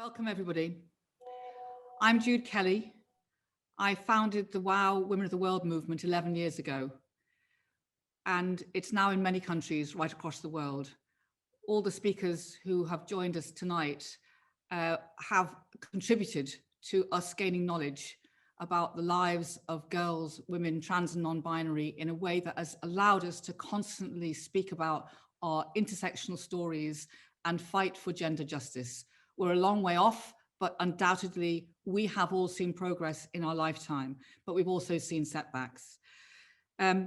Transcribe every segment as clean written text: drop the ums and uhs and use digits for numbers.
Welcome, everybody. I'm Jude Kelly. I founded the WOW Women of the World movement 11 years ago, and it's now in many countries right across the world. All the speakers who have joined us tonight have contributed to us gaining knowledge about the lives of girls, women, trans and non-binary in a way that has allowed us to constantly speak about our intersectional stories and fight for gender justice. We're a long way off, but undoubtedly we have all seen progress in our lifetime, but we've also seen setbacks.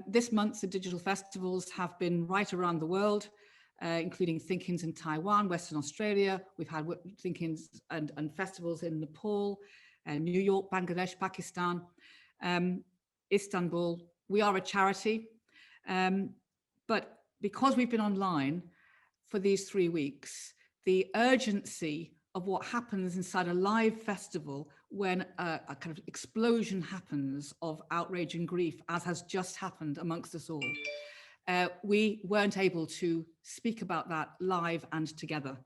This month, the digital festivals have been right around the world, including Thinkings in Taiwan, Western Australia. We've had Thinkings and festivals in Nepal, New York, Bangladesh, Pakistan, Istanbul. We are a charity, but because we've been online for these 3 weeks, the urgency of what happens inside a live festival when a kind of explosion happens of outrage and grief, as has just happened amongst us all. We weren't able to speak about that live and together.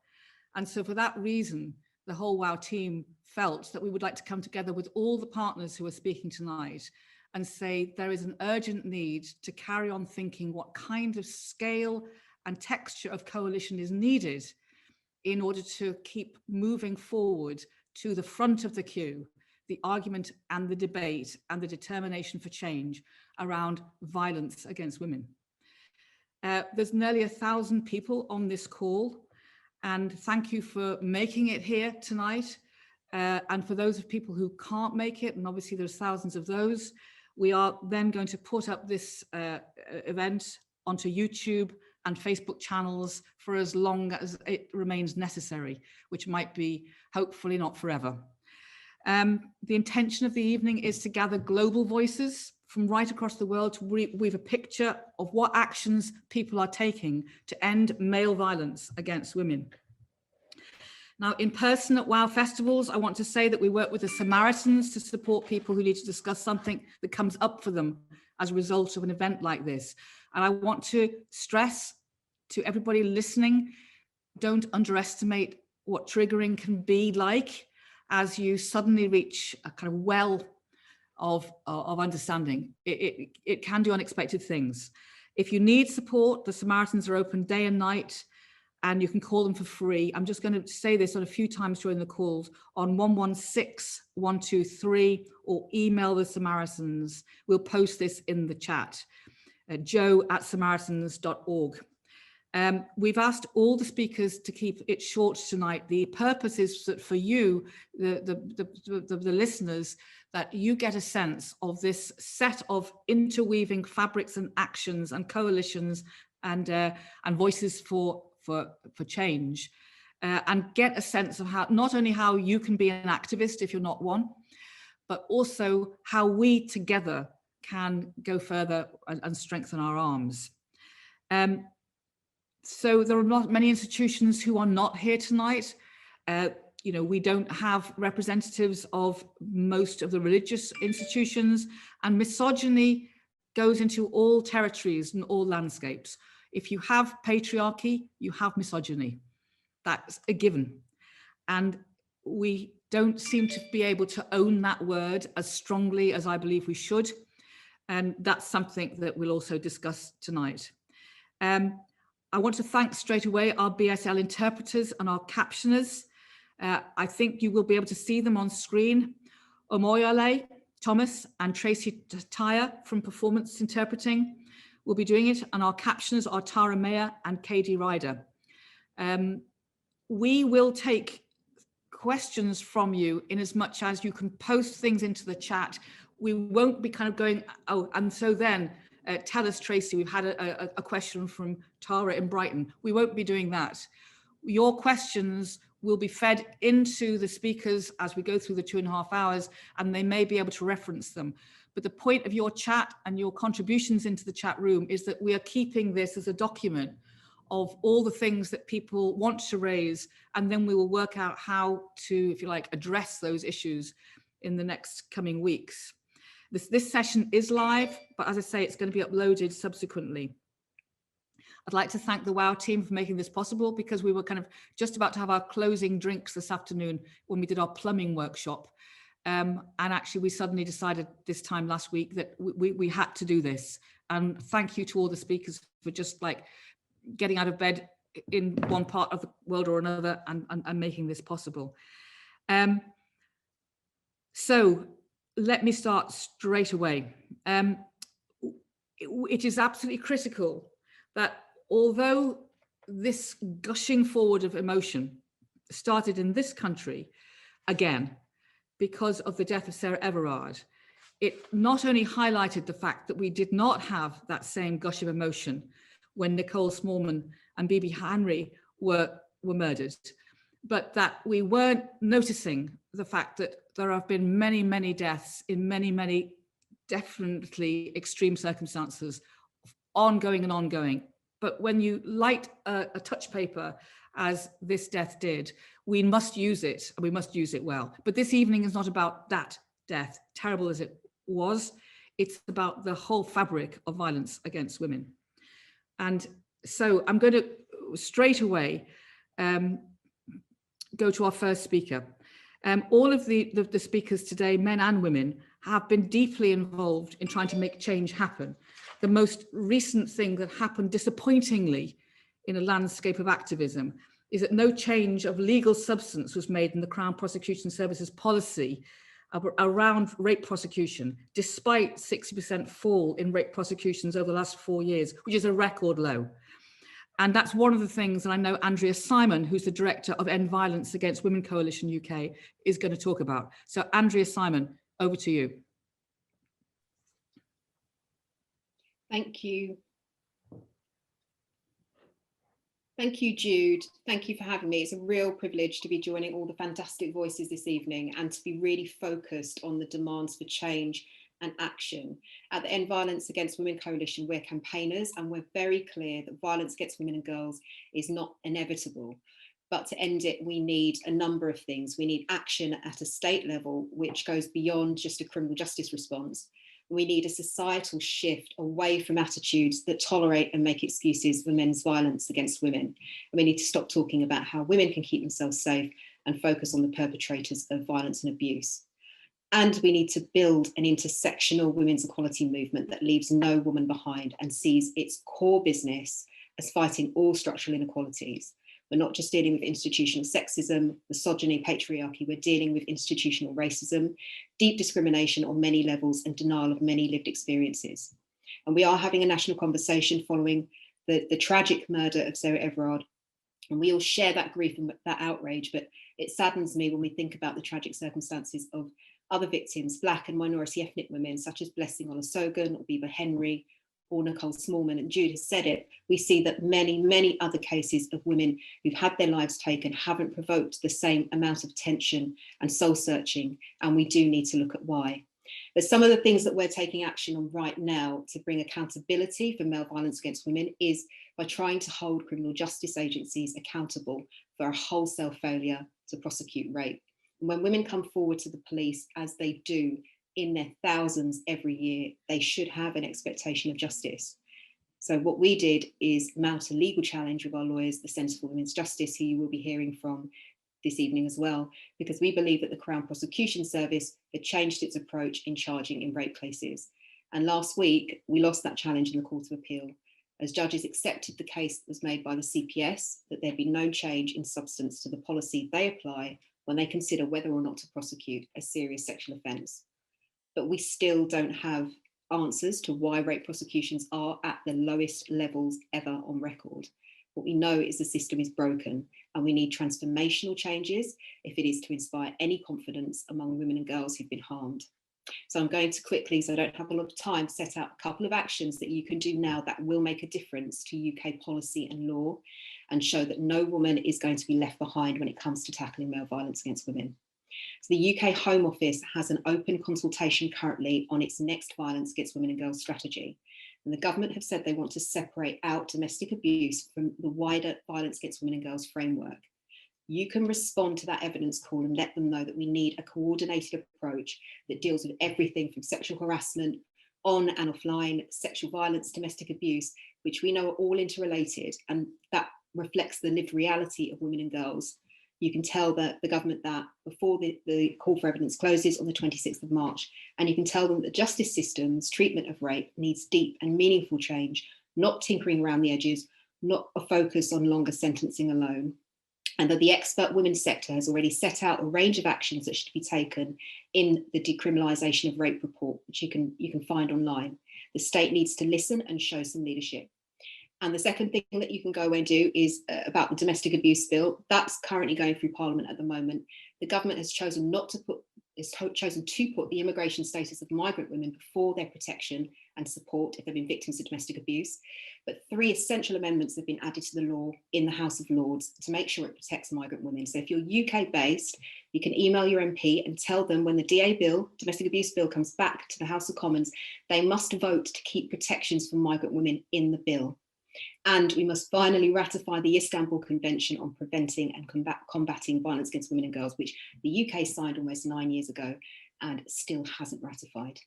And so for that reason, the whole WOW team felt that we would like to come together with all the partners who are speaking tonight and say there is an urgent need to carry on thinking what kind of scale and texture of coalition is needed in order to keep moving forward to the front of the queue, the argument and the debate and the determination for change around violence against women. There's nearly 1,000 people on this call, and thank you for making it here tonight. And for those of people who can't make it, and obviously there's thousands of those, we are then going to put up this event onto YouTube and Facebook channels for as long as it remains necessary, which might be hopefully not forever. The intention of the evening is to gather global voices from right across the world to weave a picture of what actions people are taking to end male violence against women. Now, in person at WOW festivals, I want to say that we work with the Samaritans to support people who need to discuss something that comes up for them as a result of an event like this. And I want to stress to everybody listening, don't underestimate what triggering can be like as you suddenly reach a kind of well of understanding. It can do unexpected things. If you need support, the Samaritans are open day and night, and you can call them for free. I'm just going to say this on a few times during the calls on 116 123 or email the Samaritans. We'll post this in the chat, joe@samaritans.org. We've asked all the speakers to keep it short tonight. The purpose is that for you, the listeners, that you get a sense of this set of interweaving fabrics and actions and coalitions and voices for change, and get a sense of how, not only how you can be an activist if you're not one, but also how we together can go further and strengthen our arms. So there are not many institutions who are not here tonight. You know, we don't have representatives of most of the religious institutions, and misogyny goes into all territories and all landscapes. If you have patriarchy, you have misogyny. That's a given. And we don't seem to be able to own that word as strongly as I believe we should. And that's something that we'll also discuss tonight. I want to thank straight away our BSL interpreters and our captioners. I think you will be able to see them on screen. WIYAALA, Thomas and Tracy Tyre from Performance Interpreting will be doing it, and our captioners are Tara Mayer and KD Ryder. We will take questions from you in as much as you can post things into the chat. We won't be kind of going, oh, and so then tell us, Tracy, we've had a question from Tara in Brighton. We won't be doing that. Your questions will be fed into the speakers as we go through the 2.5 hours, and they may be able to reference them. But the point of your chat and your contributions into the chat room is that we are keeping this as a document of all the things that people want to raise, and then we will work out how to, if you like, address those issues in the next coming weeks. This session is live, but as I say, it's going to be uploaded subsequently. I'd like to thank the WOW team for making this possible, because we were kind of just about to have our closing drinks this afternoon when we did our plumbing workshop. And actually we suddenly decided this time last week that we had to do this. And thank you to all the speakers for just like getting out of bed in one part of the world or another and making this possible. So let me start straight away. It is absolutely critical that although this gushing forward of emotion started in this country, again, because of the death of Sarah Everard, it not only highlighted the fact that we did not have that same gush of emotion when Nicole, Smallman and Bibaa were murdered, but that we weren't noticing the fact that there have been many, many deaths in many, many definitely extreme circumstances, ongoing and ongoing. But when you light a touch paper, as this death did, we must use it, and we must use it well. But this evening is not about that death, terrible as it was. It's about the whole fabric of violence against women. And so I'm going to straight away go to our first speaker. All of the speakers today, men and women, have been deeply involved in trying to make change happen. The most recent thing that happened disappointingly in a landscape of activism is that no change of legal substance was made in the Crown Prosecution Service's policy around rape prosecution, despite 60% fall in rape prosecutions over the last 4 years, which is a record low. And that's one of the things that I know ANDREA Simon, who's the director of End Violence Against Women Coalition UK, is going to talk about. So ANDREA Simon, over to you. Thank you. Thank you, Jude. Thank you for having me. It's a real privilege to be joining all the fantastic voices this evening and to be really focused on the demands for change and action. At the End Violence Against Women Coalition, we're campaigners, and we're very clear that violence against women and girls is not inevitable. But to end it, we need a number of things. We need action at a state level, which goes beyond just a criminal justice response. We need a societal shift away from attitudes that tolerate and make excuses for men's violence against women. And we need to stop talking about how women can keep themselves safe and focus on the perpetrators of violence and abuse. And we need to build an intersectional women's equality movement that leaves no woman behind and sees its core business as fighting all structural inequalities. We're not just dealing with institutional sexism, misogyny, patriarchy, we're dealing with institutional racism, deep discrimination on many levels, and denial of many lived experiences. And we are having a national conversation following the tragic murder of Sarah Everard. And we all share that grief and that outrage, but it saddens me when we think about the tragic circumstances of other victims, Black and minority ethnic women, such as Blessing Olusogun or Bibaa Henry, or Nicole Smallman, and Jude has said it, we see that many, many other cases of women who've had their lives taken haven't provoked the same amount of tension and soul searching, and we do need to look at why. But some of the things that we're taking action on right now to bring accountability for male violence against women is by trying to hold criminal justice agencies accountable for a wholesale failure to prosecute rape. And when women come forward to the police, as they do, in their thousands every year, they should have an expectation of justice. So what we did is mount a legal challenge with our lawyers, the Centre for Women's Justice, who you will be hearing from this evening as well, because we believe that the Crown Prosecution Service had changed its approach in charging in rape cases. And last week, we lost that challenge in the Court of Appeal, as judges accepted the case that was made by the CPS, that there'd be no change in substance to the policy they apply when they consider whether or not to prosecute a serious sexual offence. But we still don't have answers to why rape prosecutions are at the lowest levels ever on record. What we know is the system is broken, and we need transformational changes if it is to inspire any confidence among women and girls who've been harmed. So I'm going to quickly, so I don't have a lot of time, set out a couple of actions that you can do now that will make a difference to UK policy and law and show that no woman is going to be left behind when it comes to tackling male violence against women. So the UK Home Office has an open consultation currently on its next violence against women and girls strategy. And the government have said they want to separate out domestic abuse from the wider violence against women and girls framework. You can respond to that evidence call and let them know that we need a coordinated approach that deals with everything from sexual harassment, on and offline, sexual violence, domestic abuse, which we know are all interrelated, and that reflects the lived reality of women and girls, you can tell that the government that before the call for evidence closes on the 26th of March, and you can tell them that the justice system's treatment of rape needs deep and meaningful change, not tinkering around the edges, not a focus on longer sentencing alone, and that the expert women's sector has already set out a range of actions that should be taken in the decriminalisation of rape report, which you can find online. The state needs to listen and show some leadership. And the second thing that you can go and do is about the domestic abuse bill. That's currently going through Parliament at the moment. The government has chosen to put the immigration status of migrant women before their protection and support if they've been victims of domestic abuse. But 3 essential amendments have been added to the law in the House of Lords to make sure it protects migrant women. So if you're UK based, you can email your MP and tell them when the DA bill, domestic abuse bill, comes back to the House of Commons, they must vote to keep protections for migrant women in the bill. And we must finally ratify the Istanbul Convention on Preventing and Combating Violence Against Women and Girls, which the UK signed almost 9 years ago and still hasn't ratified.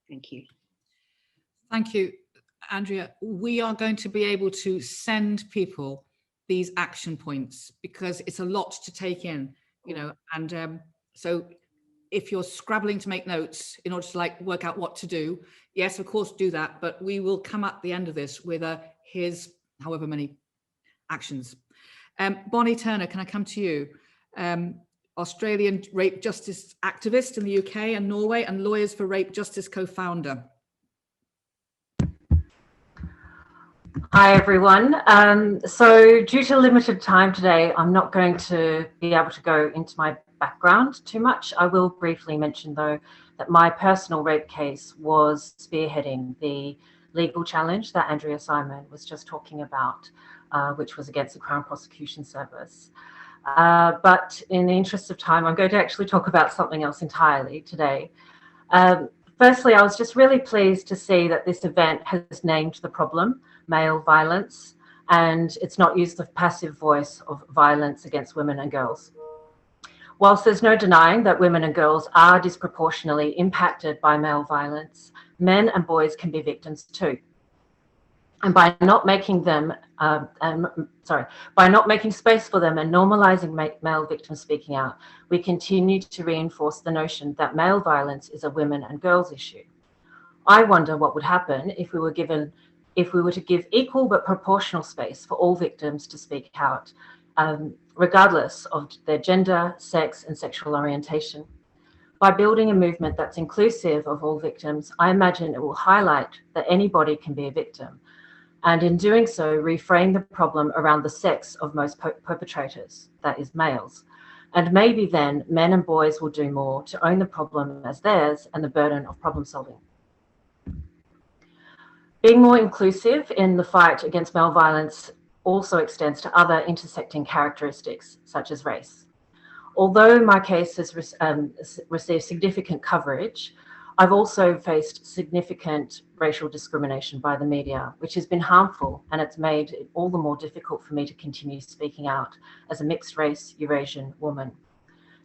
Thank you. Thank you, Andrea. We are going to be able to send people these action points because it's a lot to take in, you know, and so if you're scrabbling to make notes in order to like work out what to do, yes, of course, do that. But we will come at the end of this with here's however many actions. Bonnie Turner, can I come to you? Australian rape justice activist in the UK and Norway and Lawyers for Rape Justice co-founder. Hi, everyone. So due to limited time today, I'm not going to be able to go into my background too much. I will briefly mention, though, that my personal rape case was spearheading the legal challenge that Andrea Simon was just talking about, which was against the Crown Prosecution Service. But in the interest of time, I'm going to actually talk about something else entirely today. Firstly, I was just really pleased to see that this event has named the problem, male violence, and it's not used the passive voice of violence against women and girls. Whilst there's no denying that women and girls are disproportionately impacted by male violence, men and boys can be victims too. And by not making them, by not making space for them and normalizing male victims speaking out, we continue to reinforce the notion that male violence is a women and girls issue. I wonder what would happen if we were to give equal but proportional space for all victims to speak out, regardless of their gender, sex, and sexual orientation. By building a movement that's inclusive of all victims, I imagine it will highlight that anybody can be a victim, and in doing so, reframe the problem around the sex of most perpetrators, that is males. And maybe then men and boys will do more to own the problem as theirs and the burden of problem solving. Being more inclusive in the fight against male violence also extends to other intersecting characteristics, such as race. Although my case has received significant coverage, I've also faced significant racial discrimination by the media, which has been harmful, and it's made it all the more difficult for me to continue speaking out as a mixed race Eurasian woman.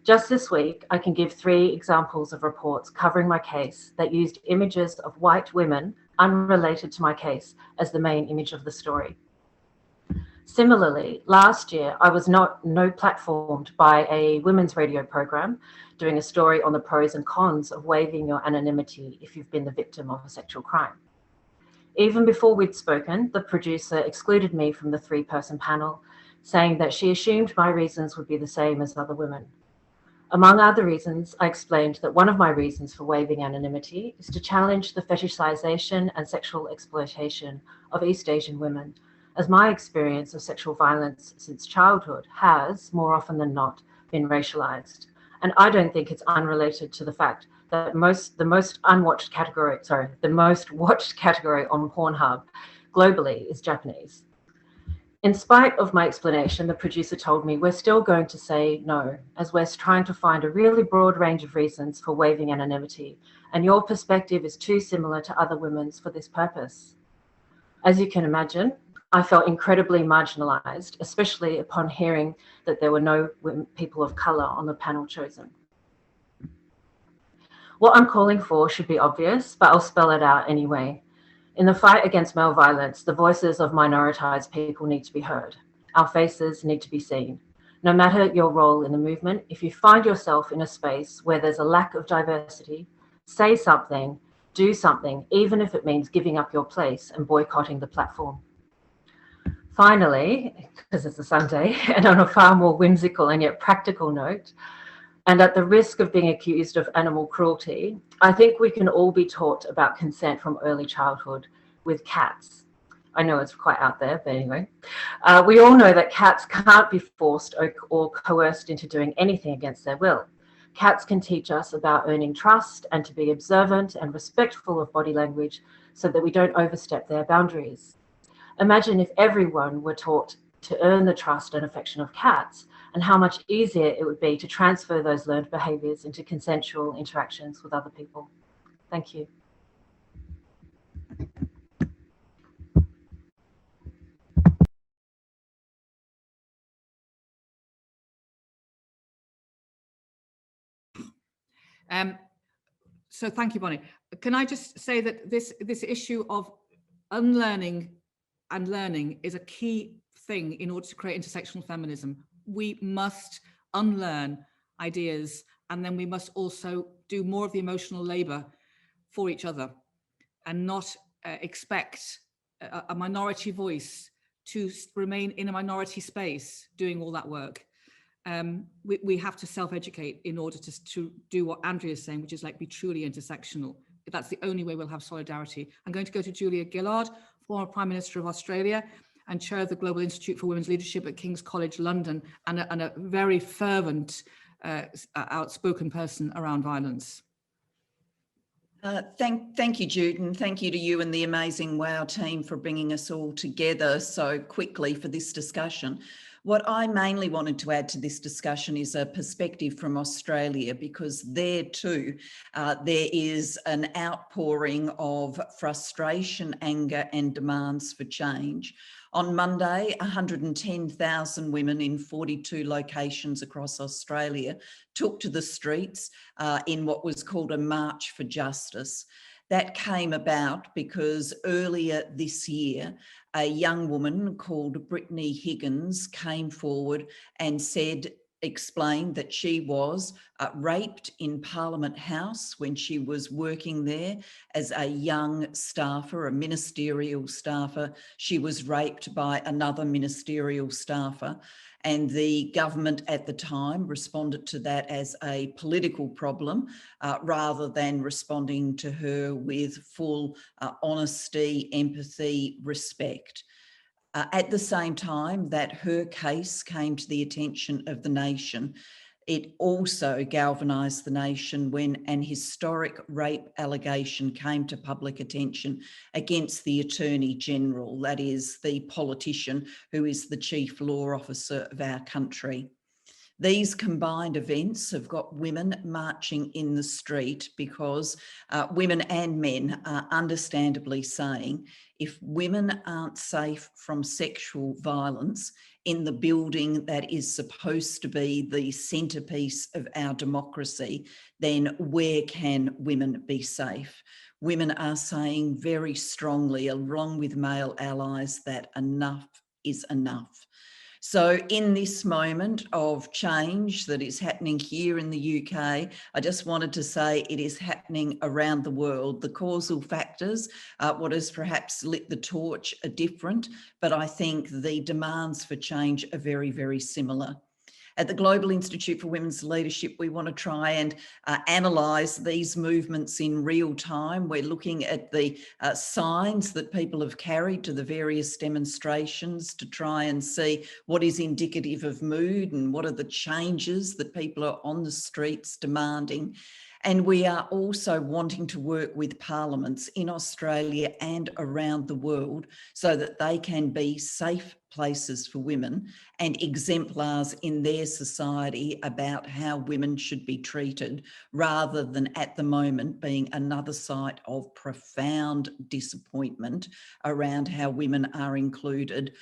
Just this week, I can give 3 examples of reports covering my case that used images of white women unrelated to my case as the main image of the story. Similarly, last year, I was no platformed by a women's radio program doing a story on the pros and cons of waiving your anonymity if you've been the victim of a sexual crime. Even before we'd spoken, the producer excluded me from the 3-person panel, saying that she assumed my reasons would be the same as other women. Among other reasons, I explained that one of my reasons for waiving anonymity is to challenge the fetishization and sexual exploitation of East Asian women, as my experience of sexual violence since childhood has, more often than not, been racialized. And I don't think it's unrelated to the fact that the most watched category on Pornhub globally is Japanese. In spite of my explanation, the producer told me we're still going to say no, as we're trying to find a really broad range of reasons for waiving anonymity, and your perspective is too similar to other women's for this purpose. As you can imagine, I felt incredibly marginalized, especially upon hearing that there were no people of color on the panel chosen. What I'm calling for should be obvious, but I'll spell it out anyway. In the fight against male violence, the voices of minoritized people need to be heard. Our faces need to be seen. No matter your role in the movement, if you find yourself in a space where there's a lack of diversity, say something, do something, even if it means giving up your place and boycotting the platform. Finally, because it's a Sunday, and on a far more whimsical and yet practical note, and at the risk of being accused of animal cruelty, I think we can all be taught about consent from early childhood with cats. I know it's quite out there, but anyway. We all know that cats can't be forced or coerced into doing anything against their will. Cats can teach us about earning trust and to be observant and respectful of body language so that we don't overstep their boundaries. Imagine if everyone were taught to earn the trust and affection of cats, and how much easier it would be to transfer those learned behaviours into consensual interactions with other people. Thank you. So thank you, Bonnie. Can I just say that this issue of unlearning and learning is a key thing in order to create intersectional feminism. We must unlearn ideas, and then we must also do more of the emotional labor for each other and not expect a minority voice to remain in a minority space doing all that work. We have to self-educate in order to do what Andrea is saying, which is like be truly intersectional. That's the only way we'll have solidarity. I'm going to go to Julia Gillard, former Prime Minister of Australia and chair of the Global Institute for Women's Leadership at King's College London, and a very fervent, outspoken person around violence. Thank you, Jude, and thank you to you and the amazing WOW team for bringing us all together so quickly for this discussion. What I mainly wanted to add to this discussion is a perspective from Australia, because there too, there is an outpouring of frustration, anger and demands for change. On Monday, 110,000 women in 42 locations across Australia took to the streets in what was called a March for Justice. That came about because earlier this year, a young woman called Brittany Higgins came forward and explained that she was raped in Parliament House when she was working there as a young staffer, a ministerial staffer. She was raped by another ministerial staffer, and the government at the time responded to that as a political problem rather than responding to her with full honesty, empathy, respect. At the same time that her case came to the attention of the nation, it also galvanised the nation when an historic rape allegation came to public attention against the Attorney General, that is the politician who is the chief law officer of our country. These combined events have got women marching in the street because women and men are understandably saying, if women aren't safe from sexual violence in the building that is supposed to be the centrepiece of our democracy, then where can women be safe? Women are saying very strongly, along with male allies, that enough is enough. So in this moment of change that is happening here in the UK, I just wanted to say it is happening around the world. The causal factors, what has perhaps lit the torch are different, but I think the demands for change are very, very similar. At the Global Institute for Women's Leadership, we want to try and analyse these movements in real time. We're looking at the signs that people have carried to the various demonstrations to try and see what is indicative of mood and what are the changes that people are on the streets demanding. And we are also wanting to work with parliaments in Australia and around the world so that they can be safe places for women and exemplars in their society about how women should be treated, rather than at the moment being another site of profound disappointment around how women are included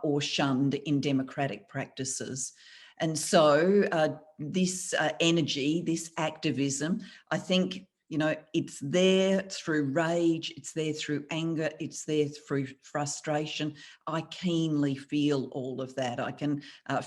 or shunned in democratic practices. And so this energy, this activism, I think You know, it's there through rage, it's there through anger, it's there through frustration. I keenly feel all of that. I can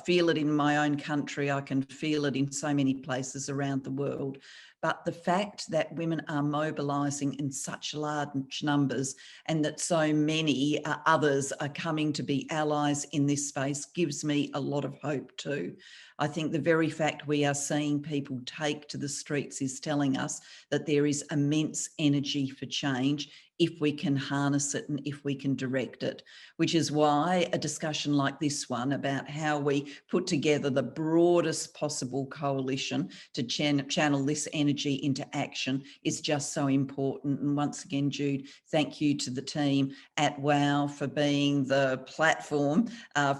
feel it in my own country. I can feel it in so many places around the world. But the fact that women are mobilising in such large numbers and that so many others are coming to be allies in this space gives me a lot of hope too. I think the very fact we are seeing people take to the streets is telling us that there is immense energy for change if we can harness it and if we can direct it, which is why a discussion like this one about how we put together the broadest possible coalition to channel this energy into action is just so important. And once again, Jude, thank you to the team at WOW for being the platform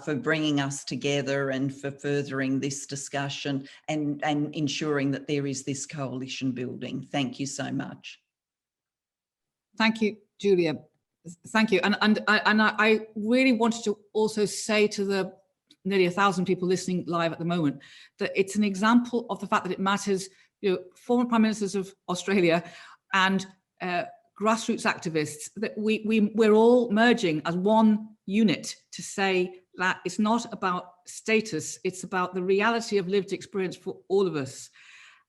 for bringing us together and for furthering this discussion and ensuring that there is this coalition building. Thank you so much. Thank you, Julia. Thank you. And I really wanted to also say to the nearly 1,000 people listening live at the moment that it's an example of the fact that it matters. You know, former prime ministers of Australia and grassroots activists, that we're all merging as one unit to say that it's not about status, it's about the reality of lived experience for all of us.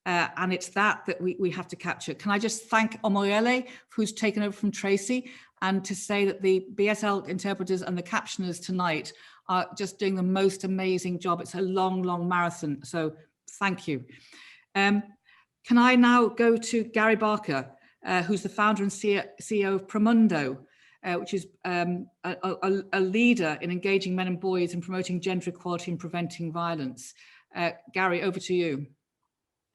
And it's that we have to capture. Can I just thank Omoyele, who's taken over from Tracy, and to say that the BSL interpreters and the captioners tonight are just doing the most amazing job. It's a long, long marathon, so thank you. Can I now go to Gary Barker, who's the founder and CEO of Promundo, which is a leader in engaging men and boys in promoting gender equality and preventing violence. Gary, over to you.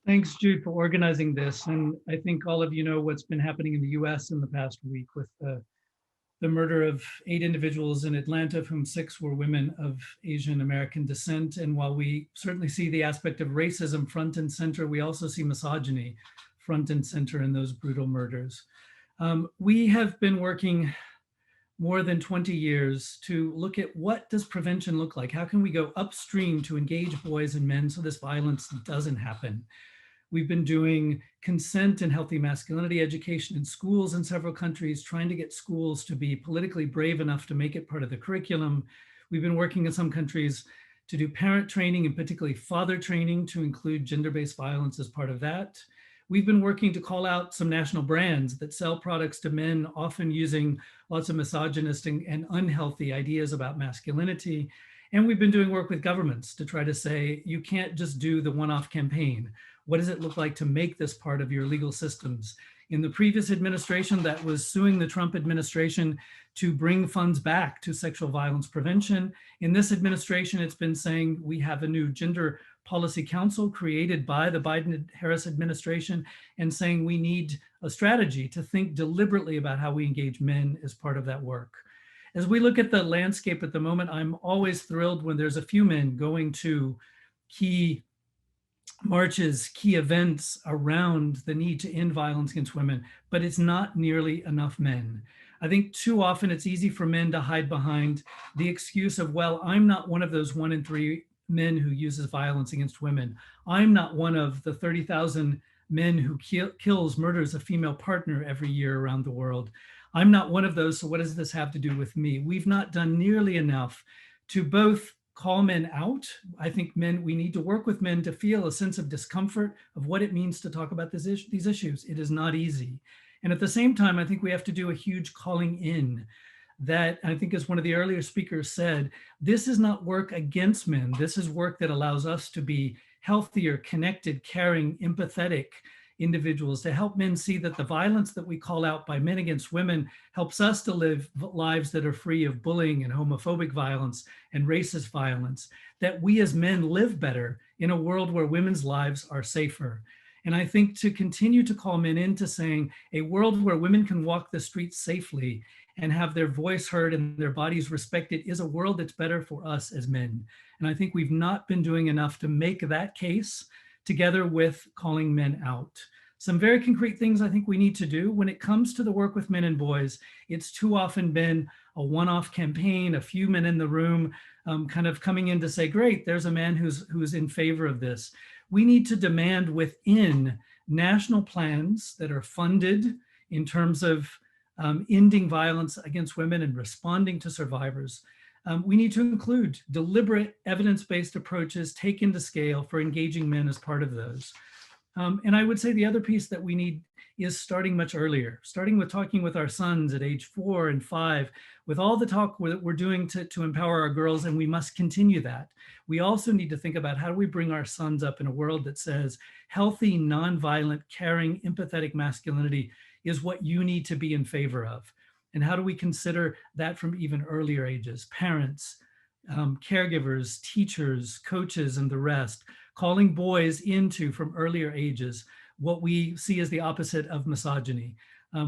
Thanks, Jude, for organizing this. And I think all of you know what's been happening in the US in the past week with the murder of 8 individuals in Atlanta, of whom 6 were women of Asian American descent. And while we certainly see the aspect of racism front and center, we also see misogyny front and center in those brutal murders. We have been working more than 20 years to look at what does prevention look like? How can we go upstream to engage boys and men so this violence doesn't happen? We've been doing consent and healthy masculinity education in schools in several countries, trying to get schools to be politically brave enough to make it part of the curriculum. We've been working in some countries to do parent training and particularly father training to include gender-based violence as part of that. We've been working to call out some national brands that sell products to men, often using lots of misogynistic and unhealthy ideas about masculinity. And we've been doing work with governments to try to say, you can't just do the one-off campaign. What does it look like to make this part of your legal systems? In the previous administration that was suing the Trump administration to bring funds back to sexual violence prevention. In this administration, it's been saying we have a new gender policy council created by the Biden-Harris administration and saying we need a strategy to think deliberately about how we engage men as part of that work. As we look at the landscape at the moment, I'm always thrilled when there's a few men going to key marches, key events around the need to end violence against women, but it's not nearly enough men. I think too often it's easy for men to hide behind the excuse of, well, I'm not one of those 1 in 3 men who uses violence against women. I'm not one of the 30,000 men who murders a female partner every year around the world. I'm not one of those, so what does this have to do with me? We've not done nearly enough to both call men out. I think we need to work with men to feel a sense of discomfort of what it means to talk about these issues. It is not easy. And at the same time, I think we have to do a huge calling in that, I think as one of the earlier speakers said, this is not work against men. This is work that allows us to be healthier, connected, caring, empathetic individuals, to help men see that the violence that we call out by men against women helps us to live lives that are free of bullying and homophobic violence and racist violence, that we as men live better in a world where women's lives are safer. And I think to continue to call men into saying a world where women can walk the streets safely and have their voice heard and their bodies respected is a world that's better for us as men. And I think we've not been doing enough to make that case together with calling men out. Some very concrete things I think we need to do when it comes to the work with men and boys. It's too often been a one-off campaign, a few men in the room kind of coming in to say, great, there's a man who's in favor of this. we need to demand within national plans that are funded in terms of ending violence against women and responding to survivors. We need to include deliberate evidence-based approaches taken to scale for engaging men as part of those. And I would say the other piece that we need is starting much earlier, starting with talking with our sons at age 4 and 5, with all the talk that we're doing to empower our girls, and we must continue that. We also need to think about how do we bring our sons up in a world that says healthy, nonviolent, caring, empathetic masculinity is what you need to be in favor of. And how do we consider that from even earlier ages? Parents, caregivers, teachers, coaches, and the rest, calling boys into, from earlier ages, what we see as the opposite of misogyny,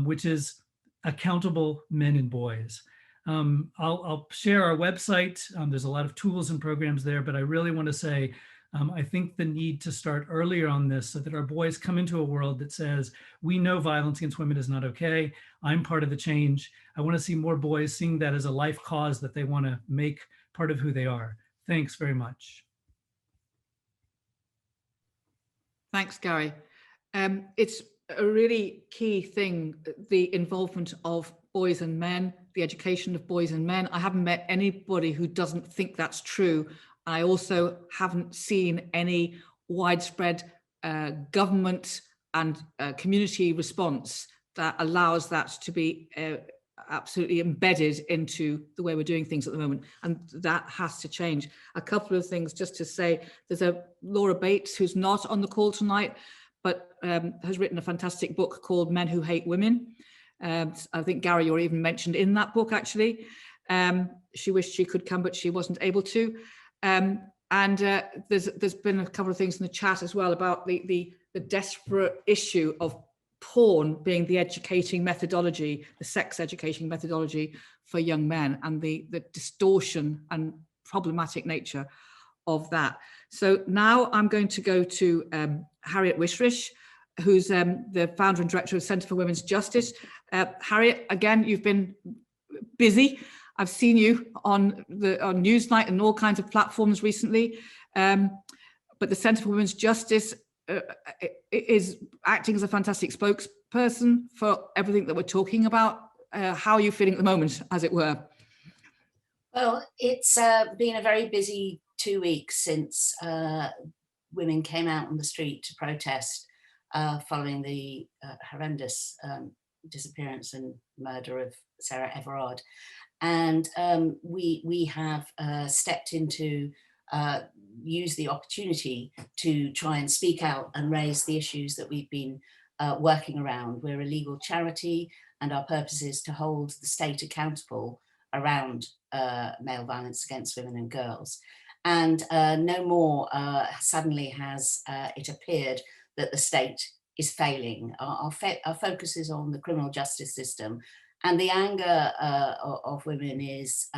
which is accountable men and boys. I'll share our website. There's a lot of tools and programs there, but I really want to say, I think the need to start earlier on this so that our boys come into a world that says, we know violence against women is not okay. I'm part of the change. I want to see more boys seeing that as a life cause that they want to make part of who they are. Thanks very much. Thanks, Gary. It's a really key thing, the involvement of boys and men, the education of boys and men. I haven't met anybody who doesn't think that's true. I also haven't seen any widespread government and community response that allows that to be absolutely embedded into the way we're doing things at the moment. And that has to change. A couple of things just to say, there's a Laura Bates who's not on the call tonight, but has written a fantastic book called Men Who Hate Women. I think Gary, you were even mentioned in that book, actually. She wished she could come, but she wasn't able to. There's been a couple of things in the chat as well about the desperate issue of porn being the educating methodology, the sex educating methodology for young men, and the distortion and problematic nature of that. So now I'm going to go to Harriet WISTRICH, who's the founder and director of Centre for Women's Justice. Harriet, again, you've been busy. I've seen you on Newsnight and all kinds of platforms recently. But the Centre for Women's Justice is acting as a fantastic spokesperson for everything that we're talking about. How are you feeling at the moment, as it were? Well, it's been a very busy 2 weeks since women came out on the street to protest following the horrendous disappearance and murder of Sarah Everard. And we have stepped into use the opportunity to try and speak out and raise the issues that we've been working around. We're a legal charity, and our purpose is to hold the state accountable around male violence against women and girls. And no more suddenly has it appeared that the state is failing. Our focus is on the criminal justice system, and the anger of women is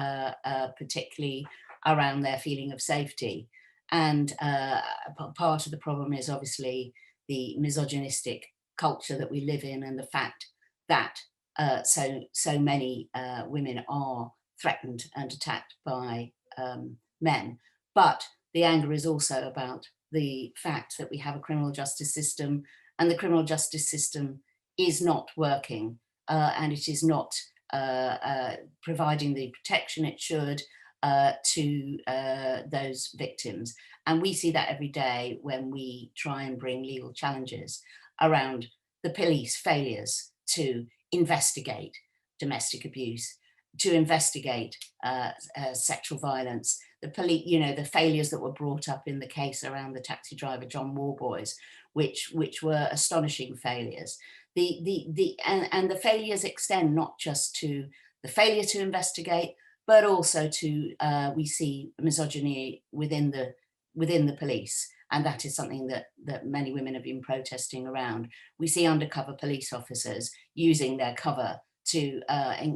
particularly around their feeling of safety. And part of the problem is obviously the misogynistic culture that we live in, and the fact that so many women are threatened and attacked by men. But the anger is also about the fact that we have a criminal justice system, and the criminal justice system is not working, and it is not providing the protection it should to those victims. And we see that every day when we try and bring legal challenges around the police failures to investigate domestic abuse, to investigate sexual violence. The police, the failures that were brought up in the case around the taxi driver John Warboys, which were astonishing failures. And the failures extend not just to the failure to investigate, but also to we see misogyny within the police, and that is something that many women have been protesting around. We see undercover police officers using their cover to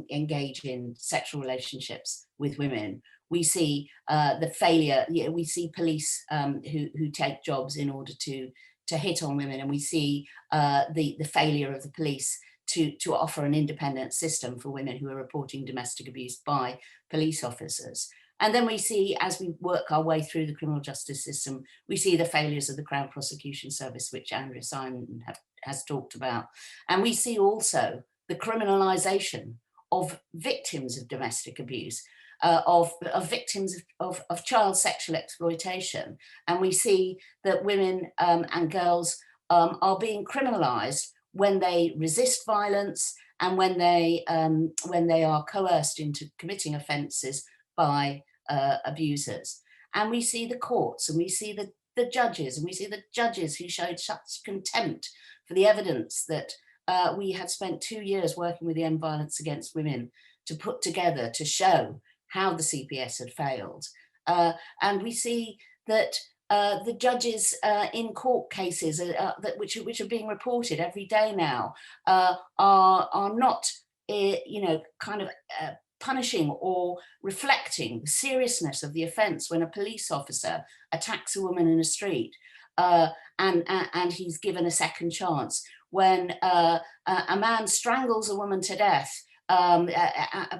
engage in sexual relationships with women. We see the failure. We see police who take jobs in order to hit on women, and we see the failure of the police to offer an independent system for women who are reporting domestic abuse by police officers. And then we see, as we work our way through the criminal justice system, we see the failures of the Crown Prosecution Service, which Andrea Simon has talked about. And we see also the criminalisation of victims of domestic abuse, of victims of child sexual exploitation. And we see that women and girls are being criminalised when they resist violence and when they are coerced into committing offences by abusers. And we see the courts, and we see the judges, and we see the judges who showed such contempt for the evidence that we had spent 2 years working with the End Violence Against Women to put together to show how the CPS had failed. And we see that the judges in court cases which are being reported every day now are not, kind of punishing or reflecting the seriousness of the offence when a police officer attacks a woman in a street and he's given a second chance. When a man strangles a woman to death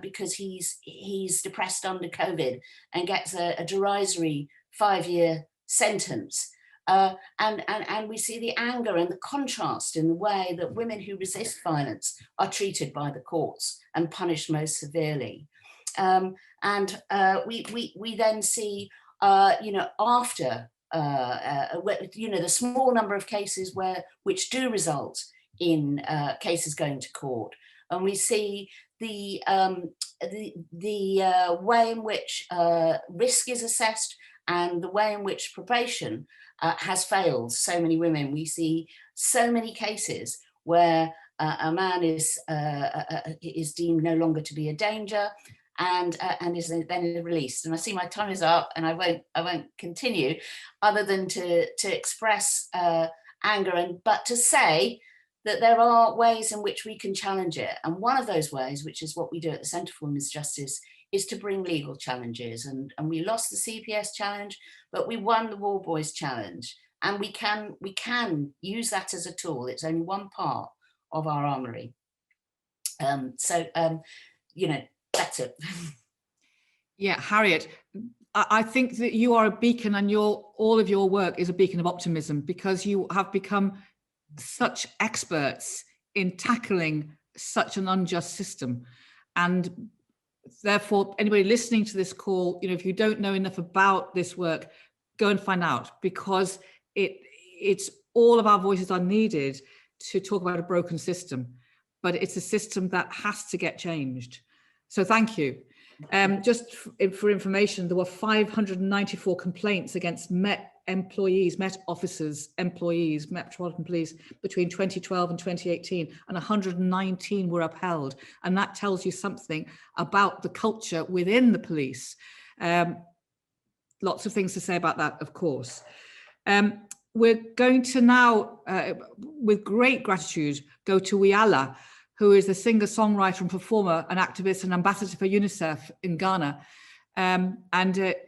because he's depressed under COVID and gets a derisory 5-year sentence. And we see the anger and the contrast in the way that women who resist violence are treated by the courts and punished most severely. We then see, after the small number of cases which do result in cases going to court, and we see the way in which risk is assessed and the way in which probation has failed so many women. We see so many cases where a man is deemed no longer to be a danger and is then released. And I see my time is up, and I won't continue, other than to express anger but to say that there are ways in which we can challenge it. And one of those ways, which is what we do at the Centre for Women's Justice, is to bring legal challenges. And we lost the CPS challenge, but we won the War Boys challenge. And we can use that as a tool. It's only one part of our armoury. That's it. Yeah, Harriet, I think that you are a beacon, and all of your work is a beacon of optimism, because you have become such experts in tackling such an unjust system. And therefore, anybody listening to this call, if you don't know enough about this work, go and find out, because it's all of our voices are needed to talk about a broken system, but it's a system that has to get changed. So thank you. Just for information, there were 594 complaints against Met employees, Met officers, employees, Metropolitan Police between 2012 and 2018, and 119 were upheld. And that tells you something about the culture within the police. Lots of things to say about that, of course. We're going to now, with great gratitude, go to WIYAALA, who is a singer, songwriter and performer, an activist and ambassador for UNICEF in Ghana.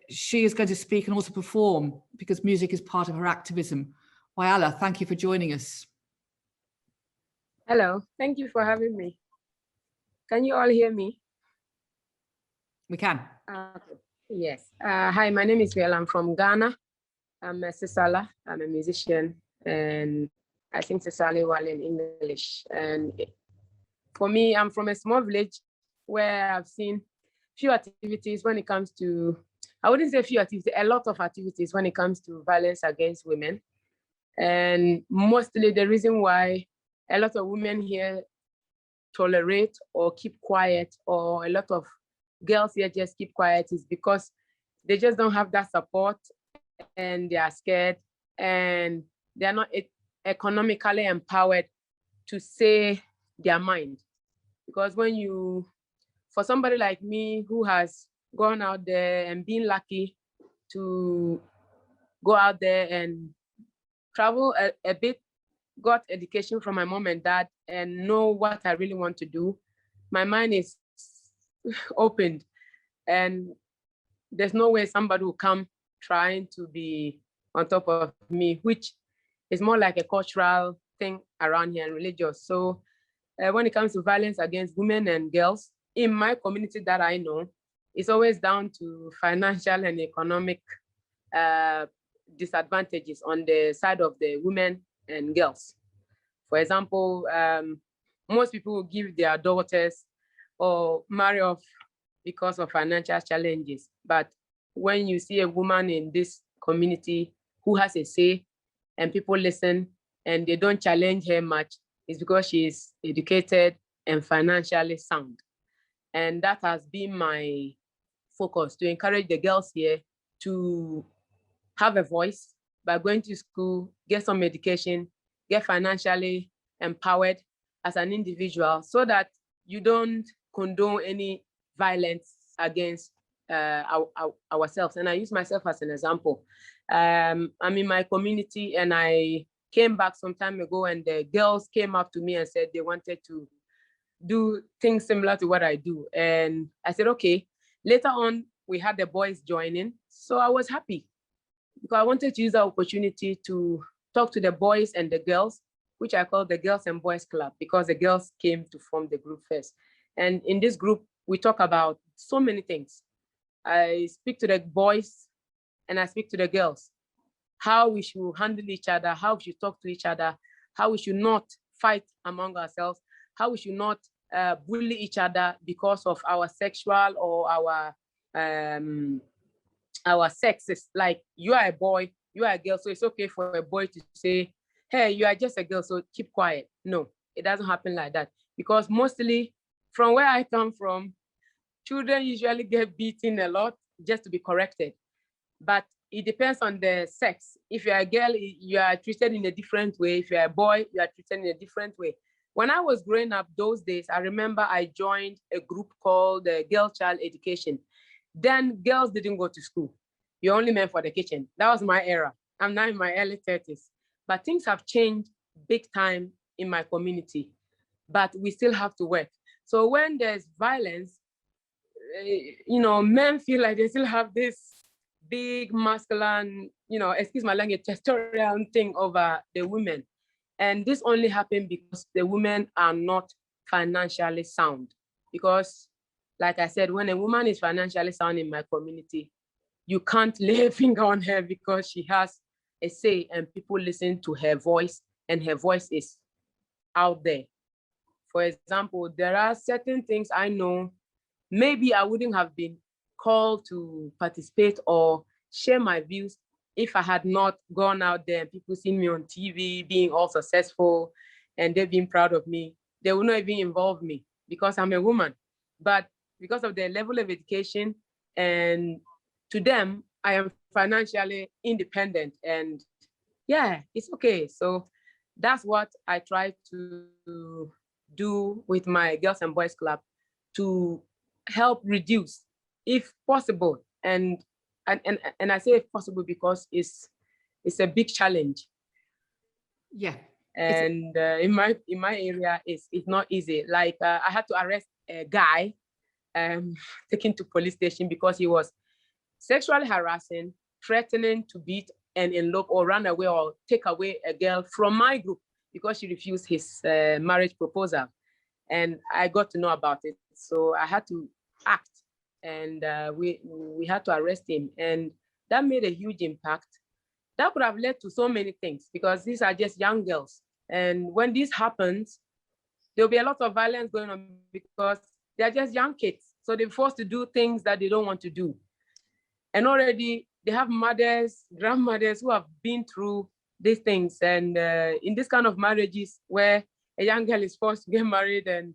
She is going to speak and also perform, because music is part of her activism. WIYAALA, thank you for joining us. Hello, thank you for having me. Can you all hear me? We can. Yes. Hi, my name is WIYAALA. I'm from Ghana. I'm a Sisala. I'm a musician, and I sing Sisali well in English. And for me, I'm from a small village where I've seen few activities when it comes to, I wouldn't say few activities, a lot of activities when it comes to violence against women. And mostly the reason why a lot of women here tolerate or keep quiet, or a lot of girls here just keep quiet, is because they just don't have that support, and they are scared, and they're not economically empowered to say their mind. Because for somebody like me who has gone out there and been lucky to go out there and travel a bit, got education from my mom and dad, and know what I really want to do, my mind is opened, and there's no way somebody will come trying to be on top of me, which is more like a cultural thing around here and religious. So when it comes to violence against women and girls, in my community that I know, it's always down to financial and economic disadvantages on the side of the women and girls. For example, most people will give their daughters or marry off because of financial challenges. But when you see a woman in this community who has a say and people listen and they don't challenge her much, it's because she is educated and financially sound. And that has been my focus, to encourage the girls here to have a voice by going to school, get some education, get financially empowered as an individual, so that you don't condone any violence against ourselves. And I use myself as an example. I'm in my community and I came back some time ago and the girls came up to me and said they wanted to do things similar to what I do. And I said, okay. Later on, we had the boys joining. So I was happy because I wanted to use the opportunity to talk to the boys and the girls, which I call the Girls and Boys Club, because the girls came to form the group first. And in this group, we talk about so many things. I speak to the boys and I speak to the girls, how we should handle each other, how we should talk to each other, how we should not fight among ourselves, how we should not bully each other because of our sexual or our sexes. Like, you are a boy, you are a girl, so it's okay for a boy to say, hey, you are just a girl, so keep quiet. No, it doesn't happen like that. Because mostly from where I come from, children usually get beaten a lot just to be corrected. But it depends on the sex. If you're a girl, you are treated in a different way. If you're a boy, you are treated in a different way. When I was growing up those days, I remember I joined a group called Girl Child Education. Then girls didn't go to school. You're only meant for the kitchen. That was my era. I'm now in my early 30s. But things have changed big time in my community, but we still have to work. So when there's violence, men feel like they still have this big masculine, excuse my language, testosterone thing over the women. And this only happened because the women are not financially sound. Because, like I said, when a woman is financially sound in my community, you can't lay a finger on her because she has a say and people listen to her voice and her voice is out there. For example, there are certain things I know, maybe I wouldn't have been called to participate or share my views if I had not gone out there and people seen me on TV being all successful and they've been proud of me. They will not even involve me because I'm a woman. But because of their level of education, and to them, I am financially independent, and yeah, it's okay. So that's what I try to do with my Girls and Boys Club, to help reduce, if possible. And I say if possible because it's a big challenge. Yeah. And in my area, it's not easy. Like I had to arrest a guy, taken to police station because he was sexually harassing, threatening to beat and elope or run away or take away a girl from my group because she refused his marriage proposal. And I got to know about it. So I had to act, and we had to arrest him. And that made a huge impact. That could have led to so many things because these are just young girls. And when this happens, there'll be a lot of violence going on because they're just young kids. So they're forced to do things that they don't want to do. And already they have mothers, grandmothers who have been through these things. And in this kind of marriages where a young girl is forced to get married and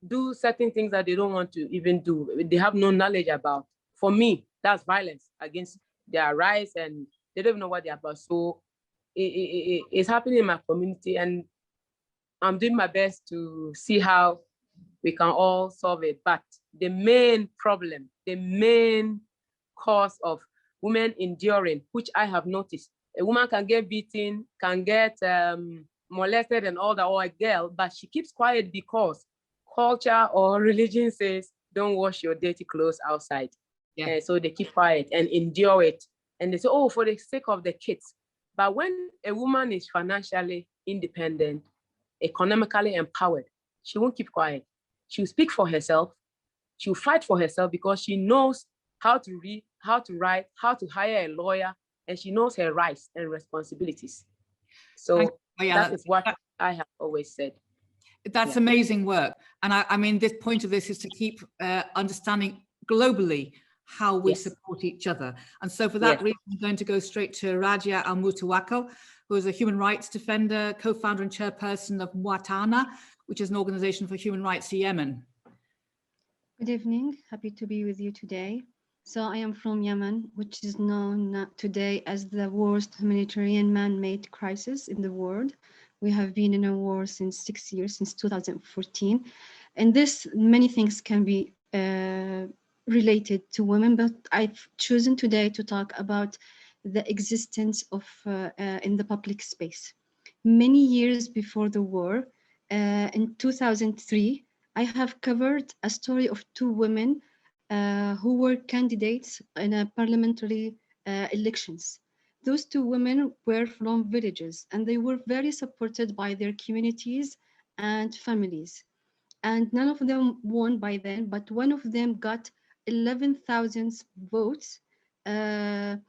do certain things that they don't want to even do, they have no knowledge about. For me, that's violence against their rights, and they don't even know what they're about. So it's happening in my community, and I'm doing my best to see how we can all solve it. But the main problem, the main cause of women enduring, which I have noticed, a woman can get beaten, can get molested and all that, or a girl, but she keeps quiet because culture or religion says, don't wash your dirty clothes outside. Yeah. So they keep quiet and endure it. And they say, oh, for the sake of the kids. But when a woman is financially independent, economically empowered, she won't keep quiet. She'll speak for herself. she'll fight for herself because she knows how to read, how to write, how to hire a lawyer, and she knows her rights and responsibilities. So that is what I have always said. That's amazing work. And I mean, this point of this is to keep understanding globally how we support each other. And so for that reason, I'm going to go straight to RADHYA ALMUTAWAKEL, who is a human rights defender, co-founder and chairperson of Mwatana, which is an organization for human rights in Yemen. Good evening, happy to be with you today. So I am from Yemen, which is known today as the worst humanitarian man-made crisis in the world. We have been in a war since 6 years, since 2014. And this, many things can be related to women, but I've chosen today to talk about the existence of in the public space. Many years before the war, in 2003, I have covered a story of two women who were candidates in a parliamentary elections. Those two women were from villages and they were very supported by their communities and families. And none of them won by then, but one of them got 11,000 votes in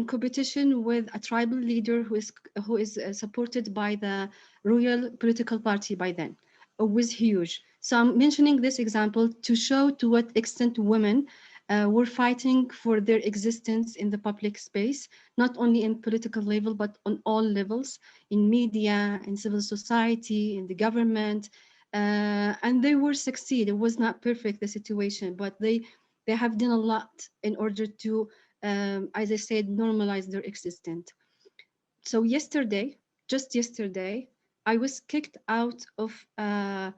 competition with a tribal leader who is supported by the royal political party by then. It was huge. So I'm mentioning this example to show to what extent women were fighting for their existence in the public space, not only in political level, but on all levels, in media, in civil society, in the government, and they were succeed. It was not perfect, the situation, but they have done a lot in order to, as I said, normalize their existence. So yesterday, just yesterday, I was kicked out of a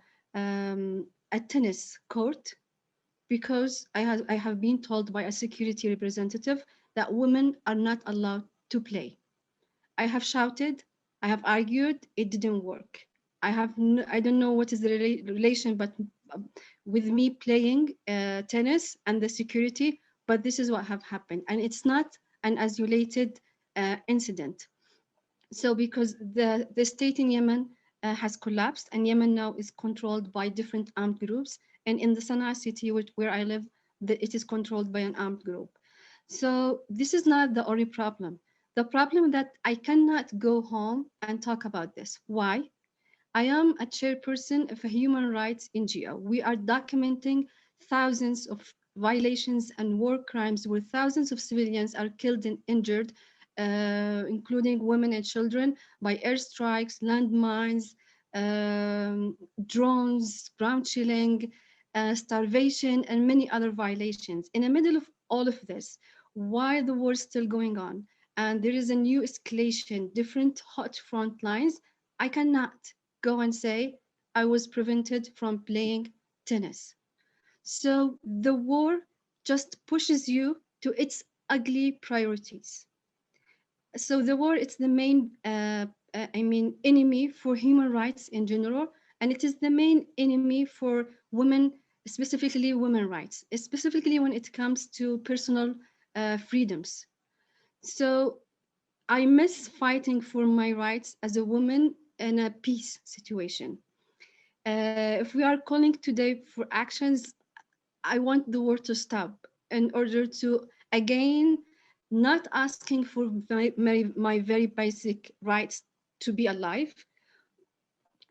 tennis court because I have been told by a security representative that women are not allowed to play. I have shouted, I have argued, it didn't work. I don't know what is the relation, but with me playing tennis and the security, but this is what have happened. And it's not an isolated incident. So because the state in Yemen has collapsed, and Yemen now is controlled by different armed groups. And in the Sana'a city, where I live, it is controlled by an armed group. So this is not the only problem. The problem that I cannot go home and talk about this. Why? I am a chairperson of a human rights NGO. We are documenting thousands of violations and war crimes where thousands of civilians are killed and injured, including women and children, by airstrikes, landmines, drones, ground chilling, starvation, and many other violations. In the middle of all of this, while the war is still going on, and there is a new escalation, different hot front lines, I cannot go and say I was prevented from playing tennis. So the war just pushes you to its ugly priorities. So the war, it's the main, enemy for human rights in general, and it is the main enemy for women, specifically women's rights, specifically when it comes to personal freedoms. So I miss fighting for my rights as a woman in a peace situation. If we are calling today for actions, I want the war to stop in order to, again, not asking for my very basic rights to be alive,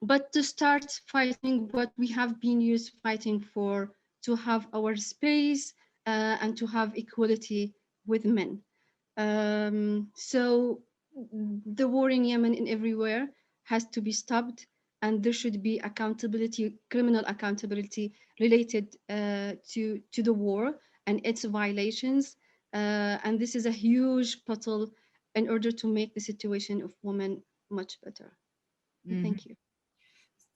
but to start fighting what we have been used fighting for, to have our space and to have equality with men. So the war in Yemen and everywhere has to be stopped, and there should be accountability, criminal accountability related to the war and its violations. And this is a huge battle in order to make the situation of women much better. Mm-hmm. Thank you.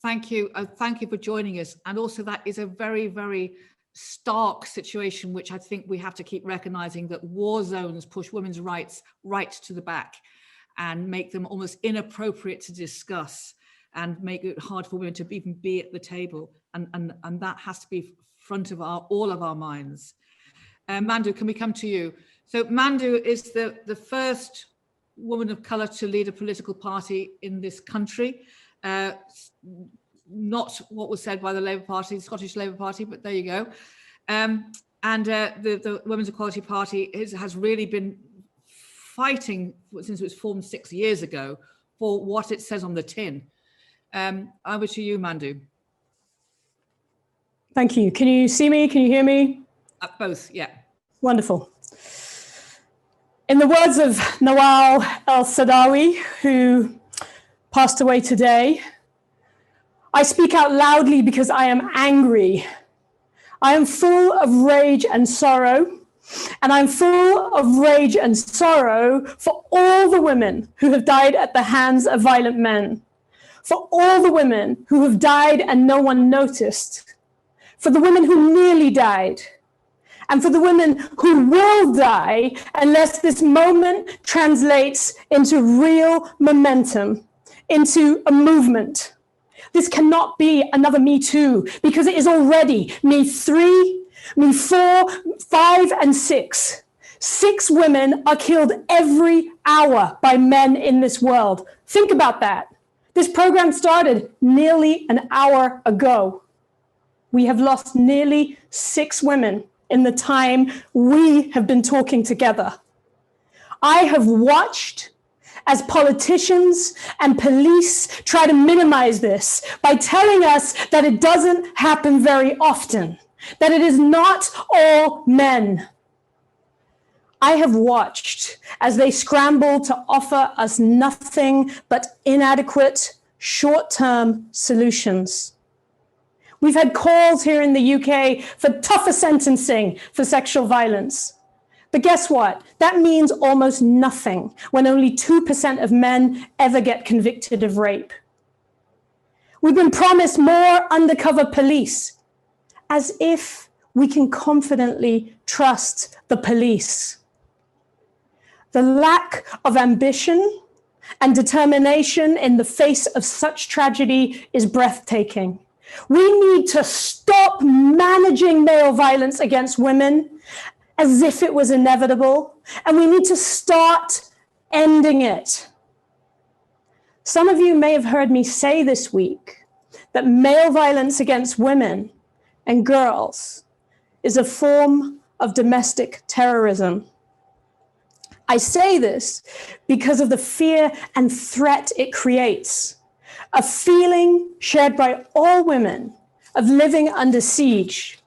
Thank you. Thank you for joining us. And also that is a very, very stark situation, which I think we have to keep recognizing, that war zones push women's rights right to the back and make them almost inappropriate to discuss and make it hard for women to even be at the table. And that has to be front of all of our minds. Mandu, can we come to you? So Mandu is the first woman of color to lead a political party in this country. not what was said by the Labour Party, the Scottish Labour Party, but there you go. The Women's Equality Party has really been fighting since it was formed 6 years ago for what it says on the tin. Over to you, Mandu. Thank you. Can you see me? Can you hear me? Both, yeah. Wonderful. In the words of Nawal El-Saadawi, who passed away today, I speak out loudly because I am angry. I am full of rage and sorrow, and I'm full of rage and sorrow for all the women who have died at the hands of violent men, for all the women who have died and no one noticed, for the women who nearly died, and for the women who will die unless this moment translates into real momentum, into a movement. This cannot be another Me Too, because it is already Me 3, Me 4, 5, and 6. 6 women are killed every hour by men in this world. Think about that. This program started nearly an hour ago. We have lost nearly 6 women in the time we have been talking together. I have watched as politicians and police try to minimize this by telling us that it doesn't happen very often, that it is not all men. I have watched as they scramble to offer us nothing but inadequate, short-term solutions. We've had calls here in the UK for tougher sentencing for sexual violence. But guess what? That means almost nothing when only 2% of men ever get convicted of rape. We've been promised more undercover police, as if we can confidently trust the police. The lack of ambition and determination in the face of such tragedy is breathtaking. We need to stop managing male violence against women as if it was inevitable, and we need to start ending it. Some of you may have heard me say this week that male violence against women and girls is a form of domestic terrorism. I say this because of the fear and threat it creates. A feeling shared by all women of living under siege,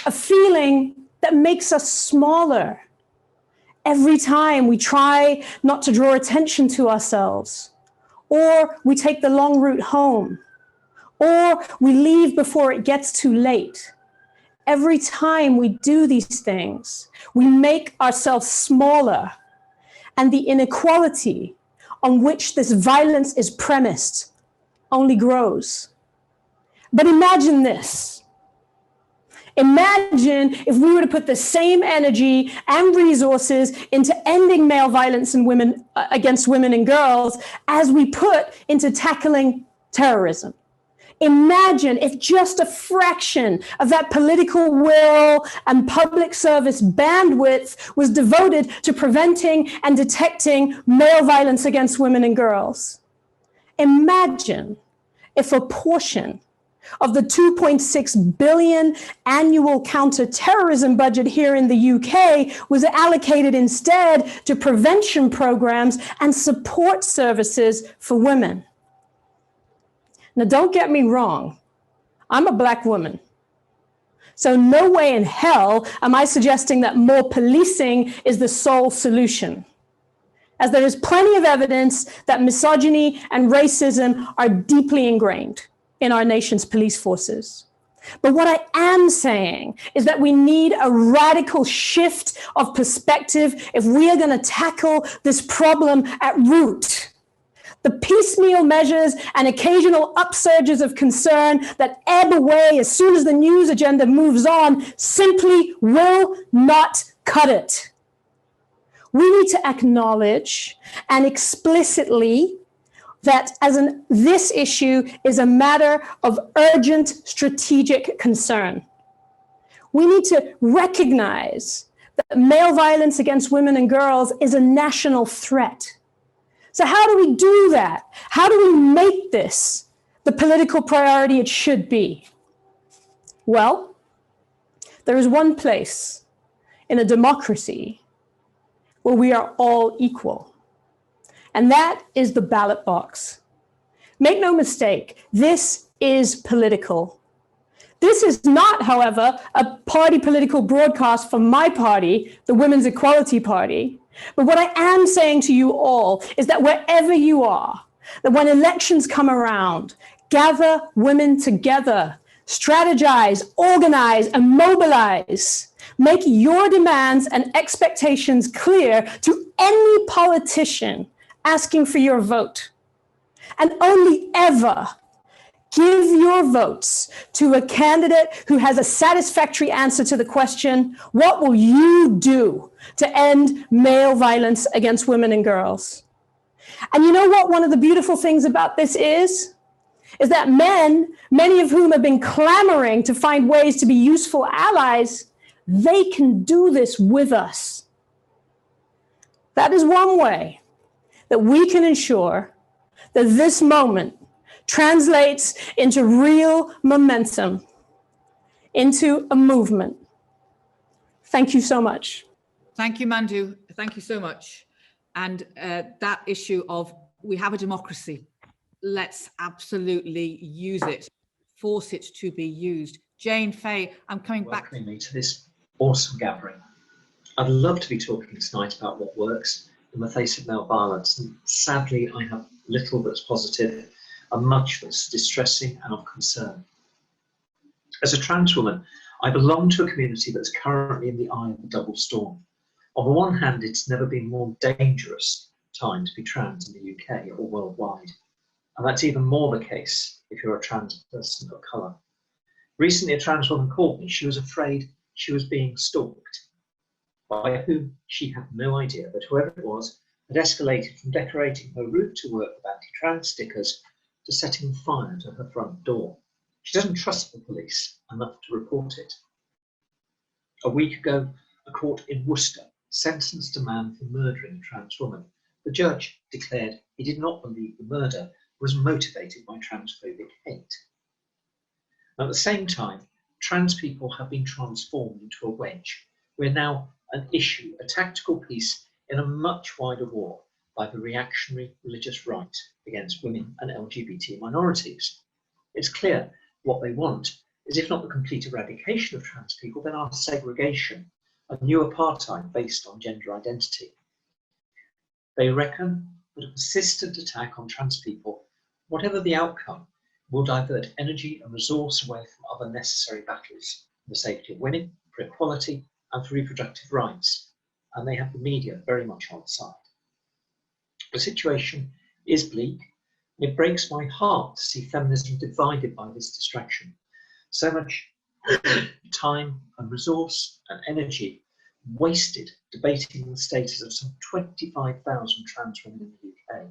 a feeling that makes us smaller every time we try not to draw attention to ourselves, or we take the long route home, or we leave before it gets too late. Every time we do these things, we make ourselves smaller, and the inequality on which this violence is premised only grows. But imagine this. Imagine if we were to put the same energy and resources into ending male violence against women and girls as we put into tackling terrorism. Imagine if just a fraction of that political will and public service bandwidth was devoted to preventing and detecting male violence against women and girls. Imagine if a portion of the 2.6 billion annual counter-terrorism budget here in the UK was allocated instead to prevention programs and support services for women. Now, don't get me wrong, I'm a Black woman. So no way in hell am I suggesting that more policing is the sole solution, as there is plenty of evidence that misogyny and racism are deeply ingrained in our nation's police forces. But what I am saying is that we need a radical shift of perspective if we are going to tackle this problem at root. The piecemeal measures and occasional upsurges of concern that ebb away as soon as the news agenda moves on simply will not cut it. We need to acknowledge and explicitly that this issue is a matter of urgent strategic concern. We need to recognize that male violence against women and girls is a national threat. So how do we do that? How do we make this the political priority it should be? Well, there is one place in a democracy where we are all equal, and that is the ballot box. Make no mistake, this is political. This is not, however, a party political broadcast from my party, the Women's Equality Party. But what I am saying to you all is that wherever you are, that when elections come around, gather women together, strategize, organize, and mobilize. Make your demands and expectations clear to any politician asking for your vote. And only ever give your votes to a candidate who has a satisfactory answer to the question, what will you do to end male violence against women and girls? And you know what one of the beautiful things about this is that men, many of whom have been clamoring to find ways to be useful allies, they can do this with us. That is one way that we can ensure that this moment translates into real momentum, into a movement. Thank you so much. Thank you, Mandu. Thank you so much. And that issue of we have a democracy, let's absolutely use it, force it to be used. Jane, Faye, I'm coming back. Welcoming me to this awesome gathering. I'd love to be talking tonight about what works in the face of male violence, and sadly I have little that's positive and much that's distressing and of concern. As a trans woman, I belong to a community that's currently in the eye of a double storm. On the one hand, it's never been more dangerous time to be trans in the UK or worldwide, and that's even more the case if you're a trans person of colour. Recently, a trans woman called me. She was afraid she was being stalked, by whom she had no idea, but whoever it was had escalated from decorating her route to work with anti-trans stickers to setting fire to her front door. She doesn't trust the police enough to report it. A week ago, a court in Worcester sentenced a man for murdering a trans woman. The judge declared he did not believe the murder was motivated by transphobic hate. At the same time, trans people have been transformed into a wedge. We're now an issue, a tactical piece in a much wider war by the reactionary religious right against women and LGBT minorities. It's clear what they want is, if not the complete eradication of trans people, then our segregation, a new apartheid based on gender identity. They reckon that a persistent attack on trans people, whatever the outcome, will divert energy and resource away from other necessary battles for the safety of women, for equality, and for reproductive rights, and they have the media very much on side. The situation is bleak, and it breaks my heart to see feminism divided by this distraction. So much time and resource and energy wasted debating the status of some 25,000 trans women in the UK.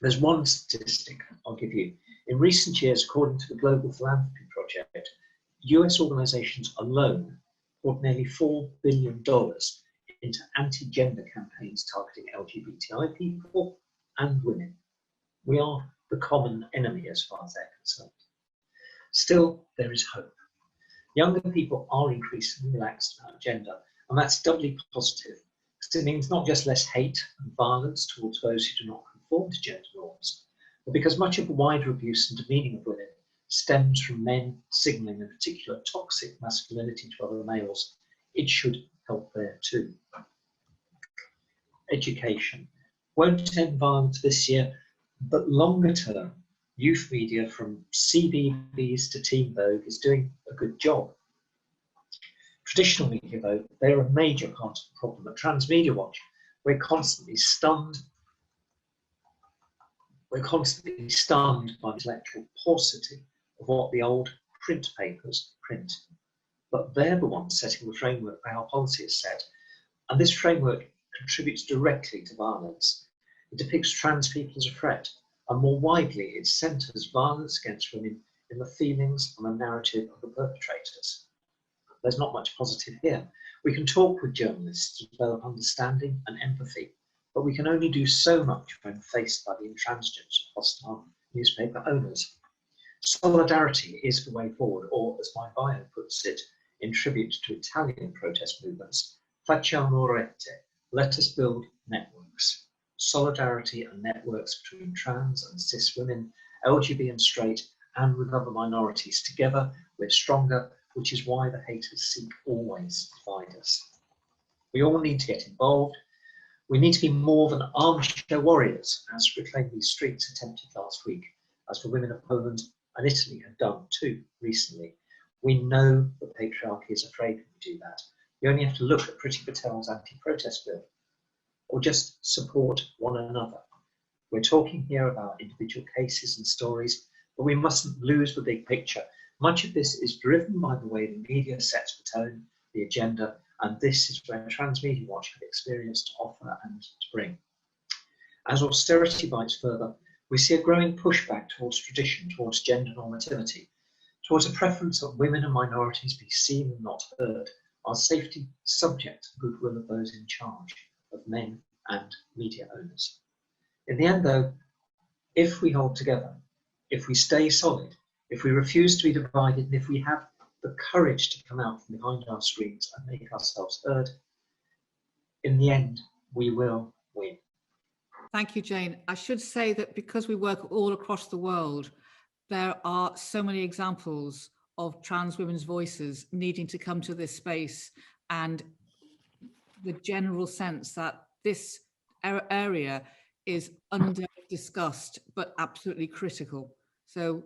There's one statistic I'll give you. In recent years, according to the Global Philanthropy Project, US organisations alone poured nearly $4 billion into anti-gender campaigns targeting LGBTI people and women. We are the common enemy as far as they're concerned. Still, there is hope. Younger people are increasingly relaxed about gender, and that's doubly positive, because it means not just less hate and violence towards those who do not conform to gender norms, but because much of the wider abuse and demeaning of women stems from men signalling a particular toxic masculinity to other males, it should help there too. Education won't end violence this year, but longer term, youth media from CBeebies to Teen Vogue is doing a good job. Traditional media, though, they're a major part of the problem. At Transmedia Watch, we're constantly stunned by the intellectual paucity of what the old print papers print. But they're the ones setting the framework for how policy is set. And this framework contributes directly to violence. It depicts trans people as a threat, and more widely, it centres violence against women in the feelings and the narrative of the perpetrators. There's not much positive here. We can talk with journalists to develop understanding and empathy, but we can only do so much when faced by the intransigence of hostile newspaper owners. Solidarity is the way forward, or as my bio puts it, in tribute to Italian protest movements, facciamo rete, let us build networks. Solidarity and networks between trans and cis women, LGBT and straight, and with other minorities. Together we're stronger, which is why the haters seek always to divide us. We all need to get involved. We need to be more than armchair warriors, as Reclaim These Streets attempted last week, as the women of Poland and Italy have done too recently. We know that patriarchy is afraid when we do that. You only have to look at Priti Patel's anti-protest bill, or just support one another. We're talking here about individual cases and stories, but we mustn't lose the big picture. Much of this is driven by the way the media sets the tone, the agenda, and this is where Transmedia Watch have experience to offer and to bring. As austerity bites further, we see a growing pushback towards tradition, towards gender normativity, towards a preference that women and minorities be seen and not heard, our safety subject to the goodwill of those in charge, of men and media owners. In the end though, if we hold together, if we stay solid, if we refuse to be divided, and if we have the courage to come out from behind our screens and make ourselves heard, in the end, we will win. Thank you, Jane. I should say that because we work all across the world, there are so many examples of trans women's voices needing to come to this space, and the general sense that this area is under-discussed, but absolutely critical. So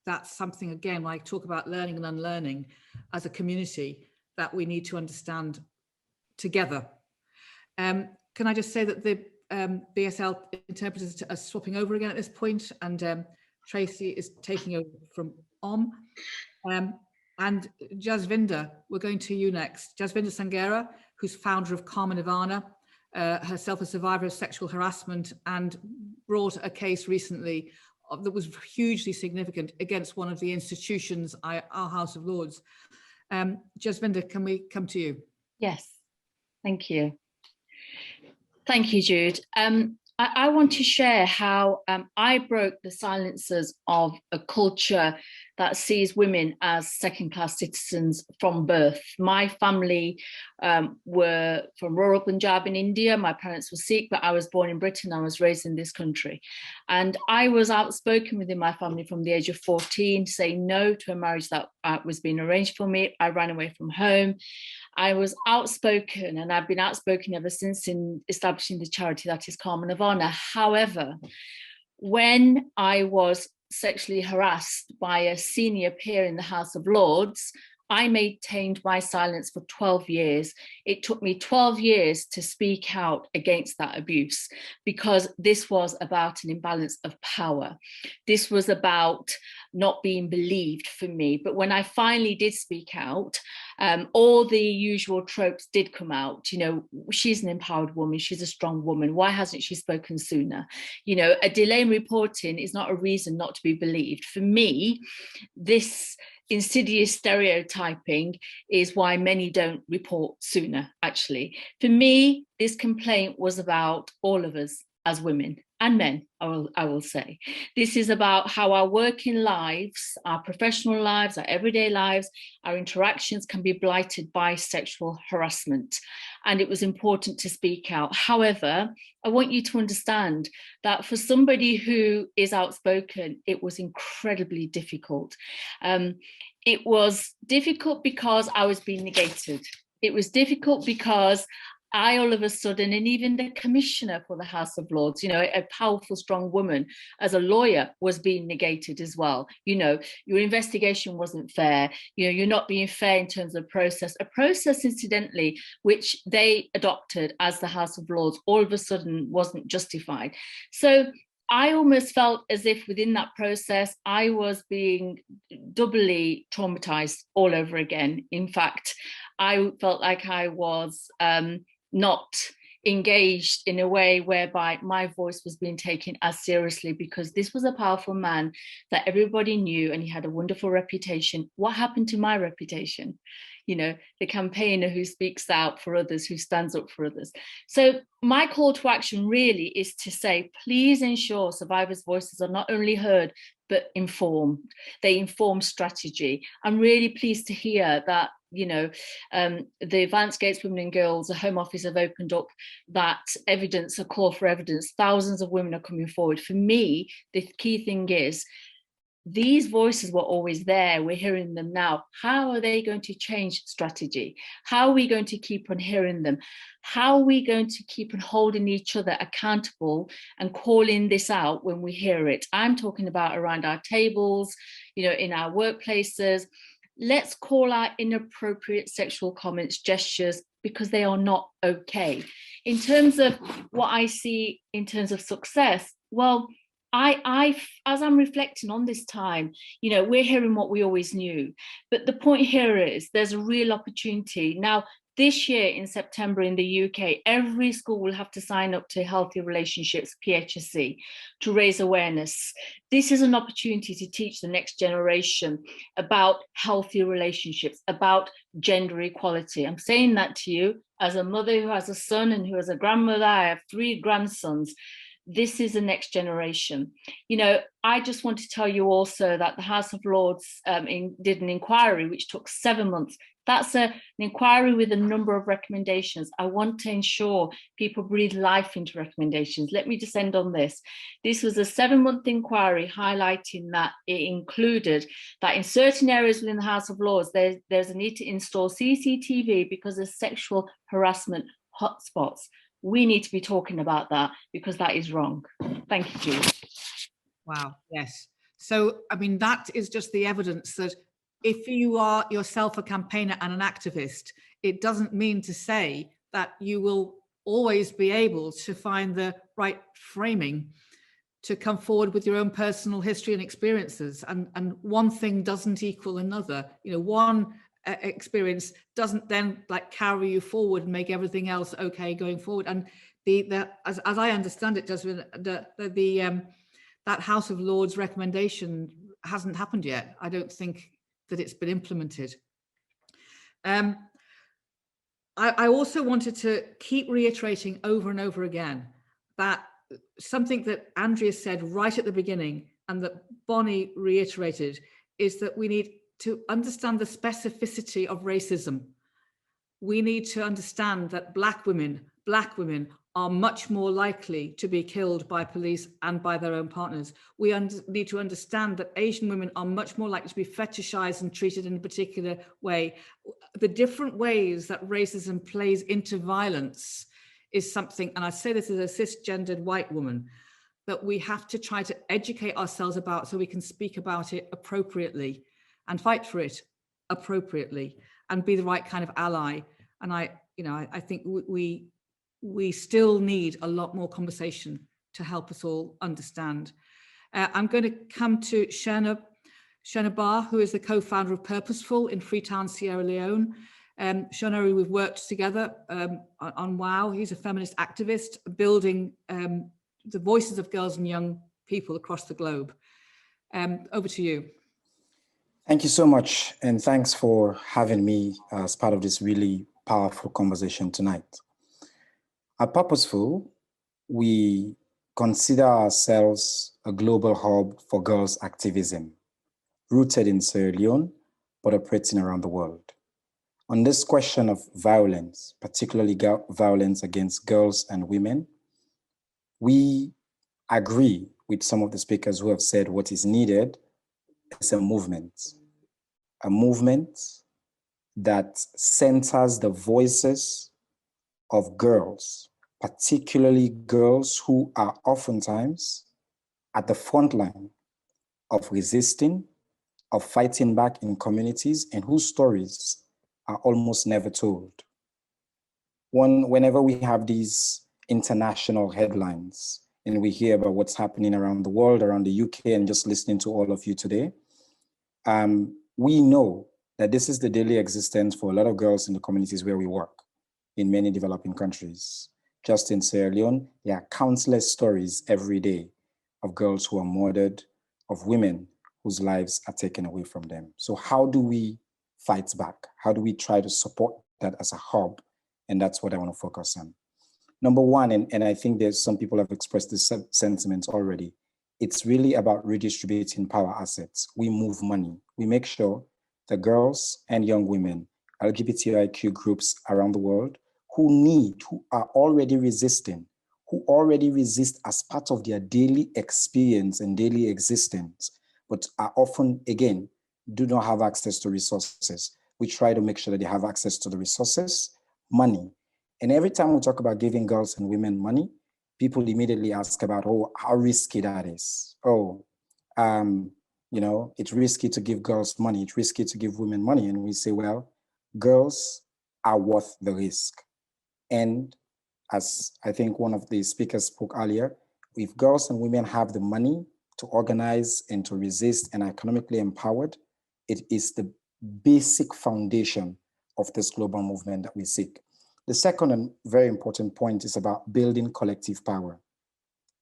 that's something, again, when I talk about learning and unlearning as a community, that we need to understand together. Can I just say that the BSL interpreters are swapping over again at this point, and Tracy is taking over from Om. And Jasvinder, we're going to you next. Jasvinder Sanghera, who's founder of Karma Nirvana, herself a survivor of sexual harassment, and brought a case recently that was hugely significant against one of the institutions, our House of Lords. Jasvinder, can we come to you? Yes, thank you. Thank you, Jude. I want to share how I broke the silences of a culture that sees women as second-class citizens from birth. My family were from rural Punjab in India. My parents were Sikh, but I was born in Britain. I was raised in this country. And I was outspoken within my family from the age of 14, saying no to a marriage that was being arranged for me. I ran away from home. I was outspoken, and I've been outspoken ever since in establishing the charity that is Karma Nirvana. However, when I was sexually harassed by a senior peer in the House of Lords, I maintained my silence for 12 years. It took me 12 years to speak out against that abuse, because this was about an imbalance of power. This was about not being believed for me. But when I finally did speak out, all the usual tropes did come out. You know, she's an empowered woman, she's a strong woman, why hasn't she spoken sooner? You know, a delay in reporting is not a reason not to be believed. For me, this insidious stereotyping is why many don't report sooner, actually. For me, this complaint was about all of us as women and men, I will say. This is about how our working lives, our professional lives, our everyday lives, our interactions can be blighted by sexual harassment. And it was important to speak out. However, I want you to understand that for somebody who is outspoken, it was incredibly difficult. It was difficult because I was being negated. It was difficult because I, all of a sudden, and even the commissioner for the House of Lords, you know, a powerful, strong woman as a lawyer, was being negated as well. You know, your investigation wasn't fair. You know, you're not being fair in terms of process. A process, incidentally, which they adopted as the House of Lords, all of a sudden wasn't justified. So I almost felt as if within that process, I was being doubly traumatized all over again. In fact, I felt like I was not engaged in a way whereby my voice was being taken as seriously, because this was a powerful man that everybody knew and he had a wonderful reputation. What happened to my reputation? you know, the campaigner who speaks out for others, who stands up for others. So my call to action really is to say, please ensure survivors' voices are not only heard, but informed. They inform strategy. I'm really pleased to hear that, you know, the Violence Against Women and Girls, the Home Office have opened up that evidence, a call for evidence. Thousands of women are coming forward. For me, the key thing is, these voices were always there, we're hearing them now. How are they going to change strategy? How are we going to keep on hearing them? How are we going to keep on holding each other accountable and calling this out when we hear it? I'm talking about around our tables, you know, in our workplaces. Let's call out inappropriate sexual comments, gestures, because they are not okay. In terms of what I see in terms of success, well, as I'm reflecting on this time, you know, we're hearing what we always knew, but the point here is there's a real opportunity. Now, this year in September in the UK, every school will have to sign up to Healthy Relationships, PHSC, to raise awareness. This is an opportunity to teach the next generation about healthy relationships, about gender equality. I'm saying that to you as a mother who has a son and who has a grandmother. I have 3 grandsons. This is the next generation. You know, I just want to tell you also that the House of Lords did an inquiry which took 7 months. That's an inquiry with a number of recommendations. I want to ensure people breathe life into recommendations. Let me just end on this. This was a 7-month inquiry highlighting that it included that in certain areas within the House of Lords, there's a need to install CCTV because of sexual harassment hotspots. We need to be talking about that because that is wrong. Thank you, Jude. Wow, yes. So, I mean, that is just the evidence that if you are yourself a campaigner and an activist, it doesn't mean to say that you will always be able to find the right framing to come forward with your own personal history and experiences. And one thing doesn't equal another. You know, one experience doesn't then like carry you forward and make everything else okay going forward. And as I understand it, that House of Lords recommendation hasn't happened yet. I don't think that it's been implemented. I also wanted to keep reiterating over and over again that something that Andrea said right at the beginning and that BONNY reiterated is that we need to understand the specificity of racism. We need to understand that Black women are much more likely to be killed by police and by their own partners. We need to understand that Asian women are much more likely to be fetishized and treated in a particular way. The different ways that racism plays into violence is something, and I say this as a cisgendered white woman, that we have to try to educate ourselves about so we can speak about it appropriately and fight for it appropriately and be the right kind of ally. And I think we still need a lot more conversation to help us all understand. I'm going to come to Shona Barr, who is the co-founder of Purposeful in Freetown, Sierra Leone. Shona, we've worked together on WOW. He's a feminist activist building the voices of girls and young people across the globe. Over to you. Thank you so much, and thanks for having me as part of this really powerful conversation tonight. At Purposeful, we consider ourselves a global hub for girls' activism, rooted in Sierra Leone, but operating around the world. On this question of violence, particularly violence against girls and women, we agree with some of the speakers who have said what is needed is a movement that centers the voices of girls, particularly girls who are oftentimes at the front line of resisting, of fighting back in communities, and whose stories are almost never told. Whenever we have these international headlines and we hear about what's happening around the world, around the UK, and just listening to all of you today, we know that this is the daily existence for a lot of girls in the communities where we work in many developing countries. Just in Sierra Leone, there are countless stories every day of girls who are murdered, of women whose lives are taken away from them. So how do we fights back? How do we try to support that as a hub? And that's what I want to focus on. Number one, and I think there's some people have expressed this sentiment already, it's really about redistributing power assets. We move money. We make sure the girls and young women, LGBTIQ groups around the world who are already resisting, who already resist as part of their daily experience and daily existence, but are often, again, do not have access to resources. We try to make sure that they have access to the resources, money. And every time we talk about giving girls and women money, people immediately ask about, oh, how risky that is. Oh, you know, it's risky to give girls money. It's risky to give women money. And we say, well, girls are worth the risk. And as I think one of the speakers spoke earlier, if girls and women have the money to organize and to resist and are economically empowered, it is the basic foundation of this global movement that we seek. The second and very important point is about building collective power,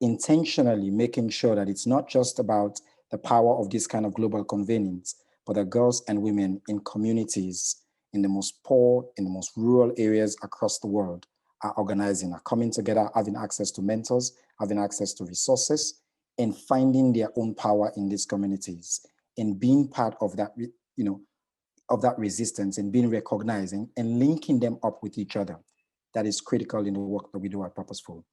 intentionally making sure that it's not just about the power of this kind of global convenings, but that girls and women in communities, in the most poor, in the most rural areas across the world are organizing, are coming together, having access to mentors, having access to resources, and finding their own power in these communities and being part of that, you know, of that resistance and being recognizing and linking them up with each other. That is critical in the work that we do at Purposeful.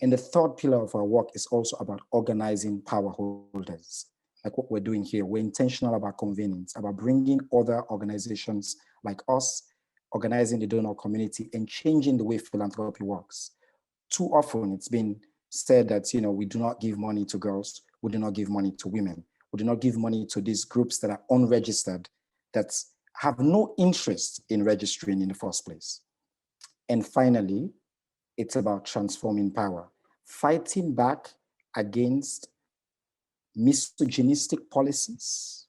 And the third pillar of our work is also about organizing power holders. Like what we're doing here, we're intentional about convenience, about bringing other organizations like us, organizing the donor community and changing the way philanthropy works. Too often it's been said that, you know, we do not give money to girls, we do not give money to women, we do not give money to these groups that are unregistered, that have no interest in registering in the first place. And finally, it's about transforming power, fighting back against misogynistic policies,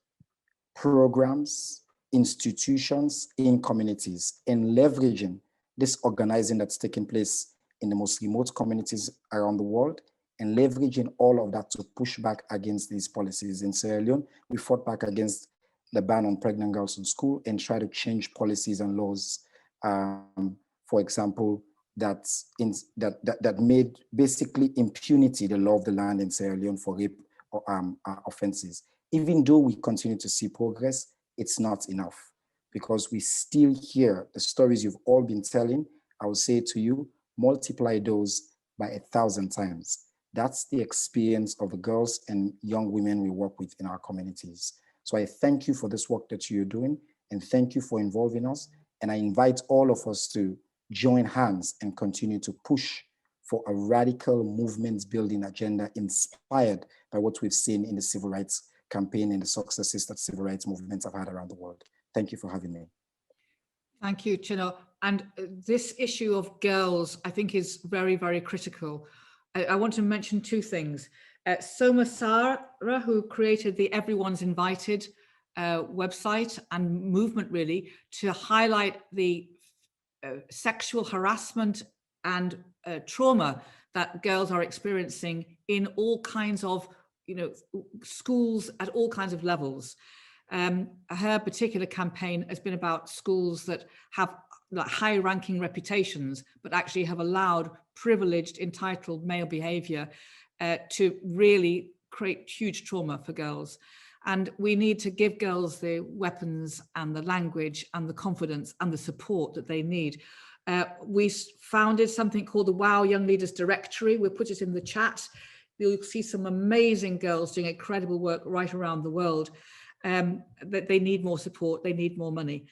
programs, institutions in communities, and leveraging this organizing that's taking place in the most remote communities around the world, and leveraging all of that to push back against these policies. In Sierra Leone, we fought back against the ban on pregnant girls in school and try to change policies and laws, for example, that made basically impunity the law of the land in Sierra Leone for rape or, offenses. Even though we continue to see progress, it's not enough because we still hear the stories you've all been telling. I will say to you, multiply those by 1,000 times. That's the experience of the girls and young women we work with in our communities. So I thank you for this work that you're doing and thank you for involving us. And I invite all of us to join hands and continue to push for a radical movement building agenda inspired by what we've seen in the civil rights campaign and the successes that civil rights movements have had around the world. Thank you for having me. Thank you, Chino. And this issue of girls, I think, is very, very critical. I want to mention two things. Sarah, who created the Everyone's Invited website and movement, really, to highlight the sexual harassment and trauma that girls are experiencing in all kinds of, you know, schools at all kinds of levels. Her particular campaign has been about schools that have like high-ranking reputations, but actually have allowed privileged, entitled male behavior to really create huge trauma for girls. And we need to give girls the weapons and the language and the confidence and the support that they need. We founded something called the WOW Young Leaders Directory. We'll put it in the chat. You'll see some amazing girls doing incredible work right around the world. That they need more support, they need more money.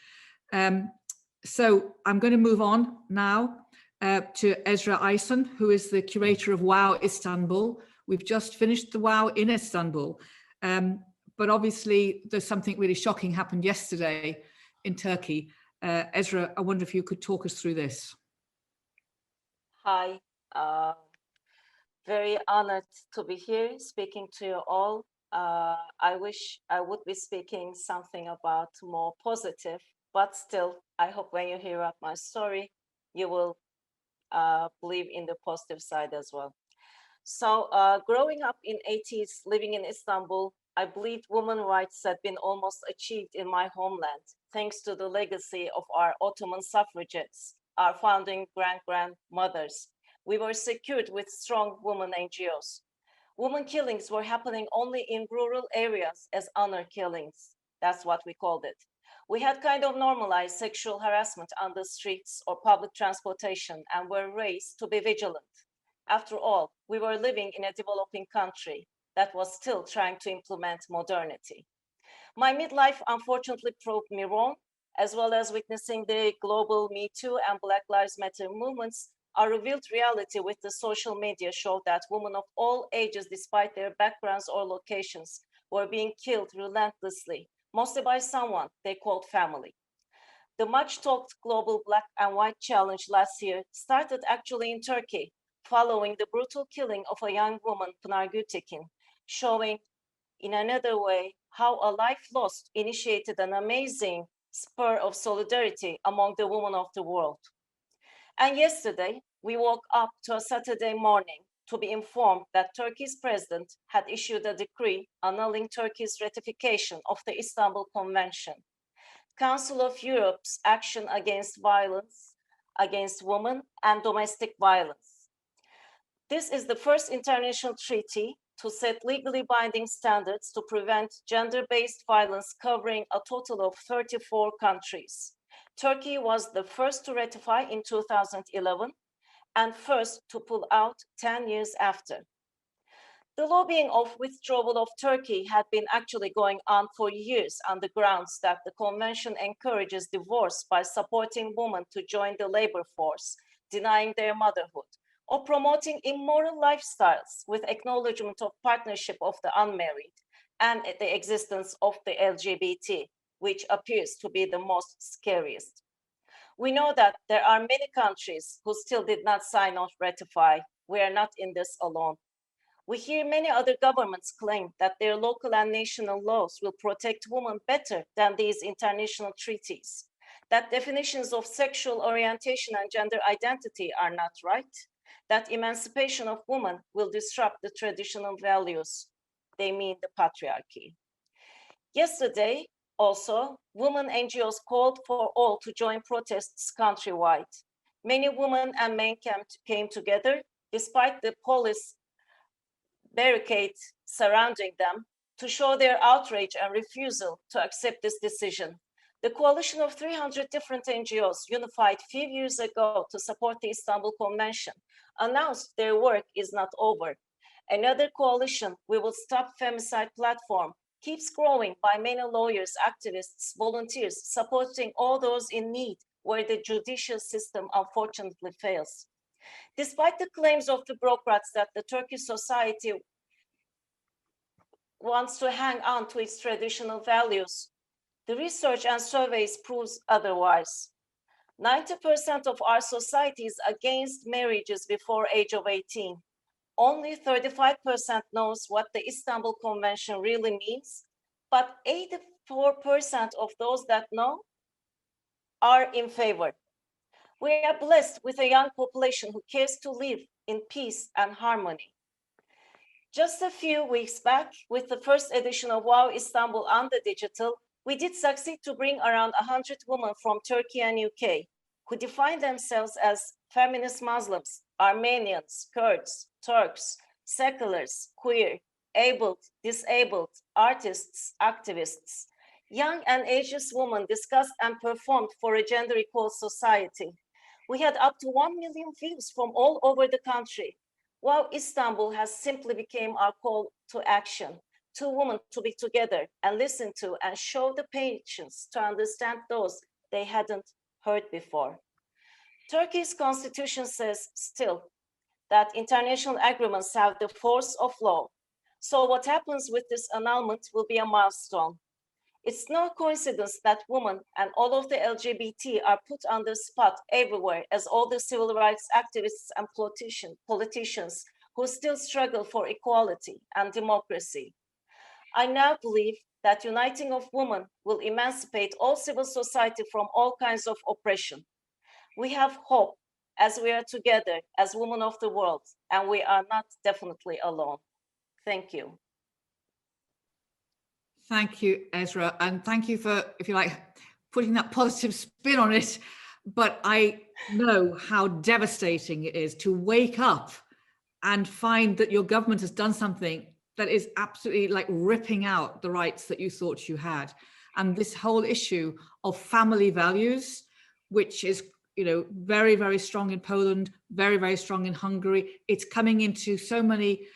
So I'm going to move on now to Ezra Aysan, who is the curator of WOW Istanbul. We've just finished the WOW in Istanbul, but obviously there's something really shocking happened yesterday in Turkey. Ezra, I wonder if you could talk us through this. Hi, very honored to be here speaking to you all. I wish I would be speaking something about more positive, but still, I hope when you hear up my story, you will believe in the positive side as well. So growing up in 80s, living in Istanbul, I believe women's rights had been almost achieved in my homeland, thanks to the legacy of our Ottoman suffragettes, our founding grandmothers. We were secured with strong women NGOs. Women killings were happening only in rural areas as honor killings. That's what we called it. We had kind of normalized sexual harassment on the streets or public transportation and were raised to be vigilant. After all, we were living in a developing country that was still trying to implement modernity. My midlife unfortunately proved me wrong, as well as witnessing the global Me Too and Black Lives Matter movements. Our revealed reality with the social media showed that women of all ages, despite their backgrounds or locations, were being killed relentlessly, mostly by someone they called family. The much talked global Black and White Challenge last year started actually in Turkey, following the brutal killing of a young woman, Pınar Gültekin, showing in another way how a life lost initiated an amazing spur of solidarity among the women of the world. And yesterday, we woke up to a Saturday morning to be informed that Turkey's president had issued a decree annulling Turkey's ratification of the Istanbul Convention. Council of Europe's action against violence against women and domestic violence. This is the first international treaty to set legally binding standards to prevent gender-based violence covering a total of 34 countries. Turkey was the first to ratify in 2011 and first to pull out 10 years after. The lobbying of withdrawal of Turkey had been actually going on for years on the grounds that the convention encourages divorce by supporting women to join the labor force, denying their motherhood, or promoting immoral lifestyles with acknowledgement of partnership of the unmarried and the existence of the LGBT, which appears to be the most scariest. We know that there are many countries who still did not sign or ratify. We are not in this alone. We hear many other governments claim that their local and national laws will protect women better than these international treaties, that definitions of sexual orientation and gender identity are not right, that emancipation of women will disrupt the traditional values. They mean the patriarchy. Yesterday, also, women NGOs called for all to join protests countrywide. Many women and men came together, despite the police barricade surrounding them, to show their outrage and refusal to accept this decision. The coalition of 300 different NGOs unified a few years ago to support the Istanbul Convention announced their work is not over. Another coalition, We Will Stop Femicide platform, keeps growing by many lawyers, activists, volunteers, supporting all those in need where the judicial system unfortunately fails. Despite the claims of the bureaucrats that the Turkish society wants to hang on to its traditional values, the research and surveys proves otherwise. 90% of our society is against marriages before age of 18. Only 35% knows what the Istanbul Convention really means, but 84% of those that know are in favor. We are blessed with a young population who cares to live in peace and harmony. Just a few weeks back, with the first edition of WOW Istanbul on the digital, we did succeed to bring around 100 women from Turkey and UK who define themselves as feminist Muslims, Armenians, Kurds, Turks, seculars, queer, abled, disabled, artists, activists. Young and ageless women discussed and performed for a gender equal society. We had up to 1 million views from all over the country. WOW Istanbul has simply become our call to action. Two women to be together and listen to and show the patience to understand those they hadn't heard before. Turkey's constitution says still that international agreements have the force of law. So what happens with this annulment will be a milestone. It's no coincidence that women and all of the LGBT are put on the spot everywhere as all the civil rights activists and politicians who still struggle for equality and democracy. I now believe that uniting of women will emancipate all civil society from all kinds of oppression. We have hope as we are together as women of the world, and we are not definitely alone. Thank you. Thank you, Ezra. And thank you for, if you like, putting that positive spin on it. But I know how devastating it is to wake up and find that your government has done something that is absolutely like ripping out the rights that you thought you had. And this whole issue of family values, which is, you know, very, very strong in Poland, very, very strong in Hungary. It's coming into so many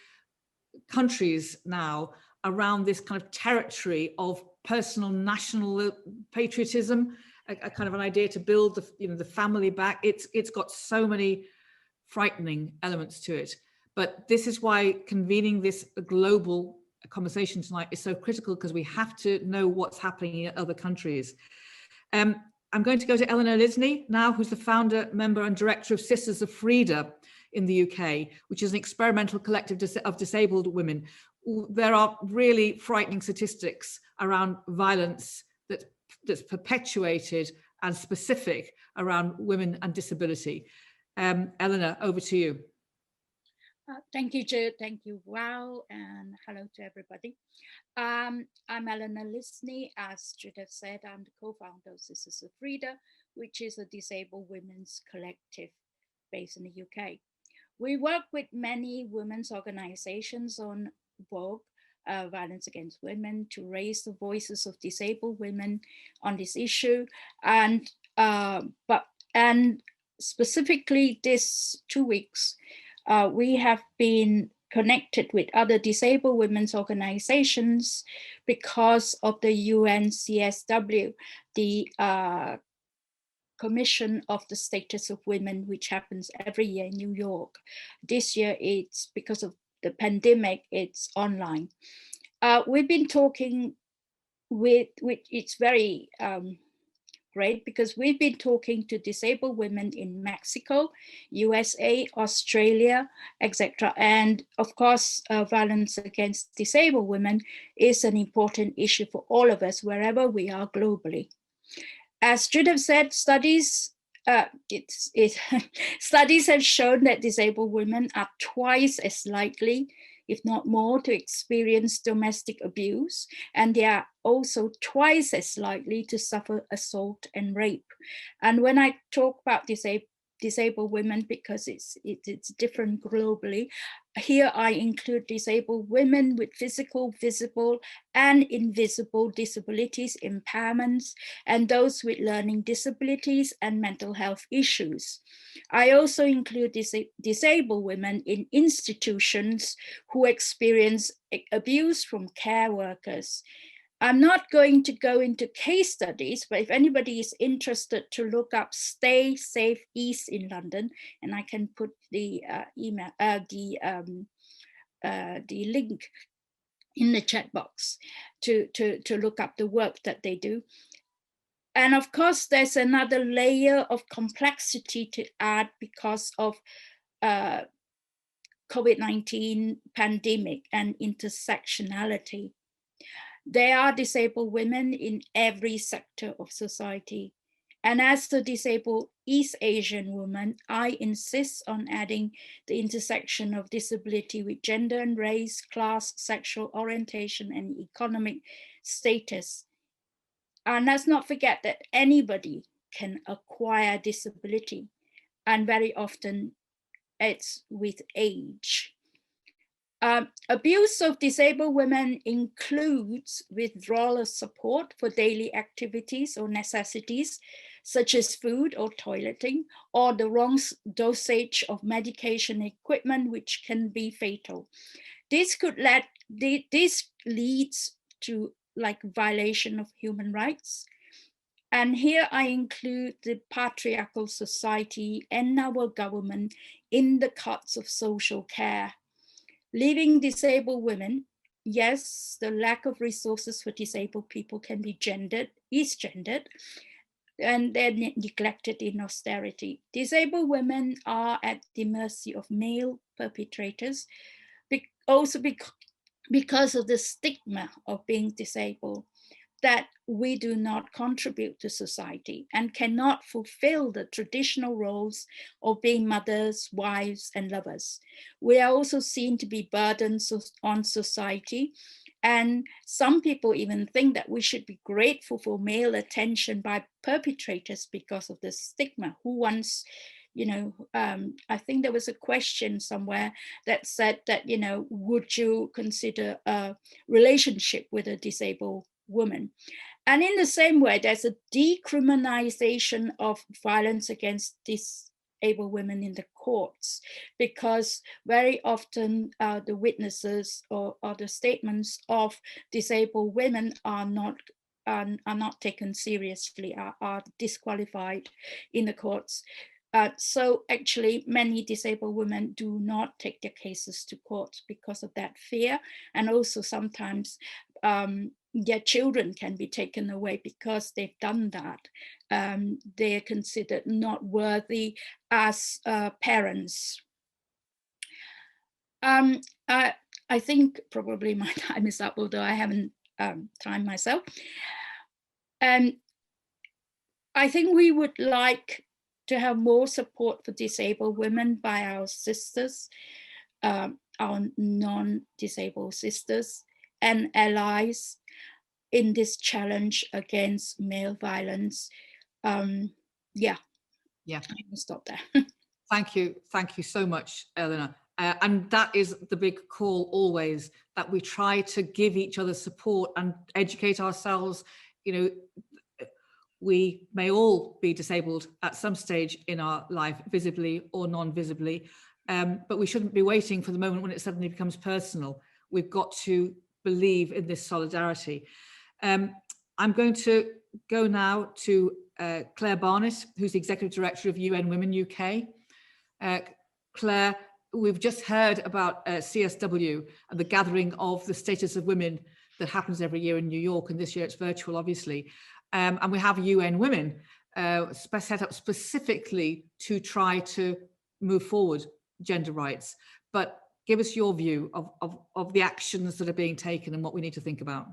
countries now around this kind of territory of personal national patriotism, a kind of an idea to build the, you know, the family back. It's got so many frightening elements to it. But this is why convening this global conversation tonight is so critical, because we have to know what's happening in other countries. I'm going to go to Eleanor Lisney now, who's the founder, member and director of Sisters of Frida in the UK, which is an experimental collective of disabled women. There are really frightening statistics around violence that's perpetuated and specific around women and disability. Eleanor, over to you. Thank you, Jude. Thank you, Wow, and hello to everybody. I'm Eleanor Lisney. As Jude has said, I'm the co-founder of Sisters of Frida, which is a disabled women's collective based in the UK. We work with many women's organizations on Vogue, violence against women, to raise the voices of disabled women on this issue. And specifically this 2 weeks, we have been connected with other disabled women's organizations because of the UNCSW, the Commission of the Status of Women, which happens every year in New York. This year, it's because of the pandemic, it's online. We've been talking with it's very great, because we've been talking to disabled women in Mexico, USA, Australia, etc. And of course, violence against disabled women is an important issue for all of us, wherever we are globally. As Jude have said, studies studies have shown that disabled women are twice as likely, if not more, to experience domestic abuse, and they are also twice as likely to suffer assault and rape. And when I talk about disabled women, because it's different globally, here I include disabled women with physical, visible, and invisible disabilities, impairments, and those with learning disabilities and mental health issues. I also include disabled women in institutions who experience abuse from care workers. I'm not going to go into case studies, but if anybody is interested to look up Stay Safe East in London, and I can put the the link in the chat box to look up the work that they do. And of course, there's another layer of complexity to add because of COVID-19 pandemic and intersectionality. There are disabled women in every sector of society. And as a disabled East Asian woman, I insist on adding the intersection of disability with gender and race, class, sexual orientation, and economic status. And let's not forget that anybody can acquire disability, and very often it's with age. Abuse of disabled women includes withdrawal of support for daily activities or necessities, such as food or toileting, or the wrong dosage of medication equipment, which can be fatal. This leads to like violation of human rights. And here I include the patriarchal society and our government in the cuts of social care. Leaving disabled women, yes, the lack of resources for disabled people can be is gendered, and they're neglected in austerity. Disabled women are at the mercy of male perpetrators, also because of the stigma of being disabled, that we do not contribute to society and cannot fulfill the traditional roles of being mothers, wives, and lovers. We are also seen to be burdens on society, And some people even think that we should be grateful for male attention by perpetrators because of the stigma. Who wants, you know, I think there was a question somewhere that said that, you know, would you consider a relationship with a disabled woman? And in the same way, there's a decriminalization of violence against disabled women in the courts, because very often the witnesses or the statements of disabled women are not taken seriously, are disqualified in the courts. So actually many disabled women do not take their cases to court because of that fear. And also sometimes their children can be taken away because they've done that. They're considered not worthy as parents. I think probably my time is up, although I haven't timed myself. I think we would like to have more support for disabled women by our sisters, our non-disabled sisters and allies in this challenge against male violence. Yeah, I will stop there. Thank you so much, Eleanor. And that is the big call always, that we try to give each other support and educate ourselves. You know, we may all be disabled at some stage in our life, visibly or non-visibly, but we shouldn't be waiting for the moment when it suddenly becomes personal. We've got to believe in this solidarity. I'm going to go now to Claire Barnett, who's the Executive Director of UN Women UK. Claire, we've just heard about CSW and the gathering of the status of women that happens every year in New York, and this year it's virtual, obviously. And we have UN Women set up specifically to try to move forward gender rights. But give us your view of the actions that are being taken and what we need to think about.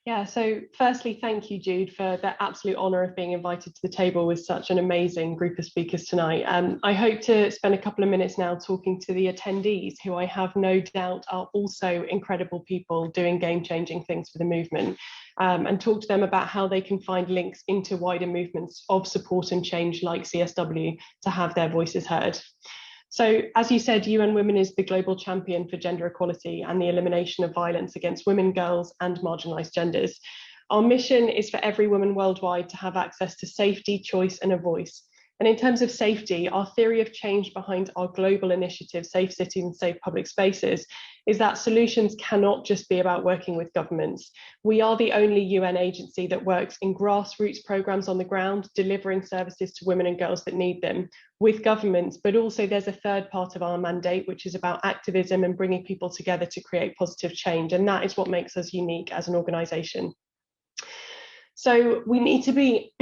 Yeah, so firstly, thank you, Jude, for the absolute honour of being invited to the table with such an amazing group of speakers tonight. I hope to spend a couple of minutes now talking to the attendees, who I have no doubt are also incredible people doing game-changing things for the movement, and talk to them about how they can find links into wider movements of support and change like CSW to have their voices heard. So, as you said, UN Women is the global champion for gender equality and the elimination of violence against women, girls, and marginalised genders. Our mission is for every woman worldwide to have access to safety, choice, and a voice. And in terms of safety, our theory of change behind our global initiative, Safe Cities and Safe Public Spaces, is that solutions cannot just be about working with governments. We are the only UN agency that works in grassroots programs on the ground, delivering services to women and girls that need them with governments, but also there's a third part of our mandate, which is about activism and bringing people together to create positive change. And that is what makes us unique as an organisation. So we need to be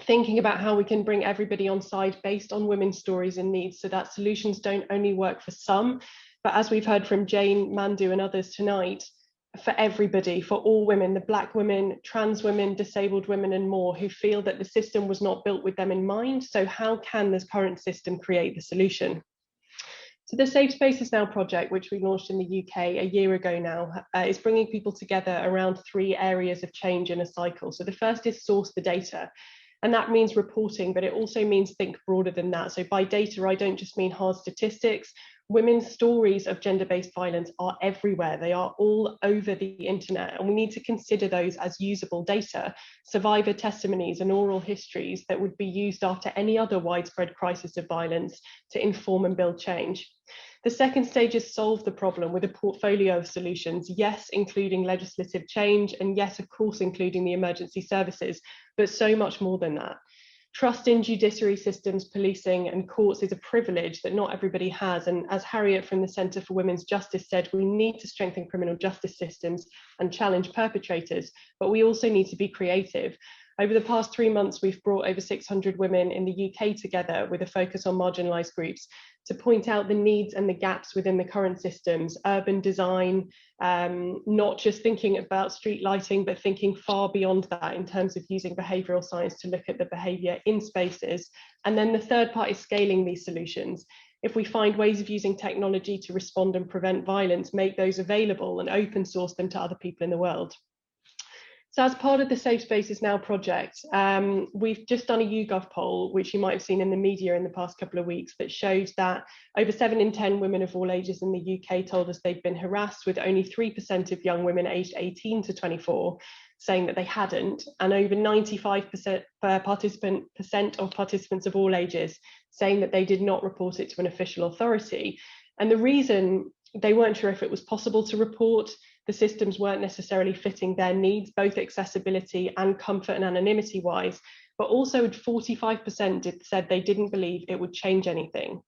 thinking about how we can bring everybody on side based on women's stories and needs, so that solutions don't only work for some, but as we've heard from Jane, Mandu and others tonight, for everybody, for all women, the Black women, trans women, disabled women and more, who feel that the system was not built with them in mind. So how can this current system create the solution? So the Safe Spaces Now project, which we launched in the UK a year ago now, is bringing people together around 3 areas of change in a cycle. So the first is source the data. And that means reporting, but it also means think broader than that. So by data, I don't just mean hard statistics. Women's stories of gender-based violence are everywhere. They are all over the internet, and we need to consider those as usable data, survivor testimonies and oral histories that would be used after any other widespread crisis of violence to inform and build change. The second stage is solve the problem with a portfolio of solutions, yes, including legislative change, and yes, of course, including the emergency services, but so much more than that. Trust in judiciary systems, policing and courts is a privilege that not everybody has. And as Harriet from the Centre for Women's Justice said, we need to strengthen criminal justice systems and challenge perpetrators, but we also need to be creative. Over the past 3 months, we've brought over 600 women in the UK together with a focus on marginalised groups to point out the needs and the gaps within the current systems, urban design, not just thinking about street lighting, but thinking far beyond that in terms of using behavioural science to look at the behaviour in spaces. And then the third part is scaling these solutions. If we find ways of using technology to respond and prevent violence, make those available and open source them to other people in the world. So as part of the Safe Spaces Now project, we've just done a YouGov poll, which you might have seen in the media in the past couple of weeks, that shows that over 7 in 10 women of all ages in the UK told us they've been harassed, with only 3% of young women aged 18 to 24 saying that they hadn't, and over 95% of participants of all ages saying that they did not report it to an official authority. And the reason they weren't sure if it was possible to report, the systems weren't necessarily fitting their needs, both accessibility and comfort and anonymity wise, but also 45% said they didn't believe it would change anything.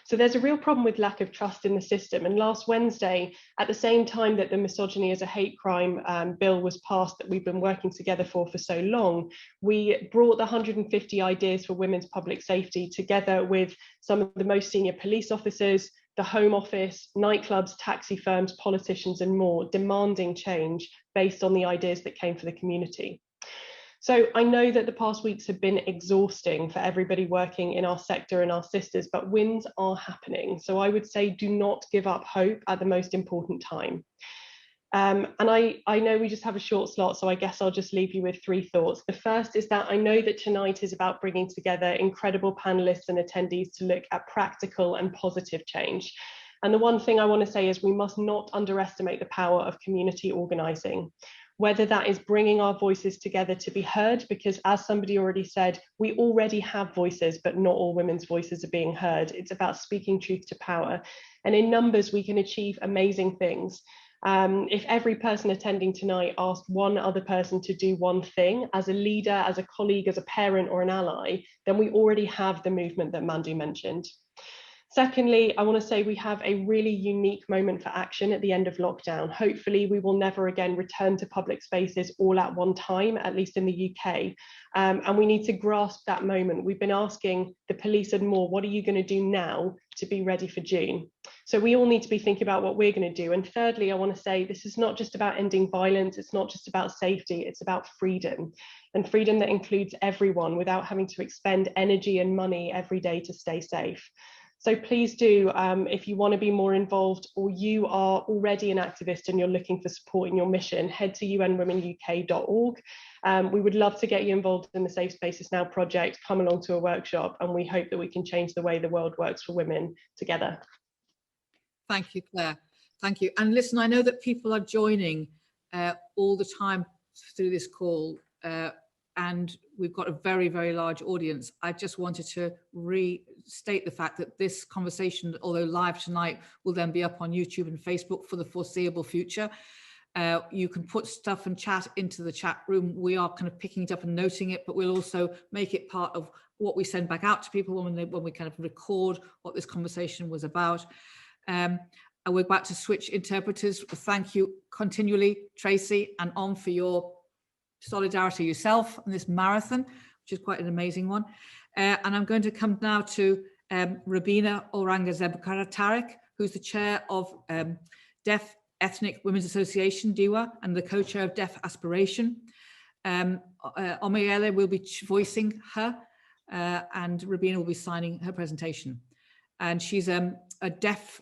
So there's a real problem with lack of trust in the system. And last Wednesday, at the same time that the misogyny as a hate crime bill was passed that we've been working together for so long, we brought the 150 ideas for women's public safety together with some of the most senior police officers, the Home Office, nightclubs, taxi firms, politicians, and more, demanding change based on the ideas that came from the community. So I know that the past weeks have been exhausting for everybody working in our sector and our sisters, but wins are happening. So I would say do not give up hope at the most important time. And I know we just have a short slot, so I guess I'll just leave you with 3 thoughts. The first is that I know that tonight is about bringing together incredible panelists and attendees to look at practical and positive change. And the one thing I want to say is we must not underestimate the power of community organising, whether that is bringing our voices together to be heard, because as somebody already said, we already have voices, but not all women's voices are being heard. It's about speaking truth to power. And in numbers, we can achieve amazing things. If every person attending tonight asked one other person to do one thing, as a leader, as a colleague, as a parent or an ally, then we already have the movement that Mandu mentioned. Secondly, I want to say we have a really unique moment for action at the end of lockdown. Hopefully we will never again return to public spaces all at one time, at least in the UK. And we need to grasp that moment. We've been asking the police and more, what are you going to do now to be ready for June? So we all need to be thinking about what we're going to do. And thirdly, I want to say this is not just about ending violence. It's not just about safety. It's about freedom, and freedom that includes everyone without having to expend energy and money every day to stay safe. So please do, if you want to be more involved or you are already an activist and you're looking for support in your mission, head to unwomenuk.org. We would love to get you involved in the Safe Spaces Now project, come along to a workshop, and we hope that we can change the way the world works for women together. Thank you, Claire. Thank you. And listen, I know that people are joining all the time through this call, and we've got a very, very large audience. I just wanted to restate the fact that this conversation, although live tonight, will then be up on YouTube and Facebook for the foreseeable future. You can put stuff and chat into the chat room. We are kind of picking it up and noting it, but we'll also make it part of what we send back out to people when we kind of record what this conversation was about. And we're about to switch interpreters. Thank you continually, Tracy and Om, for your solidarity yourself in this marathon, which is quite an amazing one. And I'm going to come now to Rabina AURANGZEB-TARIQ, who's the chair of Deaf Ethnic Women's Association, DIWA, and the co-chair of Deaf Aspiration. Mwyaala will be voicing her, and Rabina will be signing her presentation. And she's a deaf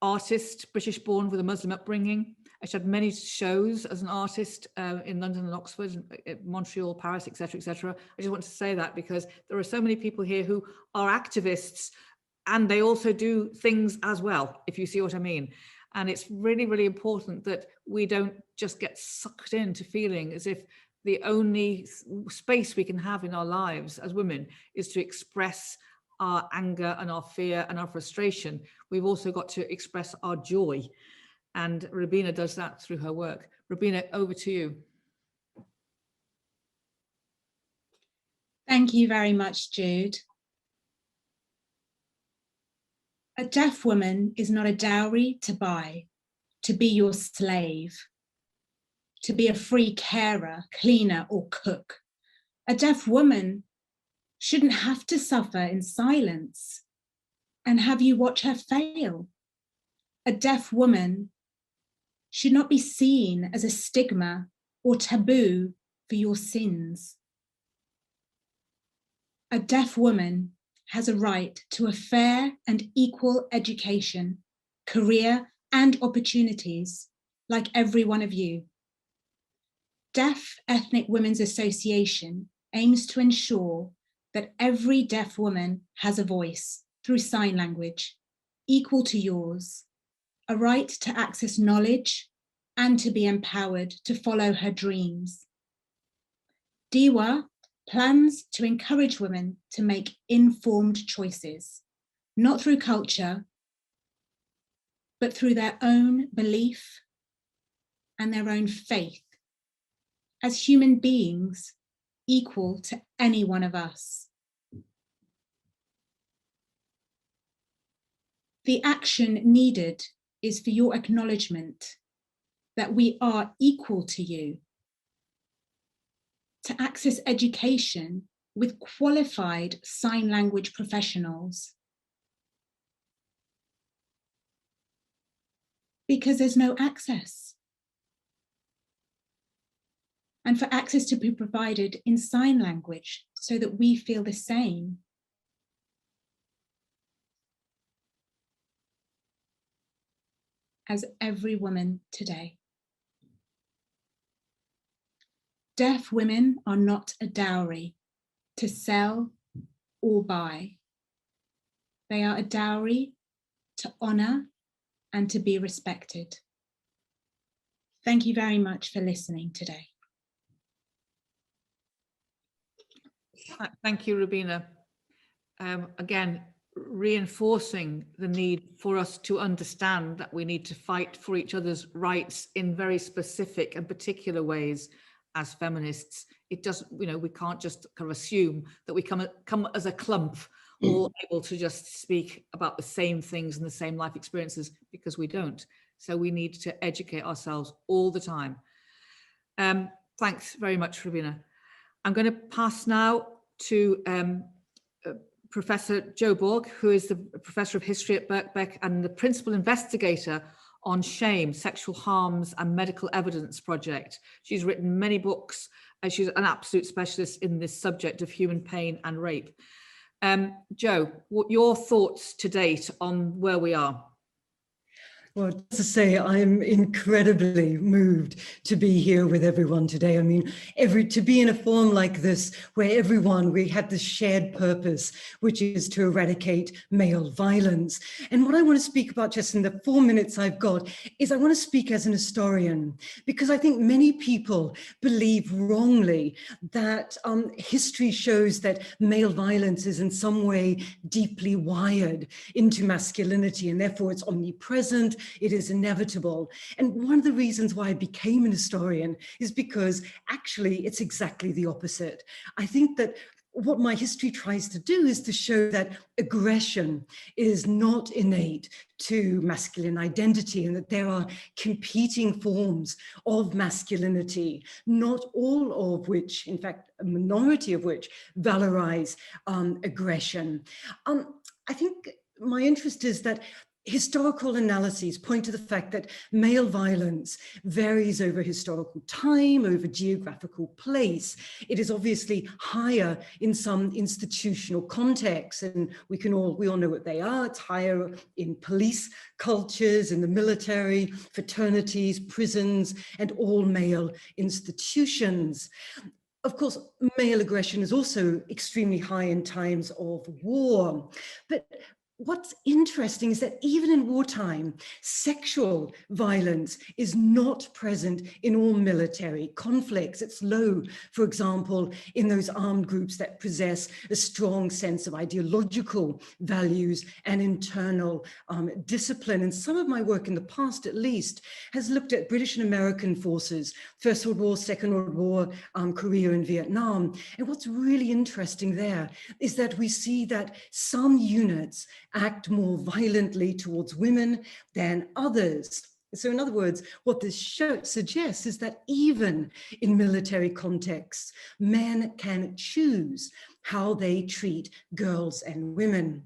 artist, British-born with a Muslim upbringing. She had many shows as an artist in London and Oxford, Montreal, Paris, etc., etc. I just want to say that because there are so many people here who are activists and they also do things as well, if you see what I mean. And it's really, really important that we don't just get sucked into feeling as if the only space we can have in our lives as women is to express our anger and our fear and our frustration. We've also got to express our joy. And Rabina does that through her work. Rabina, over to you. Thank you very much, Jude. A deaf woman is not a dowry to buy, to be your slave, to be a free carer, cleaner, or cook. A deaf woman shouldn't have to suffer in silence and have you watch her fail. A deaf woman should not be seen as a stigma or taboo for your sins. A deaf woman has a right to a fair and equal education, career and opportunities, like every one of you. Deaf Ethnic Women's Association aims to ensure that every deaf woman has a voice through sign language, equal to yours, a right to access knowledge and to be empowered to follow her dreams. DIWA plans to encourage women to make informed choices, not through culture, but through their own belief and their own faith, as human beings equal to any one of us. The action needed is for your acknowledgement that we are equal to you, to access education with qualified sign language professionals. Because there's no access. And for access to be provided in sign language so that we feel the same. As every woman today. Deaf women are not a dowry to sell or buy. They are a dowry to honor and to be respected. Thank you very much for listening today. Thank you, Rubina. Again, reinforcing the need for us to understand that we need to fight for each other's rights in very specific and particular ways as feminists. It doesn't, we can't just kind of assume that we come as a clump, all able to just speak about the same things and the same life experiences, because we don't. So we need to educate ourselves all the time. Thanks very much, Rubina. I'm going to pass now to Professor Jo Borg, who is the Professor of History at Birkbeck and the Principal Investigator on Shame, Sexual Harms and Medical Evidence Project. She's written many books and she's an absolute specialist in this subject of human pain and rape. Jo, what your thoughts to date on where we are? Well, just to say, I'm incredibly moved to be here with everyone today. I mean, to be in a forum like this, where we have this shared purpose, which is to eradicate male violence. And what I want to speak about just in the 4 minutes I've got is I want to speak as an historian, because I think many people believe wrongly that history shows that male violence is in some way deeply wired into masculinity, and therefore it's omnipresent. It is inevitable. And one of the reasons why I became an historian is because actually it's exactly the opposite. I think that what my history tries to do is to show that aggression is not innate to masculine identity, and that there are competing forms of masculinity, not all of which, in fact, a minority of which, valorize aggression. I think my interest is that historical analyses point to the fact that male violence varies over historical time, over geographical place. It is obviously higher in some institutional contexts, and we all know what they are. It's higher in police cultures, in the military, fraternities, prisons, and all male institutions. Of course, male aggression is also extremely high in times of war, but what's interesting is that even in wartime, sexual violence is not present in all military conflicts. It's low, for example, in those armed groups that possess a strong sense of ideological values and internal discipline. And some of my work in the past, at least, has looked at British and American forces, First World War, Second World War, Korea and Vietnam. And what's really interesting there is that we see that some units act more violently towards women than others. So in other words, what this suggests is that even in military contexts, men can choose how they treat girls and women.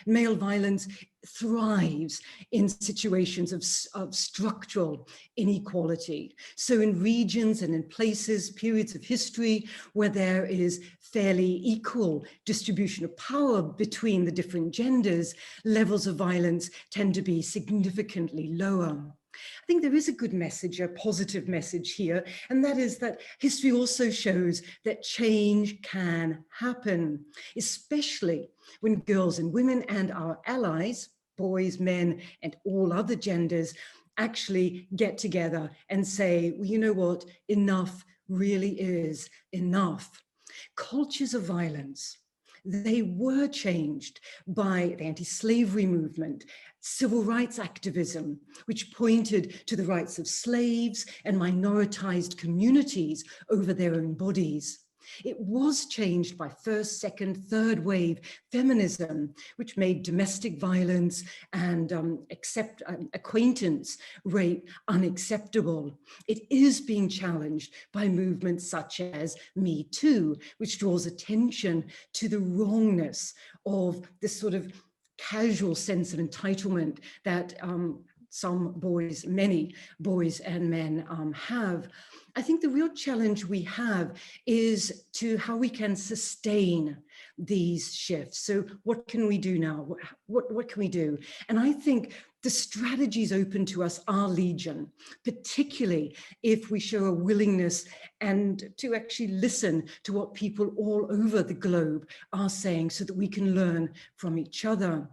Male violence thrives in situations of structural inequality. So in regions and in places, periods of history where there is fairly equal distribution of power between the different genders, levels of violence tend to be significantly lower. I think there is a good message, a positive message here, and that is that history also shows that change can happen, especially when girls and women and our allies, boys, men, and all other genders, actually get together and say, well, you know what, enough really is enough. Cultures of violence, they were changed by the anti-slavery movement, civil rights activism, which pointed to the rights of slaves and minoritized communities over their own bodies. It was changed by first, second, third wave feminism, which made domestic violence and acquaintance rape unacceptable. It is being challenged by movements such as Me Too, which draws attention to the wrongness of this sort of casual sense of entitlement that some boys, many boys and men have. I think the real challenge we have is to how we can sustain these shifts. So what can we do now? What can we do? And I think the strategies open to us are legion, particularly if we show a willingness and to actually listen to what people all over the globe are saying so that we can learn from each other.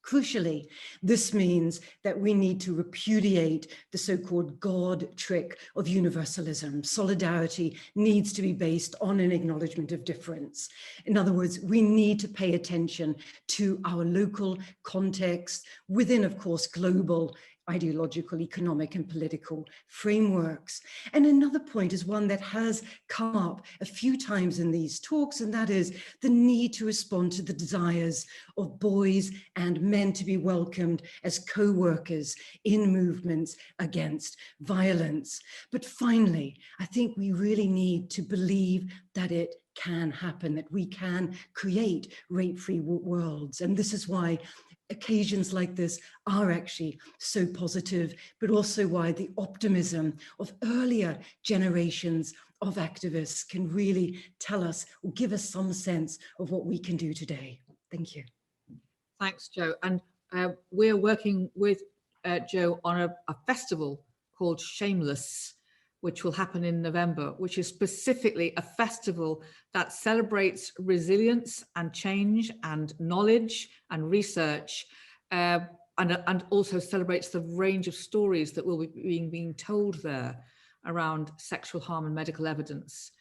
Crucially, this means that we need to repudiate the so-called God trick of universalism. Solidarity needs to be based on an acknowledgement of difference. In other words, we need to pay attention to our local context within, of course, global ideological, economic, and political frameworks. And another point is one that has come up a few times in these talks, and that is the need to respond to the desires of boys and men to be welcomed as co-workers in movements against violence. But finally, I think we really need to believe that it can happen, that we can create rape-free worlds. And this is why occasions like this are actually so positive, but also why the optimism of earlier generations of activists can really tell us or give us some sense of what we can do today. Thank you. Thanks, Jo. And we're working with Jo on a festival called Shameless, which will happen in November, which is specifically a festival that celebrates resilience and change and knowledge and research, and also celebrates the range of stories that will be being told there around sexual harm and medical evidence.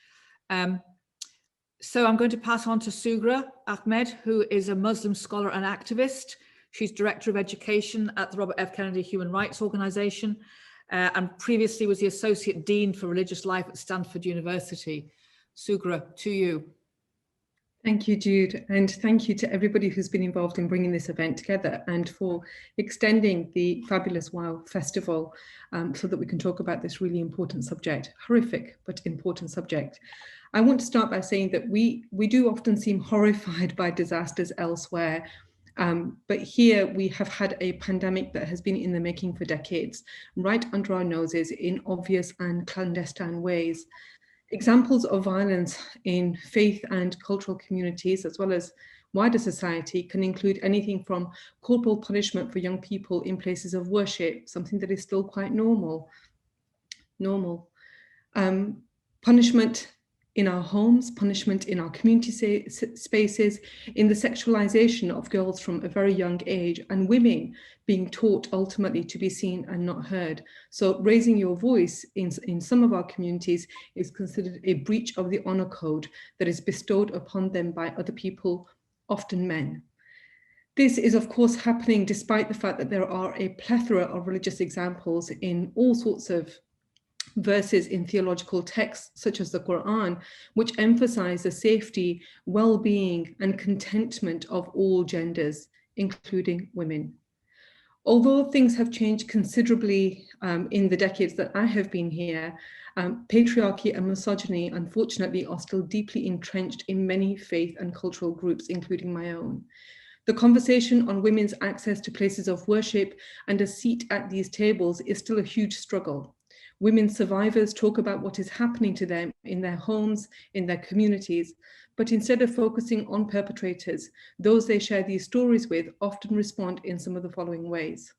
So I'm going to pass on to SUGHRA AHMED, who is a Muslim scholar and activist. She's Director of Education at the Robert F. Kennedy Human Rights Organization, and previously was the Associate Dean for Religious Life at Stanford University. SUGHRA, to you. Thank you, Jude, and thank you to everybody who's been involved in bringing this event together and for extending the fabulous WOW Festival so that we can talk about this really important subject, horrific but important subject. I want to start by saying that we do often seem horrified by disasters elsewhere, but here we have had a pandemic that has been in the making for decades, right under our noses in obvious and clandestine ways. Examples of violence in faith and cultural communities, as well as wider society, can include anything from corporal punishment for young people in places of worship, something that is still quite normal. Punishment in our homes, punishment in our community spaces, in the sexualization of girls from a very young age, and women being taught ultimately to be seen and not heard. So raising your voice in some of our communities is considered a breach of the honor code that is bestowed upon them by other people, often men. This is of course happening despite the fact that there are a plethora of religious examples in all sorts of verses in theological texts such as the Quran, which emphasize the safety, well-being, and contentment of all genders, including women. Although things have changed considerably in the decades that I have been here, patriarchy and misogyny, unfortunately, are still deeply entrenched in many faith and cultural groups, including my own. The conversation on women's access to places of worship and a seat at these tables is still a huge struggle. Women survivors talk about what is happening to them in their homes, in their communities, but instead of focusing on perpetrators, those they share these stories with often respond in some of the following ways.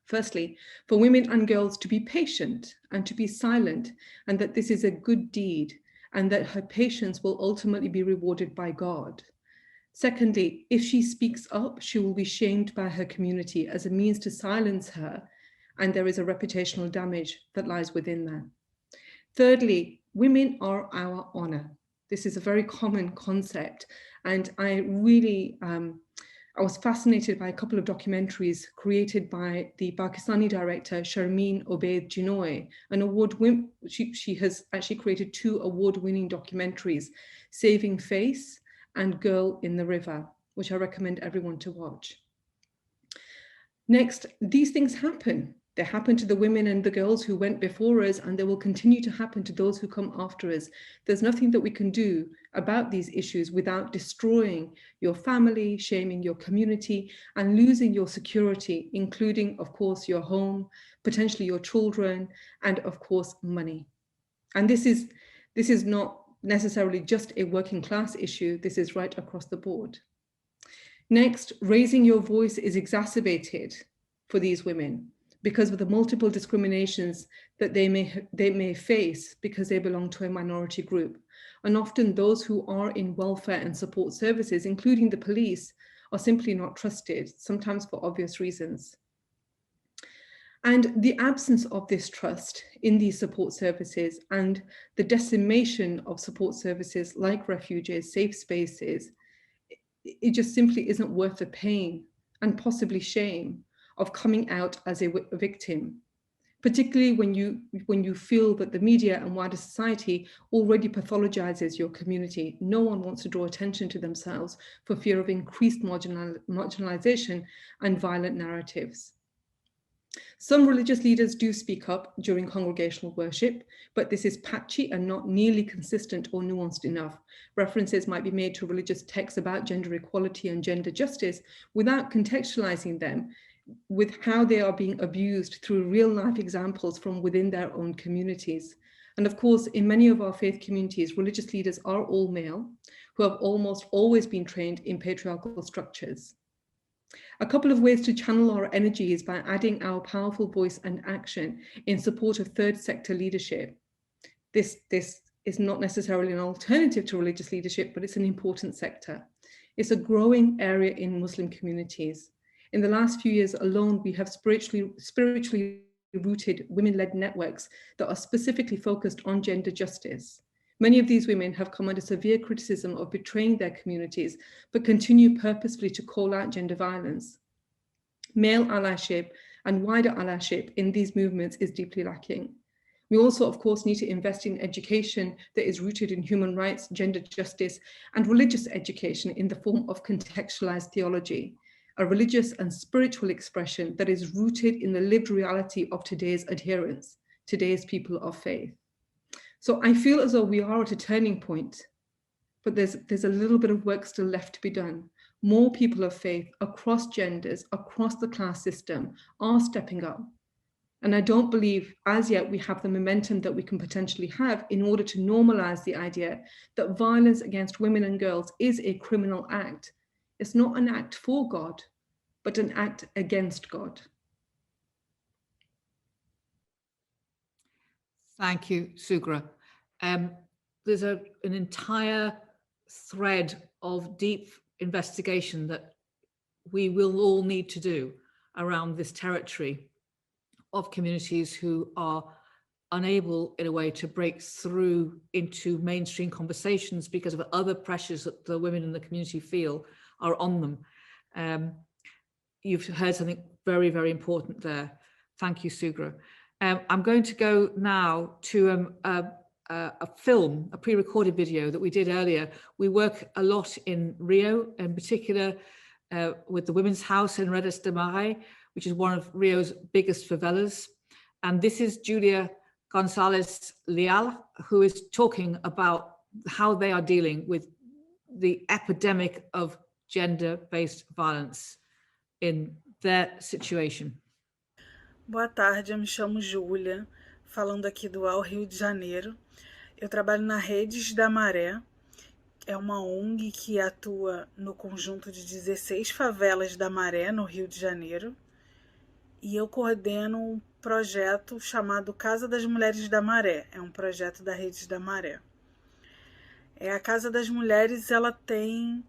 Firstly, for women and girls to be patient and to be silent, and that this is a good deed, and that her patience will ultimately be rewarded by God. Secondly, if she speaks up, she will be shamed by her community as a means to silence her, and there is a reputational damage that lies within that. Thirdly, women are our honor. This is a very common concept, and I really, I was fascinated by a couple of documentaries created by the Pakistani director Sharmeen Obaid Jinoy, an award-winning, she has actually created 2 award-winning documentaries, Saving Face and Girl in the River, which I recommend everyone to watch. Next, these things happen. They happen to the women and the girls who went before us, and they will continue to happen to those who come after us. There's nothing that we can do about these issues without destroying your family, shaming your community, and losing your security, including, of course, your home, potentially your children, and of course, money. And this is not necessarily just a working class issue. This is right across the board. Next, raising your voice is exacerbated for these women because of the multiple discriminations that they may face because they belong to a minority group. And often those who are in welfare and support services, including the police, are simply not trusted, sometimes for obvious reasons. And the absence of this trust in these support services and the decimation of support services like refuges, safe spaces, it just simply isn't worth the pain and possibly shame of coming out as a victim, particularly when you feel that the media and wider society already pathologizes your community. No one wants to draw attention to themselves for fear of increased marginalization and violent narratives. Some religious leaders do speak up during congregational worship, but this is patchy and not nearly consistent or nuanced enough. References might be made to religious texts about gender equality and gender justice without contextualizing them with how they are being abused through real life examples from within their own communities. And of course, in many of our faith communities, religious leaders are all male, who have almost always been trained in patriarchal structures. A couple of ways to channel our energy is by adding our powerful voice and action in support of third sector leadership. This is not necessarily an alternative to religious leadership, but it's an important sector. It's a growing area in Muslim communities. In the last few years alone, we have spiritually rooted women-led networks that are specifically focused on gender justice. Many of these women have come under severe criticism of betraying their communities, but continue purposefully to call out gender violence. Male allyship and wider allyship in these movements is deeply lacking. We also, of course, need to invest in education that is rooted in human rights, gender justice, and religious education in the form of contextualized theology, a religious and spiritual expression that is rooted in the lived reality of today's adherents, today's people of faith. So I feel as though we are at a turning point, but there's a little bit of work still left to be done. More people of faith across genders, across the class system are stepping up. And I don't believe as yet we have the momentum that we can potentially have in order to normalize the idea that violence against women and girls is a criminal act. It's not an act for God, but an act against God. Thank you, SUGHRA. There's an entire thread of deep investigation that we will all need to do around this territory of communities who are unable, in a way, to break through into mainstream conversations because of other pressures that the women in the community feel are on them. You've heard something very, very important there. Thank you, SUGHRA. I'm going to go now to a film, a pre-recorded video that we did earlier. We work a lot in Rio, in particular with the Women's House in Redes de Mar, which is one of Rio's biggest favelas. And this is Julia Gonzalez Leal, who is talking about how they are dealing with the epidemic of gender-based violence in their situation. Boa tarde, eu me chamo Júlia, falando aqui do Rio de Janeiro. Eu trabalho na Redes da Maré, é uma ONG que atua no conjunto de 16 favelas da Maré, no Rio de Janeiro, e eu coordeno um projeto chamado Casa das Mulheres da Maré, é um projeto da Redes da Maré. A Casa das Mulheres, ela tem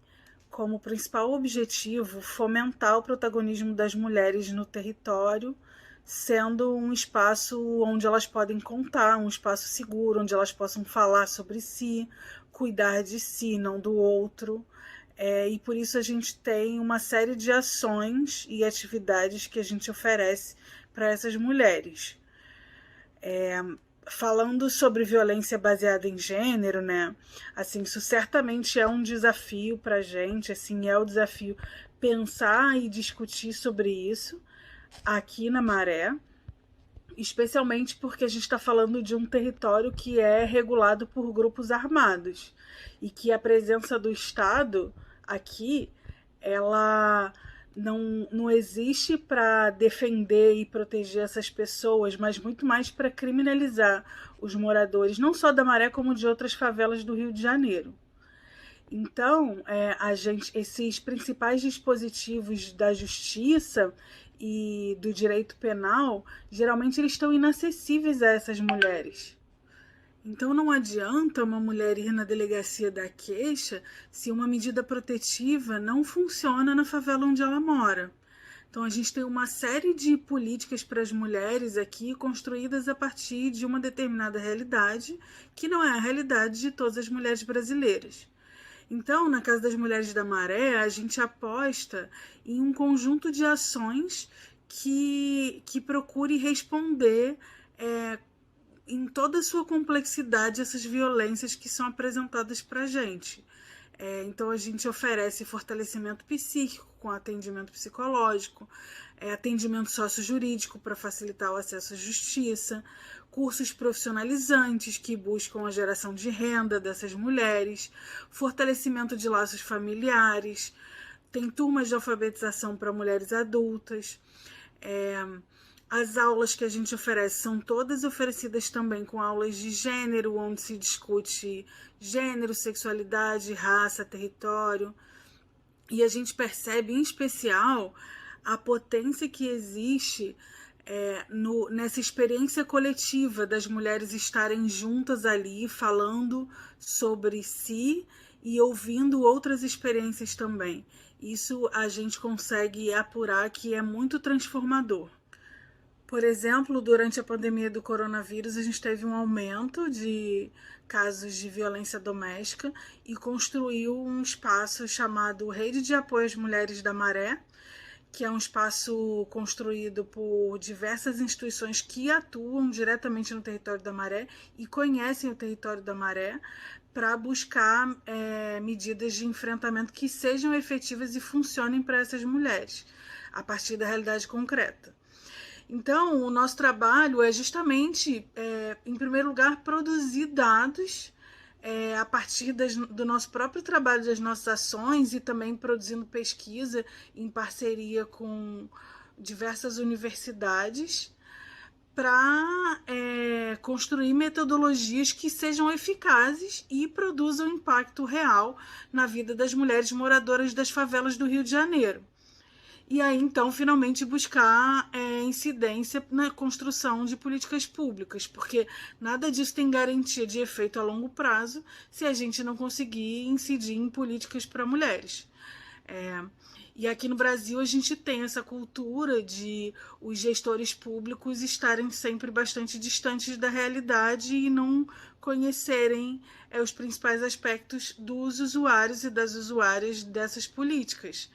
como principal objetivo fomentar o protagonismo das mulheres no território, sendo um espaço onde elas podem contar, um espaço seguro, onde elas possam falar sobre si, cuidar de si, não do outro. E por isso a gente tem uma série de ações e atividades que a gente oferece para essas mulheres. Falando sobre violência baseada em gênero, né? Assim, isso certamente é um desafio para a gente, assim, é o desafio pensar e discutir sobre isso aqui na Maré, especialmente porque a gente está falando de um território que é regulado por grupos armados e que a presença do Estado aqui, ela não existe para defender e proteger essas pessoas, mas muito mais para criminalizar os moradores, não só da Maré, como de outras favelas do Rio de Janeiro. Então, esses principais dispositivos da justiça e do direito penal, geralmente eles estão inacessíveis a essas mulheres. Então não adianta uma mulher ir na delegacia dar queixa se uma medida protetiva não funciona na favela onde ela mora. Então a gente tem uma série de políticas para as mulheres aqui construídas a partir de uma determinada realidade, que não é a realidade de todas as mulheres brasileiras. Então, na Casa das Mulheres da Maré, a gente aposta em um conjunto de ações que procure responder em toda a sua complexidade essas violências que são apresentadas para a gente. Então, a gente oferece fortalecimento psíquico com atendimento psicológico, atendimento sociojurídico para facilitar o acesso à justiça, cursos profissionalizantes que buscam a geração de renda dessas mulheres, fortalecimento de laços familiares, tem turmas de alfabetização para mulheres adultas. As aulas que a gente oferece são todas oferecidas também com aulas de gênero, onde se discute gênero, sexualidade, raça, território. E a gente percebe, em especial, a potência que existe nessa experiência coletiva das mulheres estarem juntas ali, falando sobre si e ouvindo outras experiências também. Isso a gente consegue apurar que é muito transformador. Por exemplo, durante a pandemia do coronavírus, a gente teve um aumento de casos de violência doméstica e construiu um espaço chamado Rede de Apoio às Mulheres da Maré, que é um espaço construído por diversas instituições que atuam diretamente no território da Maré e conhecem o território da Maré para buscar medidas de enfrentamento que sejam efetivas e funcionem para essas mulheres, a partir da realidade concreta. Então, o nosso trabalho é justamente, em primeiro lugar, produzir dados a partir do nosso próprio trabalho, das nossas ações e também produzindo pesquisa em parceria com diversas universidades para construir metodologias que sejam eficazes e produzam impacto real na vida das mulheres moradoras das favelas do Rio de Janeiro. E aí, então, finalmente buscar incidência na construção de políticas públicas, porque nada disso tem garantia de efeito a longo prazo se a gente não conseguir incidir em políticas para mulheres. E aqui no Brasil a gente tem essa cultura de os gestores públicos estarem sempre bastante distantes da realidade e não conhecerem os principais aspectos dos usuários e das usuárias dessas políticas.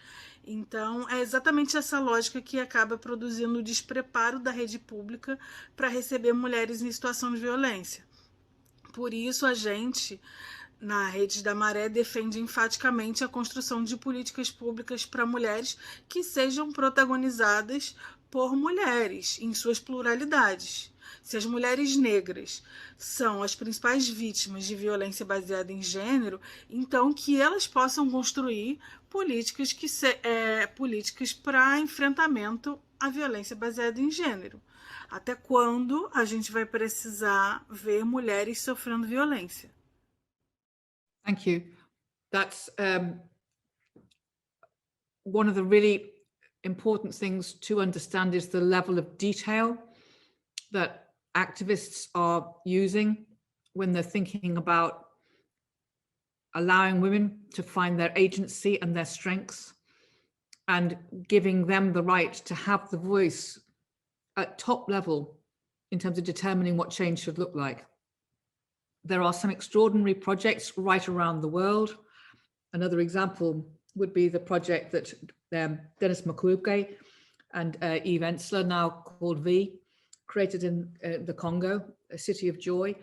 Então, é exatamente essa lógica que acaba produzindo o despreparo da rede pública para receber mulheres em situação de violência. Por isso, a gente, na Rede da Maré, defende enfaticamente a construção de políticas públicas para mulheres que sejam protagonizadas por mulheres, em suas pluralidades. se as mulheres negras são as principais vítimas de violência baseada em gênero, então que elas possam construir políticas políticas para enfrentamento à violência baseada em gênero. Até quando a gente vai precisar ver mulheres sofrendo violência? Thank you. That's one of the really important things to understand is the level of detail that activists are using when they're thinking about allowing women to find their agency and their strengths and giving them the right to have the voice at top level in terms of determining what change should look like. There are some extraordinary projects right around the world. Another example would be the project that Dennis Mukwege and Eve Ensler, now called V, created in the Congo, a city of joy.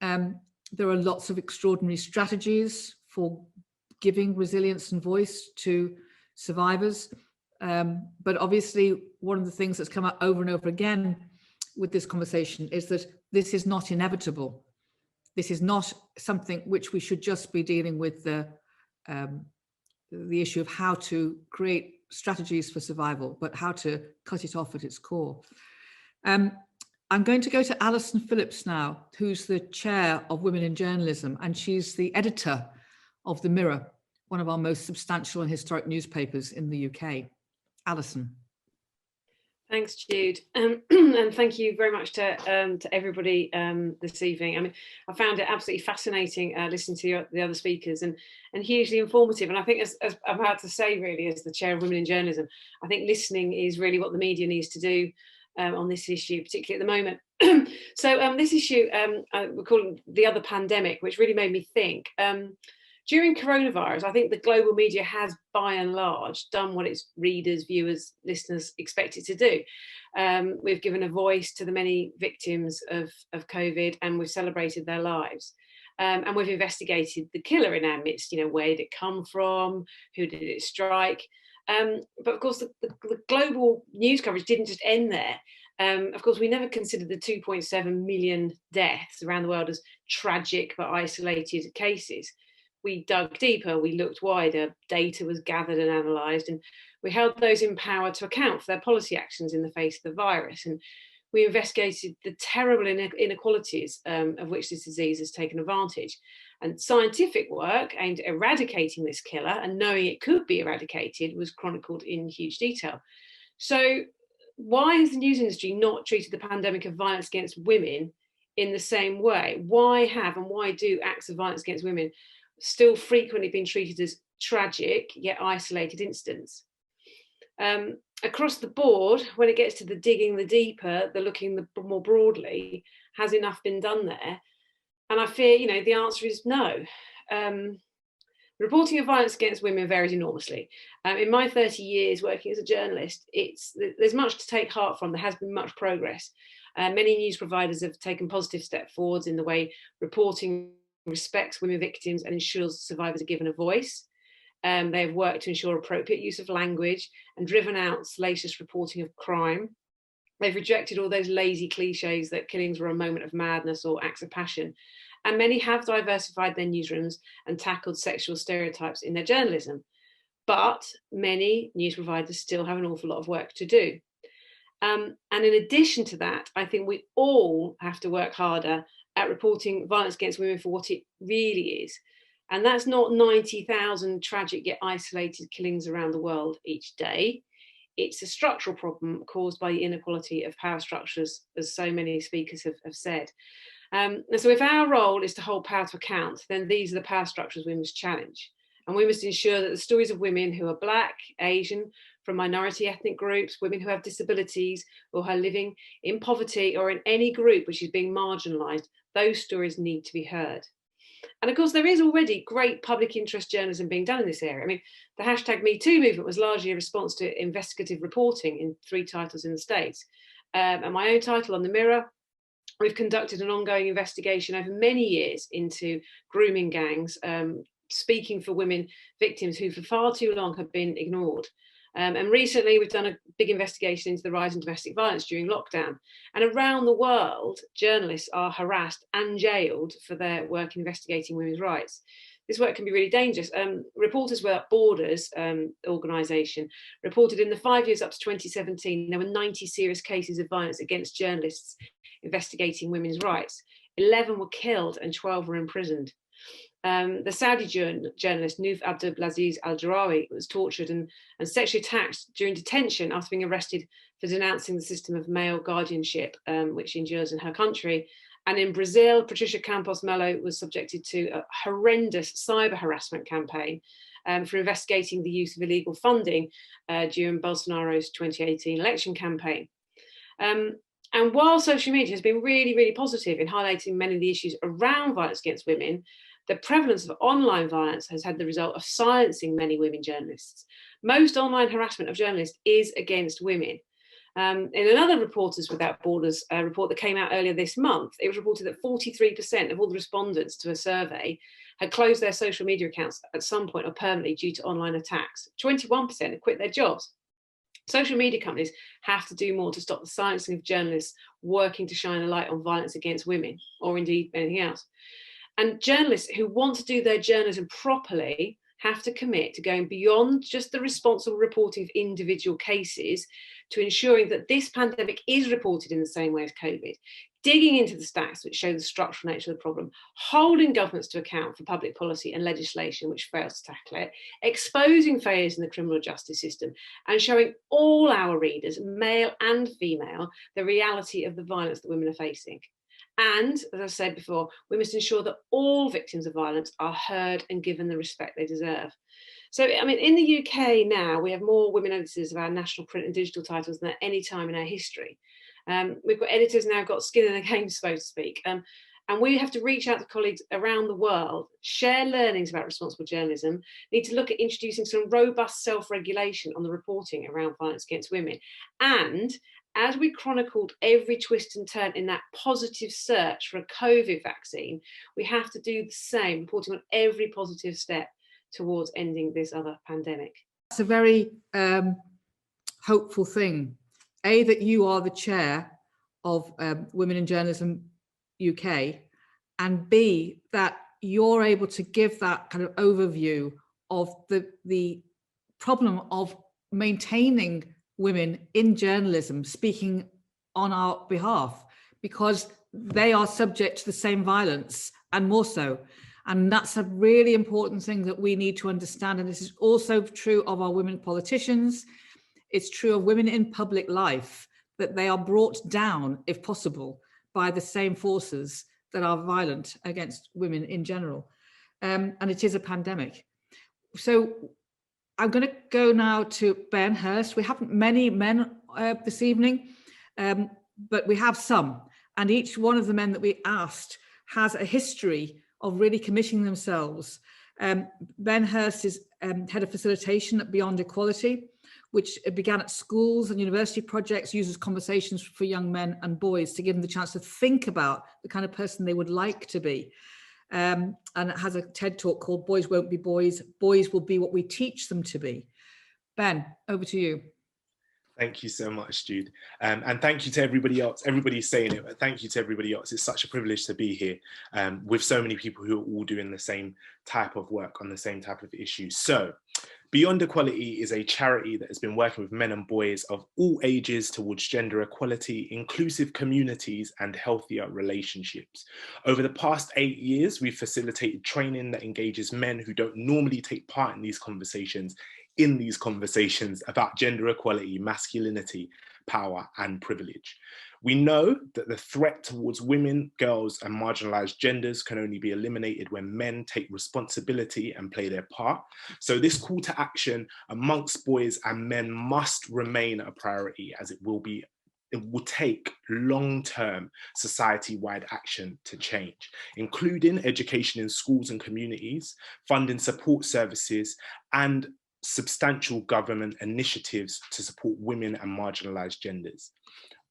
There are lots of extraordinary strategies for giving resilience and voice to survivors. But obviously, one of the things that's come up over and over again with this conversation is that this is not inevitable. This is not something which we should just be dealing with the issue of how to create strategies for survival, but how to cut it off at its core. I'm going to go to Alison Phillips now, who's the chair of Women in Journalism, and she's the editor of The Mirror, one of our most substantial and historic newspapers in the UK. Alison. Thanks, Jude, and thank you very much to everybody this evening. I mean, I found it absolutely fascinating listening to the other speakers and hugely informative. And I think, as I'm about to say, really, as the chair of Women in Journalism, I think listening is really what the media needs to do on this issue, particularly at the moment. So this issue we're calling the other pandemic, which really made me think. During coronavirus, I think the global media has, by and large, done what its readers, viewers, listeners expect it to do. We've given a voice to the many victims of COVID, and we've celebrated their lives. And we've investigated the killer in our midst. You know, where did it come from? Who did it strike? But of course, the global news coverage didn't just end there. Of course, we never considered the 2.7 million deaths around the world as tragic but isolated cases. We dug deeper, we looked wider, data was gathered and analysed, and we held those in power to account for their policy actions in the face of the virus. And we investigated the terrible inequalities of which this disease has taken advantage. And scientific work aimed at eradicating this killer and knowing it could be eradicated was chronicled in huge detail. So why has the news industry not treated the pandemic of violence against women in the same way? Why have and why do acts of violence against women still frequently been treated as tragic yet isolated incidents? Across the board, when it gets to the digging the deeper, the looking more broadly, has enough been done there? And I fear, you know, the answer is no. Reporting of violence against women varies enormously. In my 30 years working as a journalist, there's much to take heart from. There has been much progress. Many news providers have taken positive steps forwards in the way reporting respects women victims and ensures survivors are given a voice. They have worked to ensure appropriate use of language and driven out salacious reporting of crime. They've rejected all those lazy cliches that killings were a moment of madness or acts of passion. And many have diversified their newsrooms and tackled sexual stereotypes in their journalism. But many news providers still have an awful lot of work to do. And in addition to that, I think we all have to work harder at reporting violence against women for what it really is. And that's not 90,000 tragic yet isolated killings around the world each day. It's a structural problem caused by the inequality of power structures, as so many speakers have said. And so if our role is to hold power to account, then these are the power structures we must challenge. And we must ensure that the stories of women who are Black, Asian, from minority ethnic groups, women who have disabilities or who are living in poverty or in any group which is being marginalised, those stories need to be heard. And of course, there is already great public interest journalism being done in this area. I mean, the #MeToo movement was largely a response to investigative reporting in 3 titles in the States. And my own title on The Mirror, we've conducted an ongoing investigation over many years into grooming gangs, speaking for women victims who for far too long have been ignored. And recently we've done a big investigation into the rise in domestic violence during lockdown. And around the world, journalists are harassed and jailed for their work investigating women's rights. This work can be really dangerous. Reporters Without Borders organisation reported in the 5 years up to 2017, there were 90 serious cases of violence against journalists investigating women's rights. 11 were killed and 12 were imprisoned. The Saudi journalist Nouf Abdulaziz Al-Jarawi was tortured and sexually attacked during detention after being arrested for denouncing the system of male guardianship, which endures in her country. And in Brazil, Patricia Campos Melo was subjected to a horrendous cyber harassment campaign for investigating the use of illegal funding during Bolsonaro's 2018 election campaign. And while social media has been really, really positive in highlighting many of the issues around violence against women, the prevalence of online violence has had the result of silencing many women journalists. Most online harassment of journalists is against women. In another Reporters Without Borders report that came out earlier this month, it was reported that 43% of all the respondents to a survey had closed their social media accounts at some point or permanently due to online attacks. 21% had quit their jobs. Social media companies have to do more to stop the silencing of journalists working to shine a light on violence against women, or indeed anything else. And journalists who want to do their journalism properly have to commit to going beyond just the responsible reporting of individual cases to ensuring that this pandemic is reported in the same way as COVID, digging into the stats which show the structural nature of the problem, holding governments to account for public policy and legislation which fails to tackle it, exposing failures in the criminal justice system, and showing all our readers, male and female, the reality of the violence that women are facing. And, as I said before, we must ensure that all victims of violence are heard and given the respect they deserve. So, I mean, in the UK now, we have more women editors of our national print and digital titles than at any time in our history. We've got editors now got skin in the game, so to speak. And we have to reach out to colleagues around the world, share learnings about responsible journalism, need to look at introducing some robust self-regulation on the reporting around violence against women. And as we chronicled every twist and turn in that positive search for a COVID vaccine, we have to do the same, reporting on every positive step towards ending this other pandemic. It's a very hopeful thing. A, that you are the chair of Women in Journalism UK, and B, that you're able to give that kind of overview of the problem of maintaining women in journalism speaking on our behalf, because they are subject to the same violence and more so. And that's a really important thing that we need to understand. And this is also true of our women politicians. It's true of women in public life, that they are brought down, if possible, by the same forces that are violent against women in general. And it is a pandemic. So I'm going to go now to Ben Hurst. We haven't many men this evening, but we have some. And each one of the men that we asked has a history of really committing themselves. Ben Hurst is head of facilitation at Beyond Equality, which began at schools and university projects, uses conversations for young men and boys to give them the chance to think about the kind of person they would like to be. And it has a TED talk called Boys Won't Be Boys, Boys Will Be What We Teach Them to Be. Ben, over to you. Thank you so much, Jude. And thank you to everybody else. Everybody's saying it, but thank you to everybody else. It's such a privilege to be here with so many people who are all doing the same type of work on the same type of issues. So Beyond Equality is a charity that has been working with men and boys of all ages towards gender equality, inclusive communities, and healthier relationships. Over the past 8 years, we've facilitated training that engages men who don't normally take part in these conversations about gender equality, masculinity, power, and privilege. We know that the threat towards women, girls, and marginalized genders can only be eliminated when men take responsibility and play their part. So this call to action amongst boys and men must remain a priority, as it will take long-term society-wide action to change, including education in schools and communities, funding support services, and substantial government initiatives to support women and marginalized genders.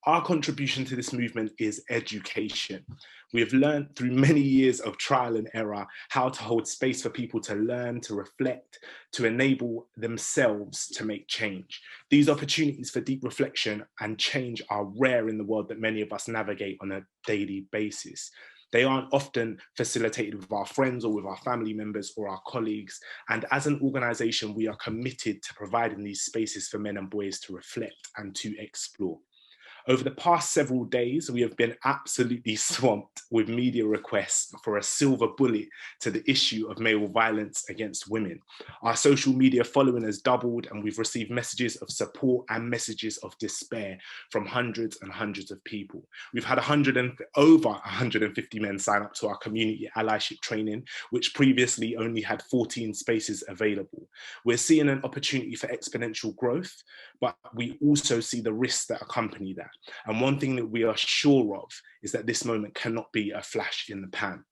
Our contribution to this movement is education. We have learned through many years of trial and error how to hold space for people to learn, to reflect, to enable themselves to make change. These opportunities for deep reflection and change are rare in the world that many of us navigate on a daily basis. They aren't often facilitated with our friends or with our family members or our colleagues. And as an organization, we are committed to providing these spaces for men and boys to reflect and to explore. Over the past several days, we have been absolutely swamped with media requests for a silver bullet to the issue of male violence against women. Our social media following has doubled, and we've received messages of support and messages of despair from hundreds and hundreds of people. We've had over 150 men sign up to our community allyship training, which previously only had 14 spaces available. We're seeing an opportunity for exponential growth, but we also see the risks that accompany that. And one thing that we are sure of is that this moment cannot be a flash in the pan.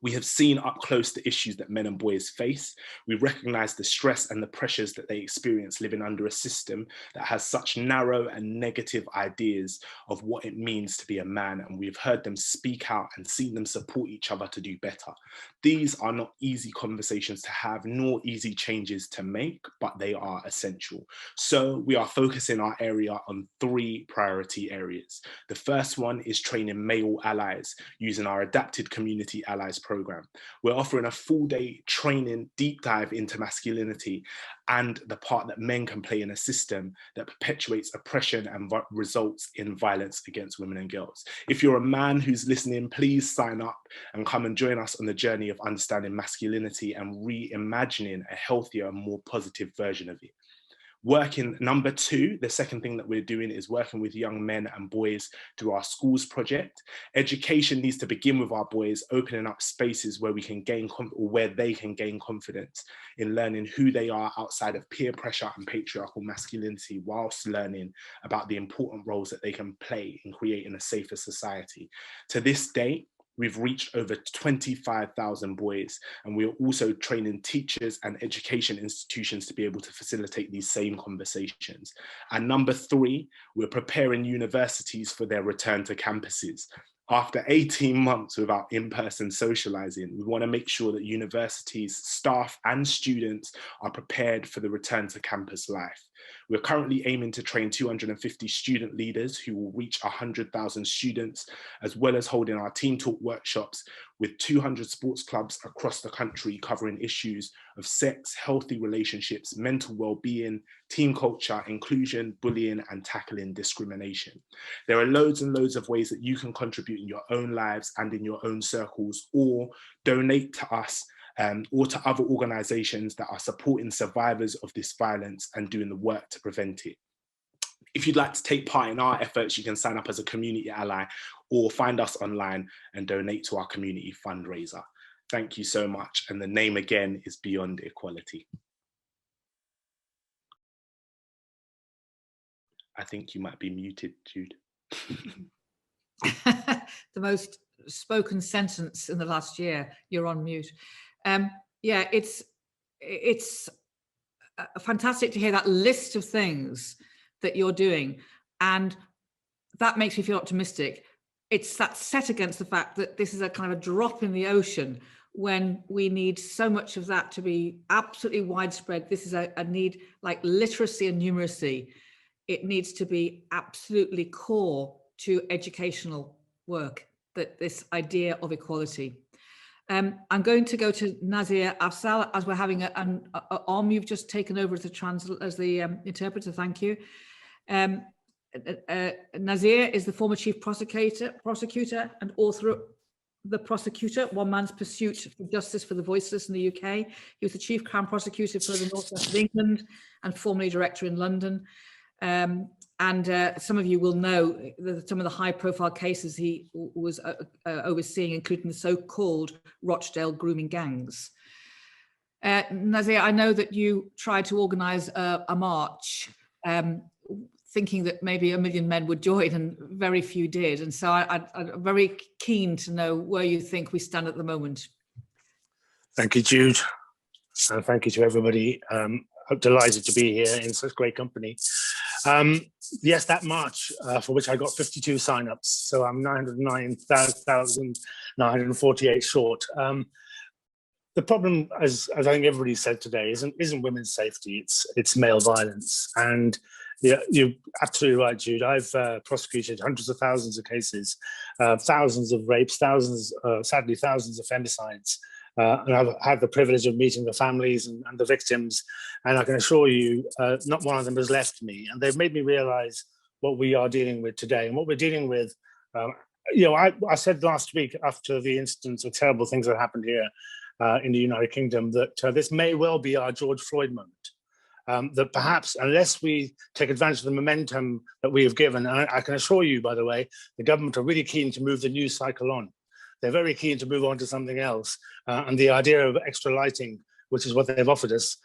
We have seen up close the issues that men and boys face. We recognize the stress and the pressures that they experience living under a system that has such narrow and negative ideas of what it means to be a man, and we've heard them speak out and seen them support each other to do better. These are not easy conversations to have, nor easy changes to make, but they are essential. So we are focusing our area on 3 priority areas. The first one is training male allies using our adapted community allies program. We're offering a full-day training deep dive into masculinity and the part that men can play in a system that perpetuates oppression and results in violence against women and girls. If you're a man who's listening, please sign up and come and join us on the journey of understanding masculinity and reimagining a healthier, more positive version of it. Number 2, the second thing that we're doing is working with young men and boys through our schools project. Education needs to begin with our boys, opening up spaces where we can where they can gain confidence in learning who they are outside of peer pressure and patriarchal masculinity, whilst learning about the important roles that they can play in creating a safer society. To this day, we've reached over 25,000 boys, and we are also training teachers and education institutions to be able to facilitate these same conversations. And number 3, we're preparing universities for their return to campuses. After 18 months without in-person socializing, we want to make sure that universities, staff and students are prepared for the return to campus life. We're currently aiming to train 250 student leaders who will reach 100,000 students, as well as holding our team talk workshops with 200 sports clubs across the country covering issues of sex, healthy relationships, mental well-being, team culture, inclusion, bullying, and tackling discrimination. There are loads and loads of ways that you can contribute in your own lives and in your own circles, or donate to us or to other organizations that are supporting survivors of this violence and doing the work to prevent it. If you'd like to take part in our efforts, you can sign up as a community ally or find us online and donate to our community fundraiser. Thank you so much. And the name again is Beyond Equality. I think you might be muted, Jude. The most spoken sentence in the last year, you're on mute. Yeah, it's fantastic to hear that list of things that you're doing, and that makes me feel optimistic. It's that set against the fact that this is a kind of a drop in the ocean when we need so much of that to be absolutely widespread. This is a need like literacy and numeracy. It needs to be absolutely core to educational work, that this idea of equality. I'm going to go to Nazir Afzal as we're having you've just taken over as the interpreter. Thank you. Nazir is the former chief prosecutor and author of The Prosecutor, One Man's Pursuit for Justice for the Voiceless in the UK. He was the chief crown prosecutor for the North West of England and formerly director in London. Some of you will know that some of the high-profile cases he was overseeing, including the so-called Rochdale grooming gangs. Nazir, I know that you tried to organise a march, thinking that maybe 1 million men would join, and very few did. And so I'm very keen to know where you think we stand at the moment. Thank you, Jude, and thank you to everybody. I'm delighted to be here in such great company. yes, that march for which I got 52 sign-ups, so I'm 909,948 short. The problem, as I think everybody said today, isn't women's safety, it's male violence. And yeah, you're absolutely right, Jude. I've prosecuted hundreds of thousands of cases, thousands of rapes, sadly thousands of femicides. And I've had the privilege of meeting the families and the victims. And I can assure you, not one of them has left me. And they've made me realize what we are dealing with today. And what we're dealing with, I said last week after the instance of terrible things that happened here in the United Kingdom, that this may well be our George Floyd moment. That perhaps, unless we take advantage of the momentum that we have given, and I can assure you, by the way, the government are really keen to move the news cycle on. They're very keen to move on to something else. And the idea of extra lighting, which is what they've offered us,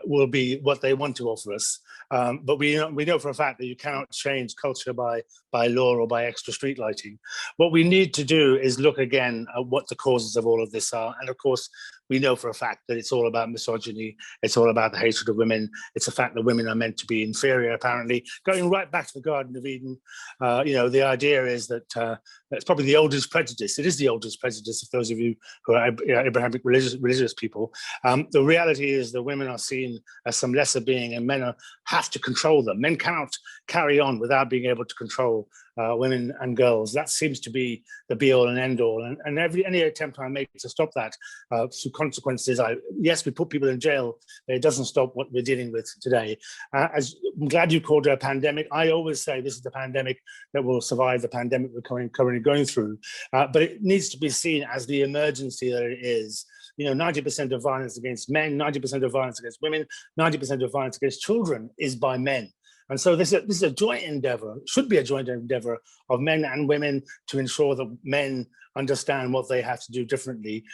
will be what they want to offer us. But we know for a fact that you cannot change culture by law or by extra street lighting. What we need to do is look again at what the causes of all of this are. And of course, we know for a fact that it's all about misogyny. It's all about the hatred of women. It's the fact that women are meant to be inferior, apparently. Going right back to the Garden of Eden, the idea is that it's probably the oldest prejudice. It is the oldest prejudice of those of you who are Abrahamic religious people. The reality is that women are seen as some lesser being and men have to control them. Men cannot carry on without being able to control women and girls. That seems to be the be all and end all. And any attempt I make to stop that through consequences, yes, we put people in jail, but it doesn't stop what we're dealing with today. I'm glad you called it a pandemic. I always say this is the pandemic that will survive the pandemic we're currently going through. But it needs to be seen as the emergency that it is. 90% of violence against men, 90% of violence against women, 90% of violence against children is by men. And so this is a joint endeavor, should be a joint endeavor of men and women to ensure that men understand what they have to do differently.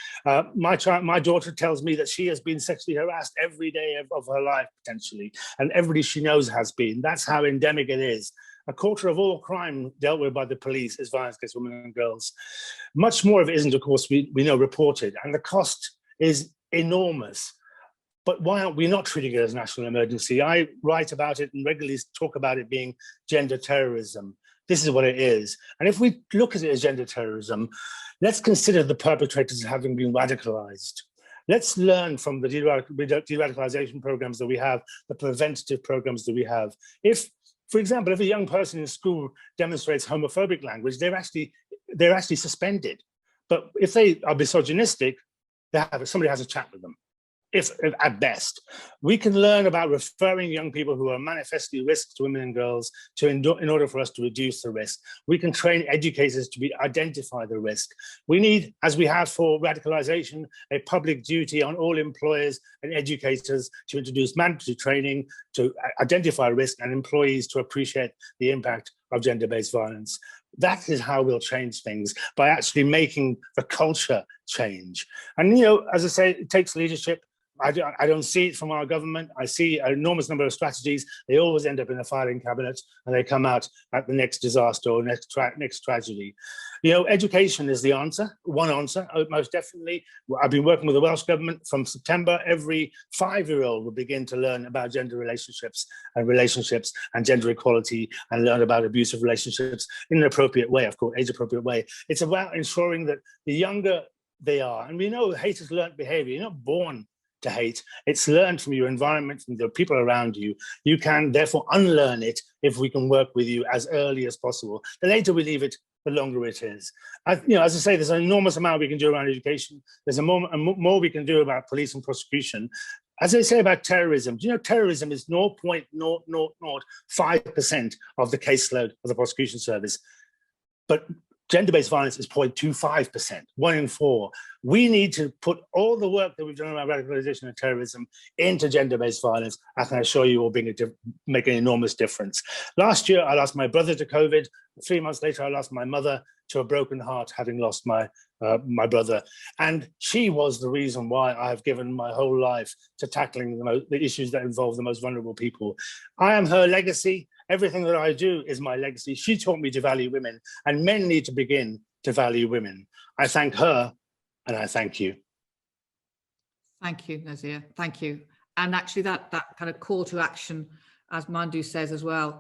My daughter tells me that she has been sexually harassed every day of her life, potentially, and everybody she knows has been. That's how endemic it is. A quarter of all crime dealt with by the police is violence against women and girls. Much more of it isn't, of course, we know reported, and the cost is enormous. But why aren't we not treating it as a national emergency? I write about it and regularly talk about it being gender terrorism. This is what it is. And if we look at it as gender terrorism, let's consider the perpetrators having been radicalized. Let's learn from the de-radicalization programs that we have, the preventative programs that we have. If, for example, if a young person in school demonstrates homophobic language, they're actually suspended. But if they are misogynistic, somebody has a chat with them. If at best, we can learn about referring young people who are manifestly risks to women and girls in order for us to reduce the risk. We can train educators to identify the risk. We need, as we have for radicalization, a public duty on all employers and educators to introduce mandatory training to identify risk and employees to appreciate the impact of gender-based violence. That is how we'll change things, by actually making the culture change. And, as I say, it takes leadership. I don't see it from our government. I see an enormous number of strategies. They always end up in a filing cabinet and they come out at the next disaster or next tragedy. Education is the answer, one answer, most definitely. I've been working with the Welsh government. From September, every 5-year-old will begin to learn about gender relationships and gender equality, and learn about abusive relationships in an appropriate way, of course, age-appropriate way. It's about ensuring that the younger they are, and we know hate is learned behavior. You're not born to hate. It's learned from your environment, from the people around you. You can therefore unlearn it if we can work with you as early as possible. The later we leave it, the longer it is. As I say, there's an enormous amount we can do around education. There's more we can do about police and prosecution. As I say about terrorism, do you know terrorism is 0.0005% of the caseload of the prosecution service, but gender-based violence is 0.25%, 1 in 4. We need to put all the work that we've done around radicalization and terrorism into gender-based violence. I can assure you will make an enormous difference. Last year, I lost my brother to COVID. 3 months later, I lost my mother to a broken heart, having lost my brother. And she was the reason why I have given my whole life to tackling the issues that involve the most vulnerable people. I am her legacy. Everything that I do is my legacy. She taught me to value women, and men need to begin to value women. I thank her, and I thank you. Thank you, Nazir. Thank you. And actually that kind of call to action, as Mandu says as well,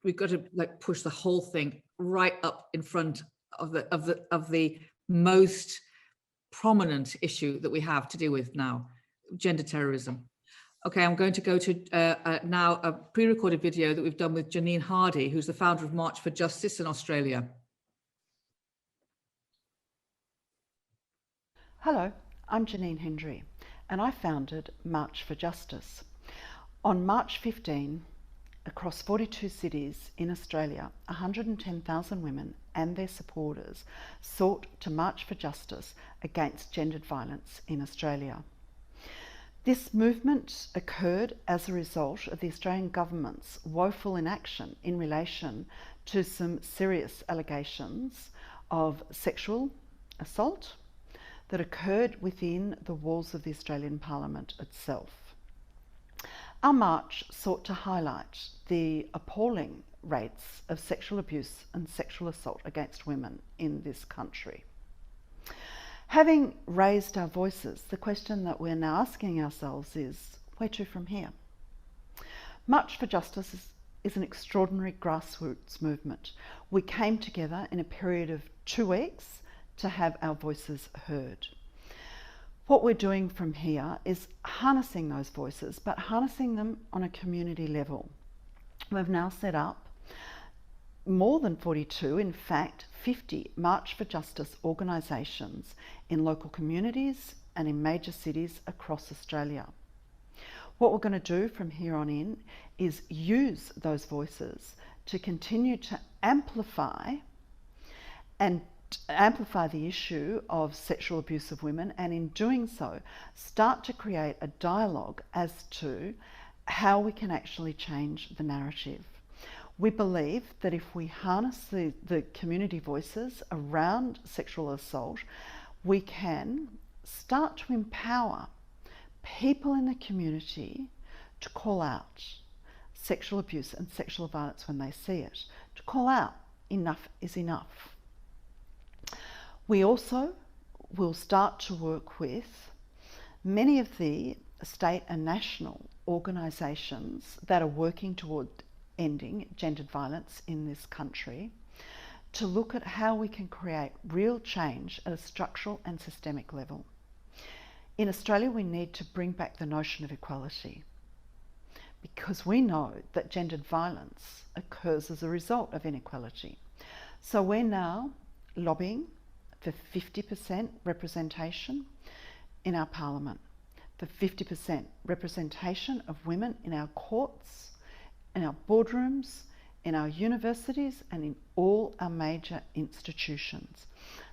we've got to like push the whole thing right up in front of the most prominent issue that we have to deal with now, gender terrorism. Okay, I'm going to go to now a pre-recorded video that we've done with Janine Hardy, who's the founder of March for Justice in Australia. Hello, I'm Janine Hendry, and I founded March for Justice. On March 15, across 42 cities in Australia, 110,000 women and their supporters sought to march for justice against gendered violence in Australia. This movement occurred as a result of the Australian government's woeful inaction in relation to some serious allegations of sexual assault that occurred within the walls of the Australian Parliament itself. Our march sought to highlight the appalling rates of sexual abuse and sexual assault against women in this country. Having raised our voices, the question that we're now asking ourselves is, where to from here? March for Justice is an extraordinary grassroots movement. We came together in a period of 2 weeks to have our voices heard. What we're doing from here is harnessing those voices, but harnessing them on a community level. We've now set up more than 42, in fact 50 March for Justice organisations in local communities and in major cities across Australia. What we're going to do from here on in is use those voices to continue to amplify the issue of sexual abuse of women, and in doing so start to create a dialogue as to how we can actually change the narrative. We believe that if we harness the community voices around sexual assault, we can start to empower people in the community to call out sexual abuse and sexual violence when they see it, to call out enough is enough. We also will start to work with many of the state and national organisations that are working toward ending gendered violence in this country, to look at how we can create real change at a structural and systemic level. In Australia, we need to bring back the notion of equality, because we know that gendered violence occurs as a result of inequality. So we're now lobbying for 50% representation in our parliament, for 50% representation of women in our courts, in our boardrooms, in our universities, and in all our major institutions.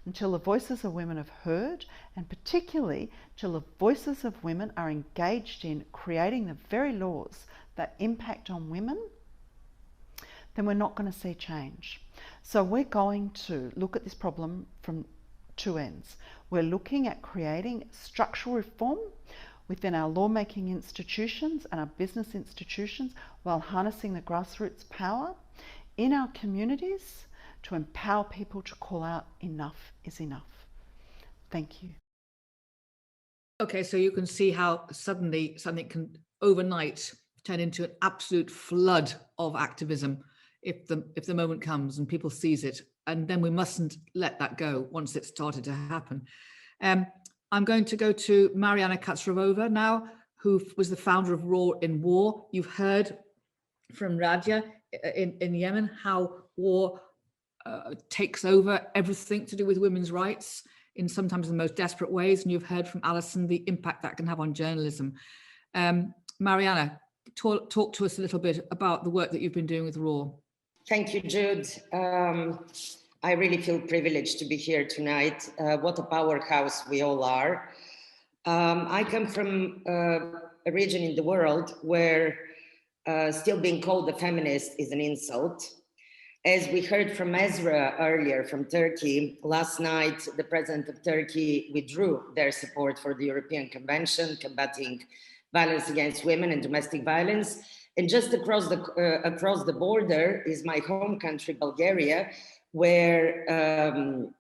Until the voices of women are heard, and particularly till the voices of women are engaged in creating the very laws that impact on women, then we're not going to see change. So we're going to look at this problem from 2 ends. We're looking at creating structural reform within our lawmaking institutions and our business institutions, while harnessing the grassroots power in our communities to empower people to call out enough is enough. Thank you. Okay, so you can see how suddenly something can overnight turn into an absolute flood of activism if the moment comes and people seize it. And then we mustn't let that go once it's started to happen. I'm going to go to Mariana Katsravova now, who was the founder of Raw in War. You've heard from RADHYA in Yemen how war takes over everything to do with women's rights in sometimes the most desperate ways. And you've heard from Alison the impact that can have on journalism. Mariana, talk to us a little bit about the work that you've been doing with Raw. Thank you, Jude. I really feel privileged to be here tonight. What a powerhouse we all are. I come from a region in the world where still being called a feminist is an insult. As we heard from Ezra earlier from Turkey, last night the president of Turkey withdrew their support for the European Convention combating violence against women and domestic violence. And just across the border is my home country, Bulgaria, where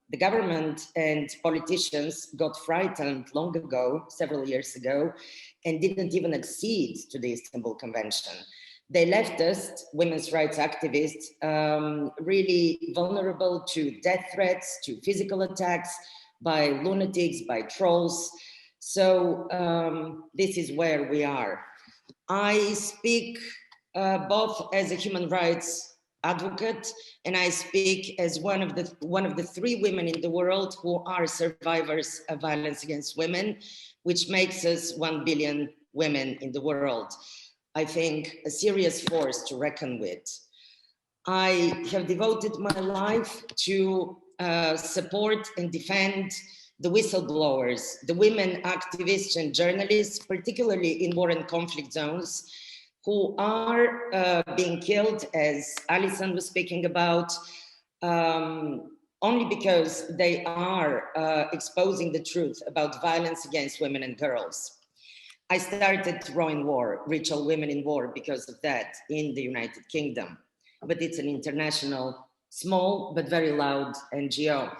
the government and politicians got frightened long ago, several years ago, and didn't even accede to the Istanbul Convention. They left us, women's rights activists, really vulnerable to death threats, to physical attacks by lunatics, by trolls. So this is where we are. I speak both as a human rights advocate, and I speak as one of the 3 women in the world who are survivors of violence against women, which makes us 1 billion women in the world. I think a serious force to reckon with. I have devoted my life to support and defend the whistleblowers, the women activists and journalists, particularly in war and conflict zones, who are being killed, as Alison was speaking about, only because they are exposing the truth about violence against women and girls. I started Raw in War, Ritual Women in War, because of that in the United Kingdom. But it's an international, small but very loud NGO.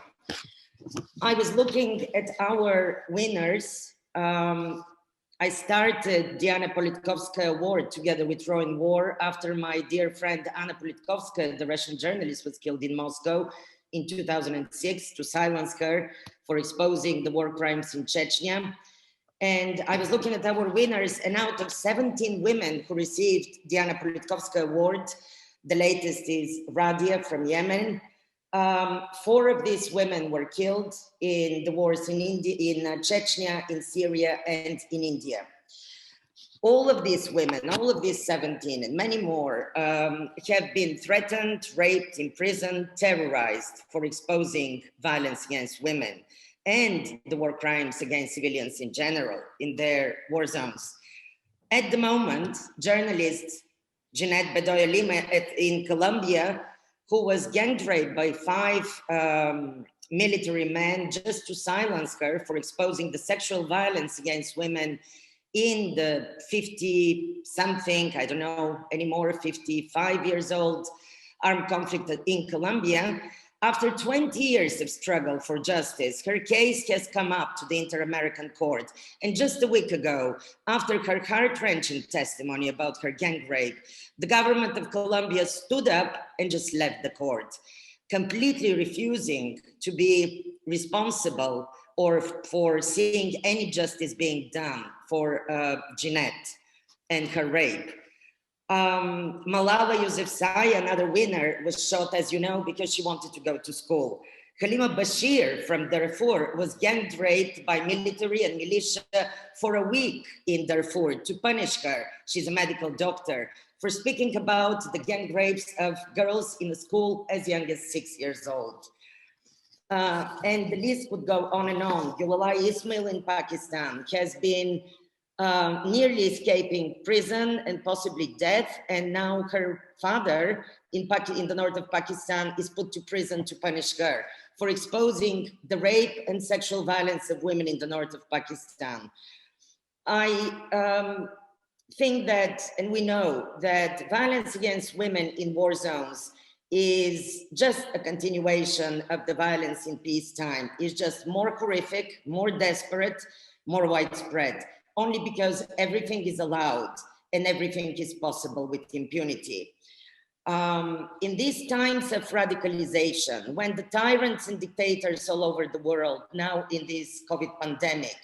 I was looking at our winners. I started the Anna Politkovskaya Award together with Raw in War after my dear friend Anna Politkovskaya, the Russian journalist, was killed in Moscow in 2006 to silence her for exposing the war crimes in Chechnya. And I was looking at our winners, and out of 17 women who received the Anna Politkovskaya Award, the latest is RADHYA from Yemen. 4 of these women were killed in the wars in Chechnya, in Syria, and in India. All of these women, all of these 17 and many more have been threatened, raped, imprisoned, terrorized for exposing violence against women and the war crimes against civilians in general in their war zones. At the moment, journalist Jeanette Bedoya Lima in Colombia, who was gang raped by 5 military men just to silence her for exposing the sexual violence against women in the 50-something, I don't know anymore, 55 years old armed conflict in Colombia. After 20 years of struggle for justice, her case has come up to the Inter-American Court. And just a week ago, after her heart-wrenching testimony about her gang rape, the government of Colombia stood up and just left the court, completely refusing to be responsible or for seeing any justice being done for Jeanette and her rape. Malala Yousafzai, another winner, was shot, as you know, because she wanted to go to school. Halima Bashir from Darfur was gang raped by military and militia for a week in Darfur to punish her. She's a medical doctor, for speaking about the gang rapes of girls in a school as young as 6 years old. And the list would go on and on. GILLARD Ismail in Pakistan has been nearly escaping prison and possibly death, and now her father in the north of Pakistan is put to prison to punish her for exposing the rape and sexual violence of women in the north of Pakistan. I think that, and we know that violence against women in war zones is just a continuation of the violence in peacetime. It's just more horrific, more desperate, more widespread, only because everything is allowed and everything is possible with impunity. In these times of radicalization, when the tyrants and dictators all over the world, now in this COVID pandemic,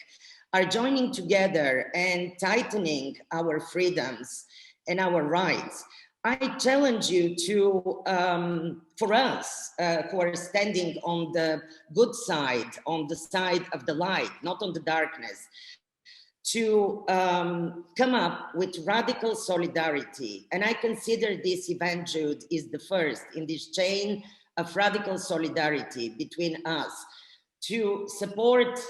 are joining together and tightening our freedoms and our rights, I challenge you to, for us who are standing on the good side, on the side of the light, not on the darkness, to come up with radical solidarity. And I consider this event, Jude, is the first in this chain of radical solidarity between us to support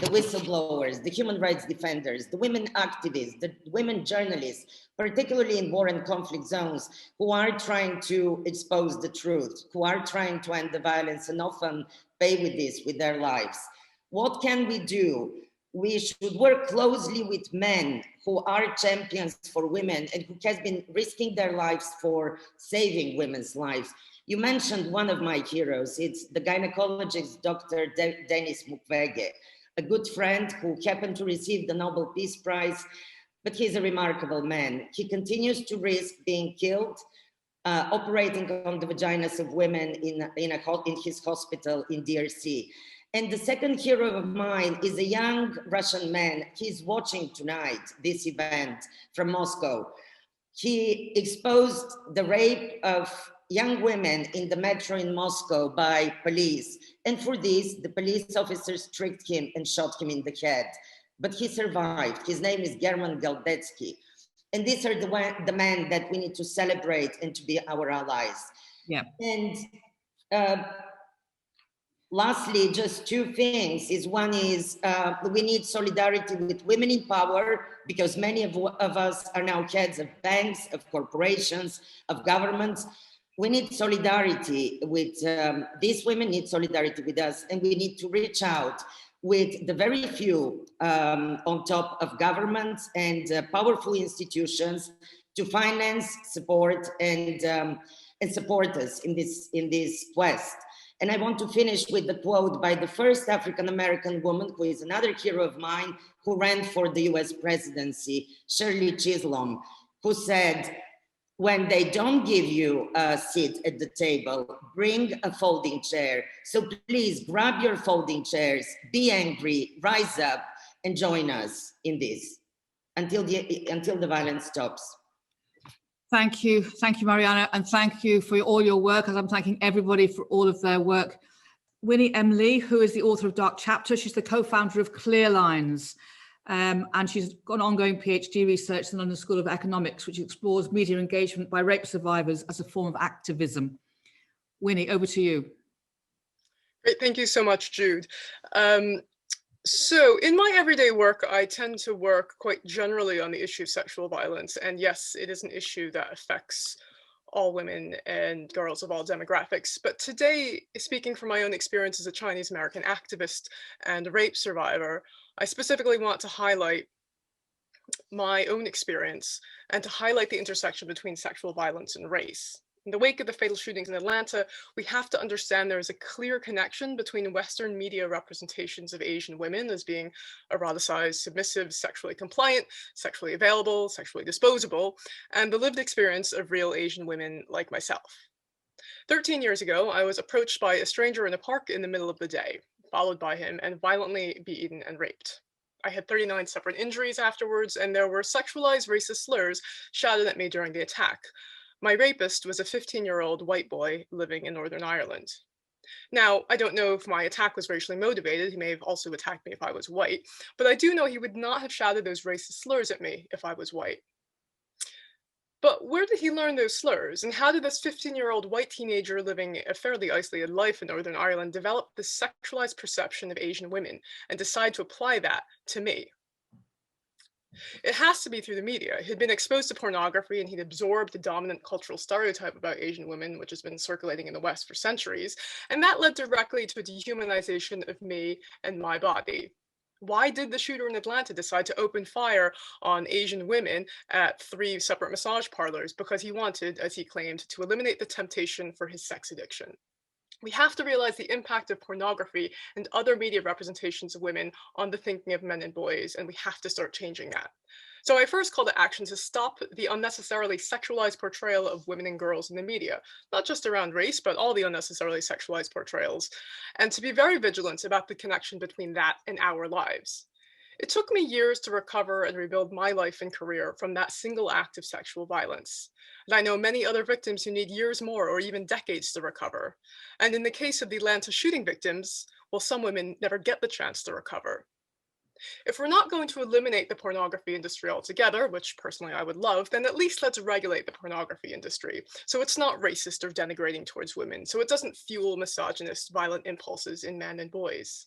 the whistleblowers, the human rights defenders, the women activists, the women journalists, particularly in war and conflict zones, who are trying to expose the truth, who are trying to end the violence and often pay with this with their lives. What can we do? We should work closely with men who are champions for women and who has been risking their lives for saving women's lives. You mentioned one of my heroes. It's the gynecologist, Dr. Denis Mukwege, a good friend who happened to receive the Nobel Peace Prize but he's a remarkable man. He continues to risk being killed, operating on the vaginas of women in his hospital in DRC. And the second hero of mine is a young Russian man. He's watching tonight this event from Moscow. He exposed the rape of young women in the metro in Moscow by police. And for this, the police officers tricked him and shot him in the head. But he survived. His name is German Geldetsky. And these are the men that we need to celebrate and to be our allies. Yeah. And lastly, just two things. One is we need solidarity with women in power, because many of us are now heads of banks, of corporations, of governments. We need solidarity with these women, need solidarity with us, and we need to reach out with the very few on top of governments and powerful institutions to finance, support, and support us in this quest. And I want to finish with the quote by the first African-American woman, who is another hero of mine, who ran for the US presidency, Shirley Chisholm, who said, when they don't give you a seat at the table, bring a folding chair. So please grab your folding chairs, be angry, rise up, and join us in this until the violence stops. Thank you, Mariana, and thank you for all your work, as I'm thanking everybody for all of their work. Winnie M. Lee, who is the author of Dark Chapter, she's the co-founder of Clear Lines, and she's got an ongoing PhD research in the London School of Economics, which explores media engagement by rape survivors as a form of activism. Winnie, over to you. Great, thank you so much, Jude. So in my everyday work, I tend to work quite generally on the issue of sexual violence. And yes, it is an issue that affects all women and girls of all demographics. But today, speaking from my own experience as a Chinese American activist and a rape survivor, I specifically want to highlight my own experience and to highlight the intersection between sexual violence and race. In the wake of the fatal shootings in Atlanta, we have to understand there is a clear connection between Western media representations of Asian women as being eroticized, submissive, sexually compliant, sexually available, sexually disposable, and the lived experience of real Asian women like myself. 13 years ago, I was approached by a stranger in a park in the middle of the day, followed by him and violently beaten and raped. I had 39 separate injuries afterwards, and there were sexualized racist slurs shouted at me during the attack. My rapist was a 15-year-old white boy living in Northern Ireland. Now, I don't know if my attack was racially motivated. He may have also attacked me if I was white, but I do know he would not have shouted those racist slurs at me if I was white. But where did he learn those slurs? And how did this 15-year-old white teenager living a fairly isolated life in Northern Ireland develop this sexualized perception of Asian women and decide to apply that to me? It has to be through the media. He'd been exposed to pornography and he'd absorbed the dominant cultural stereotype about Asian women, which has been circulating in the West for centuries. And that led directly to a dehumanization of me and my body. Why did the shooter in Atlanta decide to open fire on Asian women at 3 separate massage parlors? Because he wanted, as he claimed, to eliminate the temptation for his sex addiction. We have to realize the impact of pornography and other media representations of women on the thinking of men and boys, and we have to start changing that. So I first call to action to stop the unnecessarily sexualized portrayal of women and girls in the media, not just around race, but all the unnecessarily sexualized portrayals, and to be very vigilant about the connection between that and our lives. It took me years to recover and rebuild my life and career from that single act of sexual violence. And I know many other victims who need years more or even decades to recover. And in the case of the Atlanta shooting victims, well, some women never get the chance to recover. If we're not going to eliminate the pornography industry altogether, which personally I would love, then at least let's regulate the pornography industry so it's not racist or denigrating towards women, so it doesn't fuel misogynist, violent impulses in men and boys.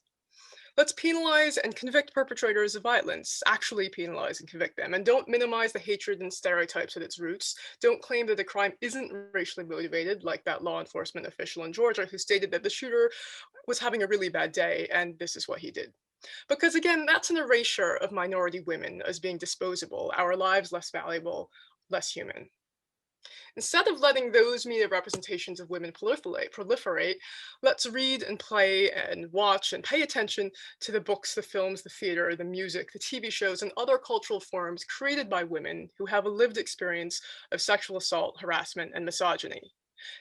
Let's penalize and convict perpetrators of violence, actually penalize and convict them, and don't minimize the hatred and stereotypes at its roots. Don't claim that the crime isn't racially motivated, like that law enforcement official in Georgia who stated that the shooter was having a really bad day and this is what he did. Because again, that's an erasure of minority women as being disposable, our lives less valuable, less human. Instead of letting those media representations of women proliferate, let's read and play and watch and pay attention to the books, the films, the theater, the music, the TV shows, and other cultural forms created by women who have a lived experience of sexual assault, harassment, and misogyny.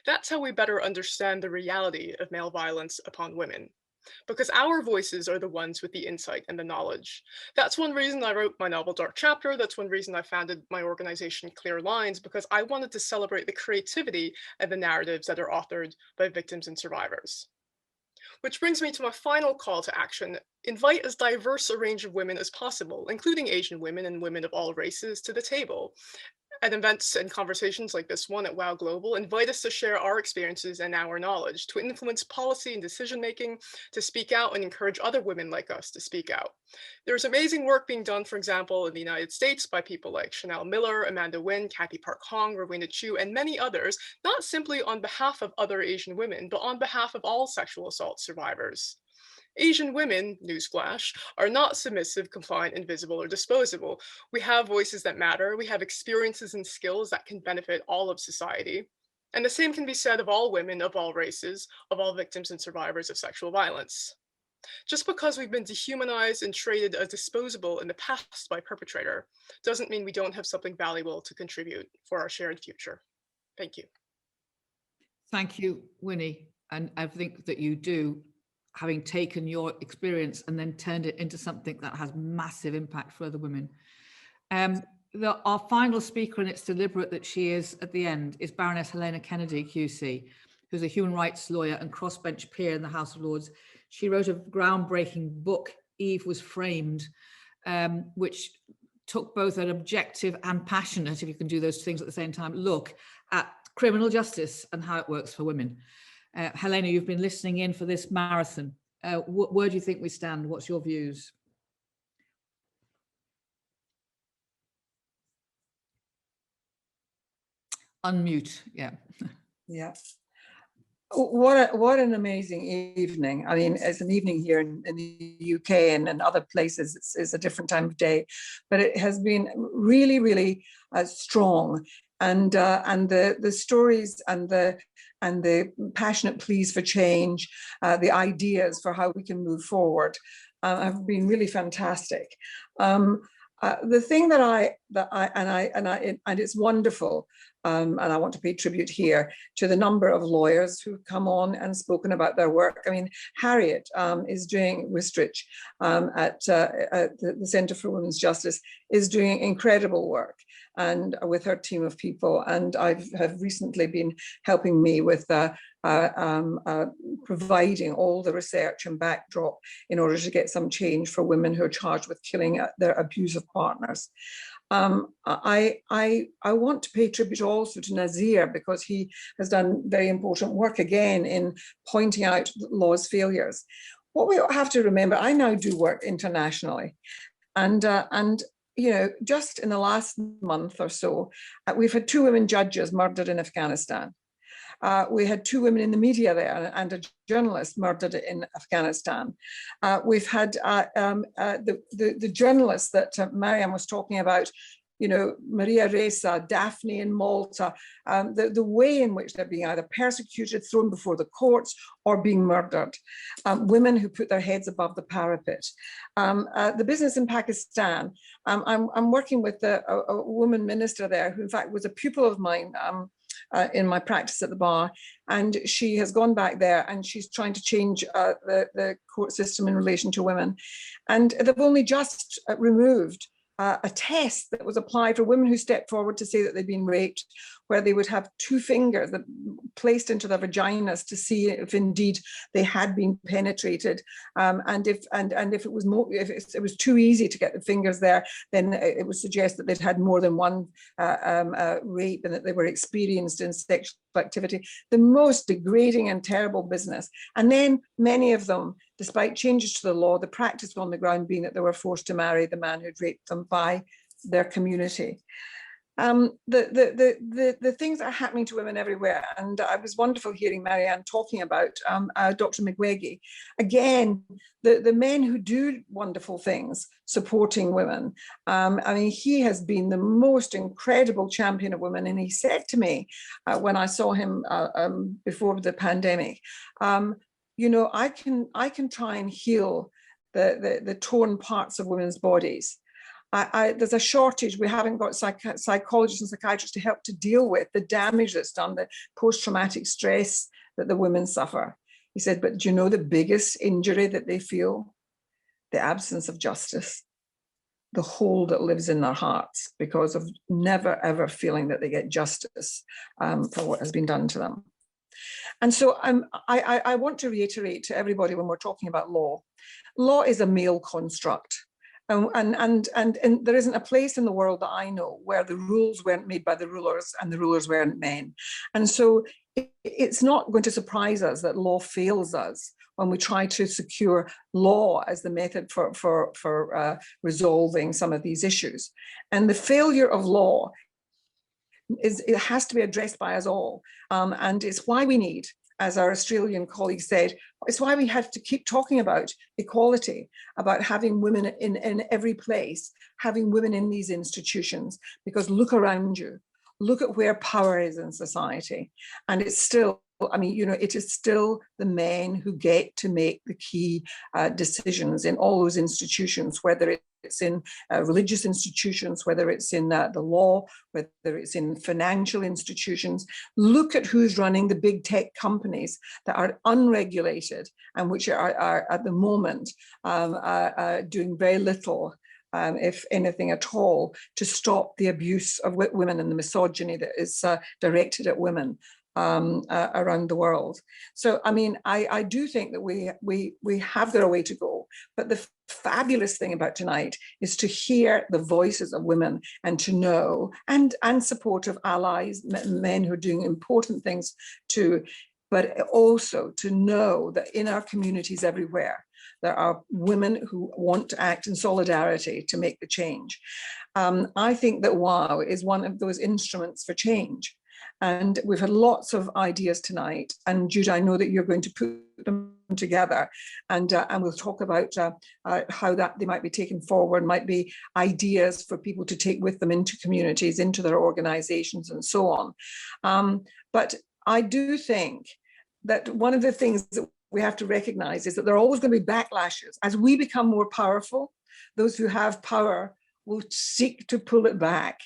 That's how we better understand the reality of male violence upon women, because our voices are the ones with the insight and the knowledge. That's one reason I wrote my novel Dark Chapter. That's one reason I founded my organization Clear Lines, because I wanted to celebrate the creativity and the narratives that are authored by victims and survivors. Which brings me to my final call to action: invite as diverse a range of women as possible, including Asian women and women of all races, to the table. At events and conversations like this one at WOW Global, invite us to share our experiences and our knowledge, to influence policy and decision-making, to speak out and encourage other women like us to speak out. There's amazing work being done, for example, in the United States by people like Chanel Miller, Amanda Nguyen, Kathy Park Hong, Rowena Chu, and many others, not simply on behalf of other Asian women, but on behalf of all sexual assault survivors. Asian women, newsflash, are not submissive, compliant, invisible, or disposable. We have voices that matter. We have experiences and skills that can benefit all of society. And the same can be said of all women, of all races, of all victims and survivors of sexual violence. Just because we've been dehumanized and traded as disposable in the past by perpetrator doesn't mean we don't have something valuable to contribute for our shared future. Thank you. Thank you, Winnie. And I think that you do, having taken your experience and then turned it into something that has massive impact for other women. Our final speaker, and it's deliberate that she is at the end, is Baroness Helena Kennedy, QC, who's a human rights lawyer and crossbench peer in the House of Lords. She wrote a groundbreaking book, Eve Was Framed, which took both an objective and passionate, if you can do those things at the same time, look at criminal justice and how it works for women. Helena, you've been listening in for this marathon. Where do you think we stand? What's your views? Unmute, yeah. Yeah. What an amazing evening. I mean, it's an evening here in the UK and in other places, it's a different time of day, but it has been really, really strong. And the stories and the passionate pleas for change, the ideas for how we can move forward have been really fantastic. The thing and it's wonderful, and I want to pay tribute here to the number of lawyers who've come on and spoken about their work. I mean, Harriet is doing WISTRICH at the Centre for Women's Justice, is doing incredible work, and with her team of people. And I have recently been helping me with providing all the research and backdrop in order to get some change for women who are charged with killing their abusive partners. I want to pay tribute also to Nazir, because he has done very important work again in pointing out the law's failures. What we have to remember, I now do work internationally, and you know, just in the last month or so, we've had 2 women judges murdered in Afghanistan. We had 2 women in the media there and a journalist murdered in Afghanistan. We've had the journalists that Mariam was talking about, you know, Maria Ressa, Daphne in Malta, the way in which they're being either persecuted, thrown before the courts, or being murdered. Women who put their heads above the parapet. The business in Pakistan, I'm working with a woman minister there who in fact was a pupil of mine in my practice at the bar, and she has gone back there and she's trying to change the court system in relation to women. And they've only just removed a test that was applied for women who stepped forward to say that they'd been raped, where they would have 2 fingers that placed into their vaginas to see if indeed they had been penetrated, and if it was if it was too easy to get the fingers there, then it would suggest that they'd had more than one rape and that they were experienced in sexual activity. The most degrading and terrible business. And then many of them, despite changes to the law, the practice on the ground being that they were forced to marry the man who'd raped them by their community. the things that are happening to women everywhere. And I was wonderful hearing Marianne talking about Dr. Mugwege. Again, the men who do wonderful things supporting women. I mean, he has been the most incredible champion of women. And he said to me when I saw him before the pandemic, you know, I can try and heal the torn parts of women's bodies. There's a shortage. We haven't got psychologists and psychiatrists to help to deal with the damage that's done, the post-traumatic stress that the women suffer. He said, but do you know the biggest injury that they feel? The absence of justice, the hole that lives in their hearts because of never, ever feeling that they get justice for what has been done to them. And so I want to reiterate to everybody when we're talking about law, law is a male construct. And there isn't a place in the world that I know where the rules weren't made by the rulers and the rulers weren't men. And so it's not going to surprise us that law fails us when we try to secure law as the method for resolving some of these issues. And the failure of law it has to be addressed by us all. And it's why we need, as our Australian colleague said, it's why we have to keep talking about equality, about having women in every place, having women in these institutions, because look around you, look at where power is in society. And it's still, I mean, you know, it is still the men who get to make the key decisions in all those institutions, whether it's in religious institutions, whether it's in the law, whether it's in financial institutions. Look at who's running the big tech companies that are unregulated and which are at the moment doing very little, if anything at all, to stop the abuse of women and the misogyny that is directed at women around the world. So, I mean, I do think that we have got a way to go, but the fabulous thing about tonight is to hear the voices of women and to know, and supportive allies, men who are doing important things too, but also to know that in our communities everywhere, there are women who want to act in solidarity to make the change. I think that WOW is one of those instruments for change. And we've had lots of ideas tonight. And Jude, I know that you're going to put them together, and we'll talk about how that they might be taken forward, might be ideas for people to take with them into communities, into their organizations and so on. But I do think that one of the things that we have to recognize is that there are always going to be backlashes. As we become more powerful, those who have power will seek to pull it back.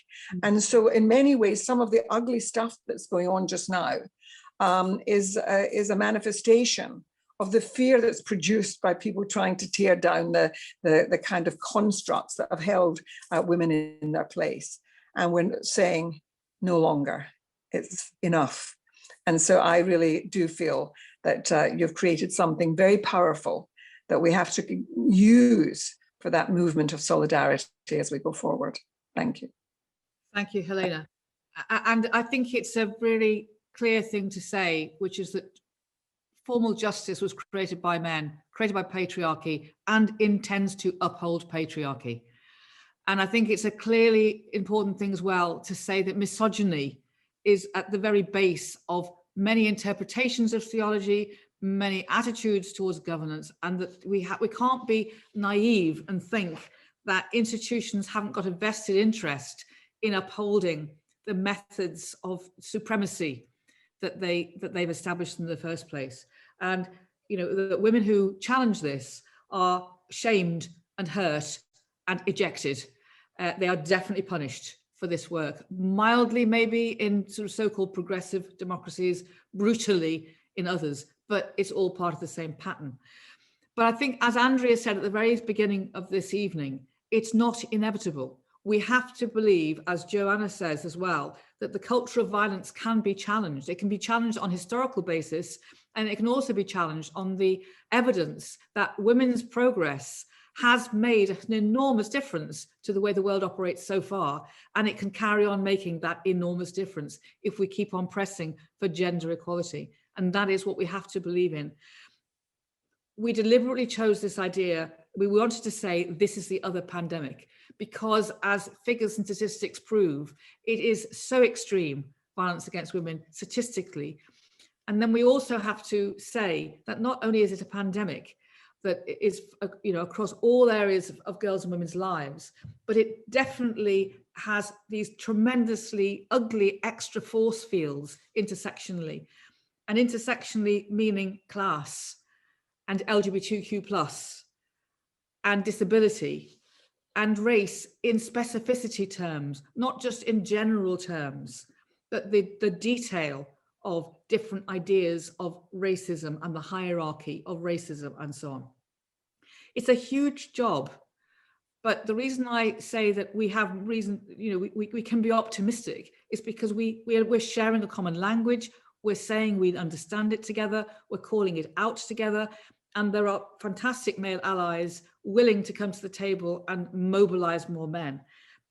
And so in many ways, some of the ugly stuff that's going on just now is a manifestation of the fear that's produced by people trying to tear down the kind of constructs that have held women in their place. And we're saying no longer, it's enough. And so I really do feel that you've created something very powerful that we have to use for that movement of solidarity as we go forward. Thank you. Thank you, Helena. And I think it's a really clear thing to say, which is that formal justice was created by men, created by patriarchy, and intends to uphold patriarchy. And I think it's a clearly important thing as well to say that misogyny is at the very base of many interpretations of theology, many attitudes towards governance, and that we can't be naive and think that institutions haven't got a vested interest in upholding the methods of supremacy that they've established in the first place. And you know, the women who challenge this are shamed and hurt and ejected. They are definitely punished for this work, mildly maybe in sort of so-called progressive democracies, brutally in others, but it's all part of the same pattern. But I think, as Andrea said at the very beginning of this evening, it's not inevitable. We have to believe, as Joanna says as well, that the culture of violence can be challenged. It can be challenged on historical basis, and it can also be challenged on the evidence that women's progress has made an enormous difference to the way the world operates so far, and it can carry on making that enormous difference if we keep on pressing for gender equality. And that is what we have to believe in. We deliberately chose this idea we wanted to say this is the other pandemic, because as figures and statistics prove, it is so extreme, violence against women statistically. And then we also have to say that not only is it a pandemic that is, you know, across all areas of girls' and women's lives, but it definitely has these tremendously ugly extra force fields intersectionally, and intersectionally meaning class and LGBTQ+, and disability and race in specificity terms, not just in general terms, but the detail of different ideas of racism and the hierarchy of racism and so on. It's a huge job, but the reason I say that we have reason, you know, we can be optimistic is because we're sharing a common language, we're saying we understand it together, we're calling it out together, and there are fantastic male allies willing to come to the table and mobilize more men.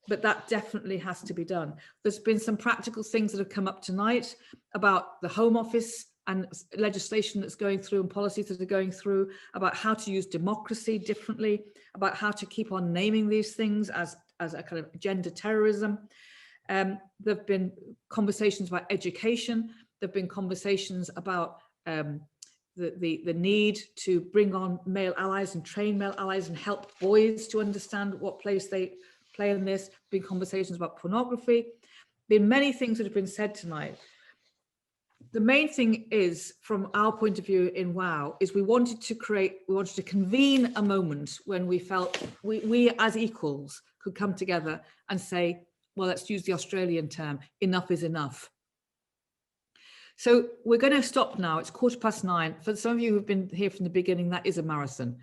But that definitely has to be done. There's been some practical things that have come up tonight about the Home Office and legislation that's going through and policies that are going through, about how to use democracy differently, about how to keep on naming these things as a kind of gender terrorism. There have been conversations about education. There have been conversations about the need to bring on male allies and train male allies and help boys to understand what place they play in this. Been conversations about pornography. Been many things that have been said tonight. The main thing is, from our point of view in WOW, is we wanted to convene a moment when we felt we as equals could come together and say, well, let's use the Australian term, enough is enough. So we're going to stop now. It's 9:15. For some of you who've been here from the beginning, that is a marathon.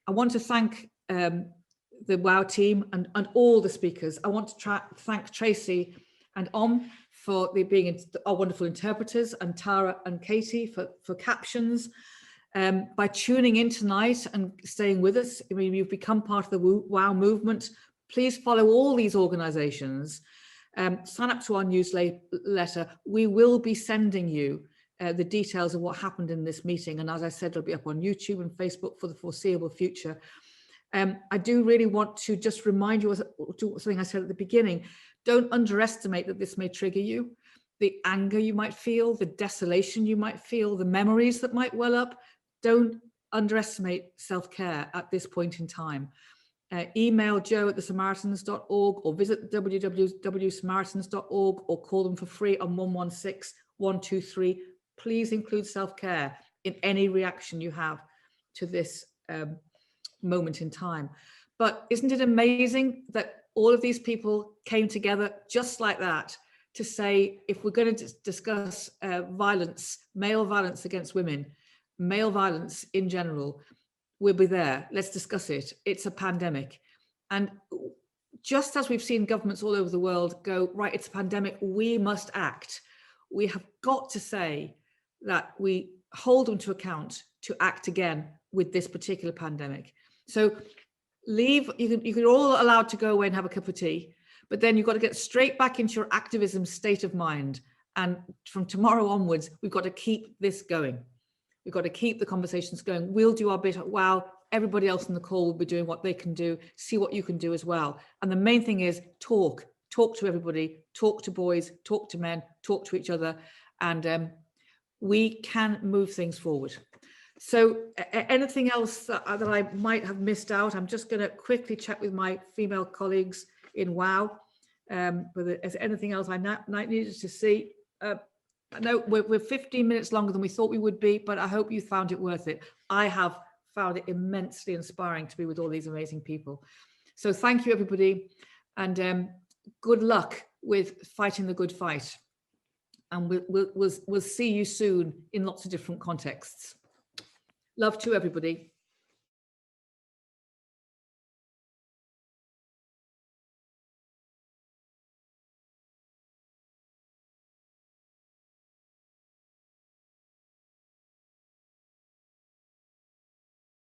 I want to thank the WOW team and all the speakers. I want to thank Tracy and for being our wonderful interpreters, and Tara and Katie for captions. By tuning in tonight and staying with us, I mean, you've become part of the WOW movement. Please follow all these organizations. Sign up to our newsletter. We will be sending you the details of what happened in this meeting. And as I said, it'll be up on YouTube and Facebook for the foreseeable future. I do really want to just remind you of something I said at the beginning. Don't underestimate that this may trigger you. The anger you might feel, the desolation you might feel, the memories that might well up. Don't underestimate self-care at this point in time. Email joe@thesamaritans.org or visit www.samaritans.org or call them for free on 116 123. Please include self-care in any reaction you have to this moment in time. But isn't it amazing that all of these people came together just like that to say, if we're going to discuss violence, male violence against women, male violence in general, we'll be there. Let's discuss it. It's a pandemic. And just as we've seen governments all over the world go, right, it's a pandemic, we must act. We have got to say that we hold them to account to act again with this particular pandemic. So you're all allowed to go away and have a cup of tea, but then you've got to get straight back into your activism state of mind. And from tomorrow onwards, we've got to keep this going. We've got to keep the conversations going. We'll do our bit. Wow, everybody else in the call will be doing what they can do. See what you can do as well. And the main thing is talk to everybody, talk to boys, talk to men, talk to each other, and we can move things forward. So anything else that I might have missed out? I'm just going to quickly check with my female colleagues in WOW. Whether there's anything else I needed to see. No, we're 15 minutes longer than we thought we would be, but I hope you found it worth it. I have found it immensely inspiring to be with all these amazing people. So thank you, everybody, and good luck with fighting the good fight. And we'll see you soon in lots of different contexts. Love to everybody.